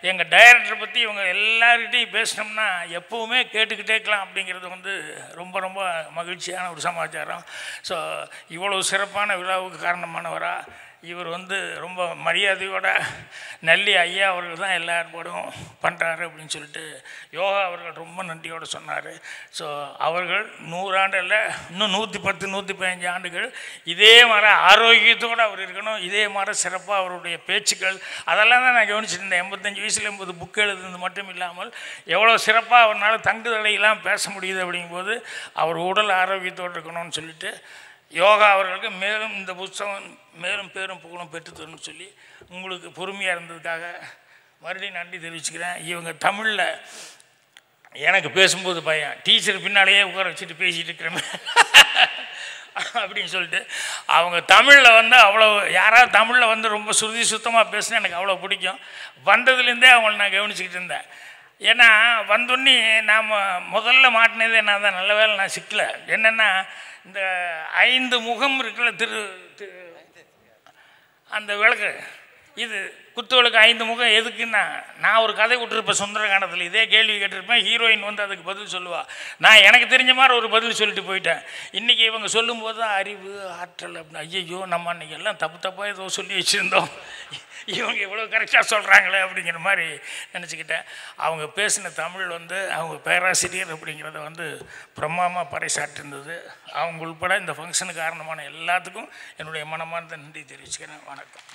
S5: எங்கள் டைரக்டரை பற்றி இவங்க எல்லார்கிட்டையும் பேசினோம்னா எப்போவுமே கேட்டுக்கிட்டே இருக்கலாம் அப்படிங்கிறது வந்து ரொம்ப ரொம்ப மகிழ்ச்சியான ஒரு சமாச்சாரம். ஸோ இவ்வளோ சிறப்பான விழாவுக்கு காரணமானவராக இவர் வந்து ரொம்ப மரியாதையோட நல்லி ஐயா அவர்கள் தான் எல்லா ஏற்பாடும் பண்ணுறாரு அப்படின்னு சொல்லிட்டு யோகா அவர்கள் ரொம்ப நன்றியோடு சொன்னார். ஸோ அவர்கள் 100 ஆண்டு இல்லை, இன்னும் 110 115 ஆண்டுகள் இதே மாதிரி ஆரோக்கியத்தோடு அவர் இருக்கணும். இதே மாதிரி சிறப்பாக அவருடைய பேச்சுக்கள் அதெல்லாம் தான் நான் கவனிச்சிருந்தேன். 85 வயசில் 80 புக் எழுதுனது மட்டும் இல்லாமல் எவ்வளோ சிறப்பாக அவரால் தங்குதலையெல்லாம் பேச முடியுது அப்படிங்கும்போது அவர் உடல் ஆரோக்கியத்தோடு இருக்கணும்னு சொல்லிட்டு யோகா அவர்களுக்கு மேலும் இந்த புத்தகம் மேலும் பேரும் புகழும் பெற்றுத்தரணும்னு சொல்லி உங்களுக்கு பொறுமையாக இருந்ததுக்காக மறுபடியும் நன்றி தெரிவிச்சுக்கிறேன். இவங்க தமிழில் எனக்கு பேசும்போது பையன் டீச்சர் பின்னாலேயே உட்கார வச்சுட்டு பேசிகிட்டு இருக்கிறேன் அப்படின்னு சொல்லிட்டு அவங்க தமிழில் வந்து அவ்வளோ யாராவது தமிழில் வந்து ரொம்ப சுருதி சுத்தமாக பேசினா எனக்கு அவ்வளோ பிடிக்கும். வந்ததுலேருந்தே அவங்கள நான் கவனிச்சுக்கிட்டு இருந்தேன். ஏன்னா வந்தோடனே நாம் முதல்ல மாட்டினதே நான் தான், நல்ல வேலை நான் சிக்கலை. என்னென்னா இந்த 5 முகம் இருக்குல்ல, அந்த விளக்கு இது குத்துவிளக்கு 5 முகம் எதுக்குன்னா, நான் ஒரு கதை விட்டுருப்பேன் சுந்தரகாண்டத்தில், இதே கேள்வி கேட்டிருப்பேன். ஹீரோயின் வந்து அதுக்கு பதில் சொல்லுவாள். நான் எனக்கு தெரிஞ்ச மாதிரி ஒரு பதில் சொல்லிட்டு போயிட்டேன். இன்றைக்கி இவங்க சொல்லும்போது தான் அறிவு ஆற்றல் அப்படின்னு, ஐயோ நம்ம அன்றைக்கி எல்லாம் தப்பாக ஏதோ சொல்லி வச்சுருந்தோம், இவங்க இவ்வளோ கரெக்டாக சொல்கிறாங்களே அப்படிங்கிற மாதிரி நினச்சிக்கிட்டேன். அவங்க பேசின தமிழ் வந்து அவங்க பேராசிரியர் அப்படிங்கிறத வந்து பிரமாமாக பறைசாட்டிருந்தது. அவங்க உள்பட இந்த ஃபங்க்ஷனுக்கு காரணமான எல்லாத்துக்கும் என்னுடைய மனமார்ந்த நன்றி தெரிவிச்சுக்கிறேன். வணக்கம்.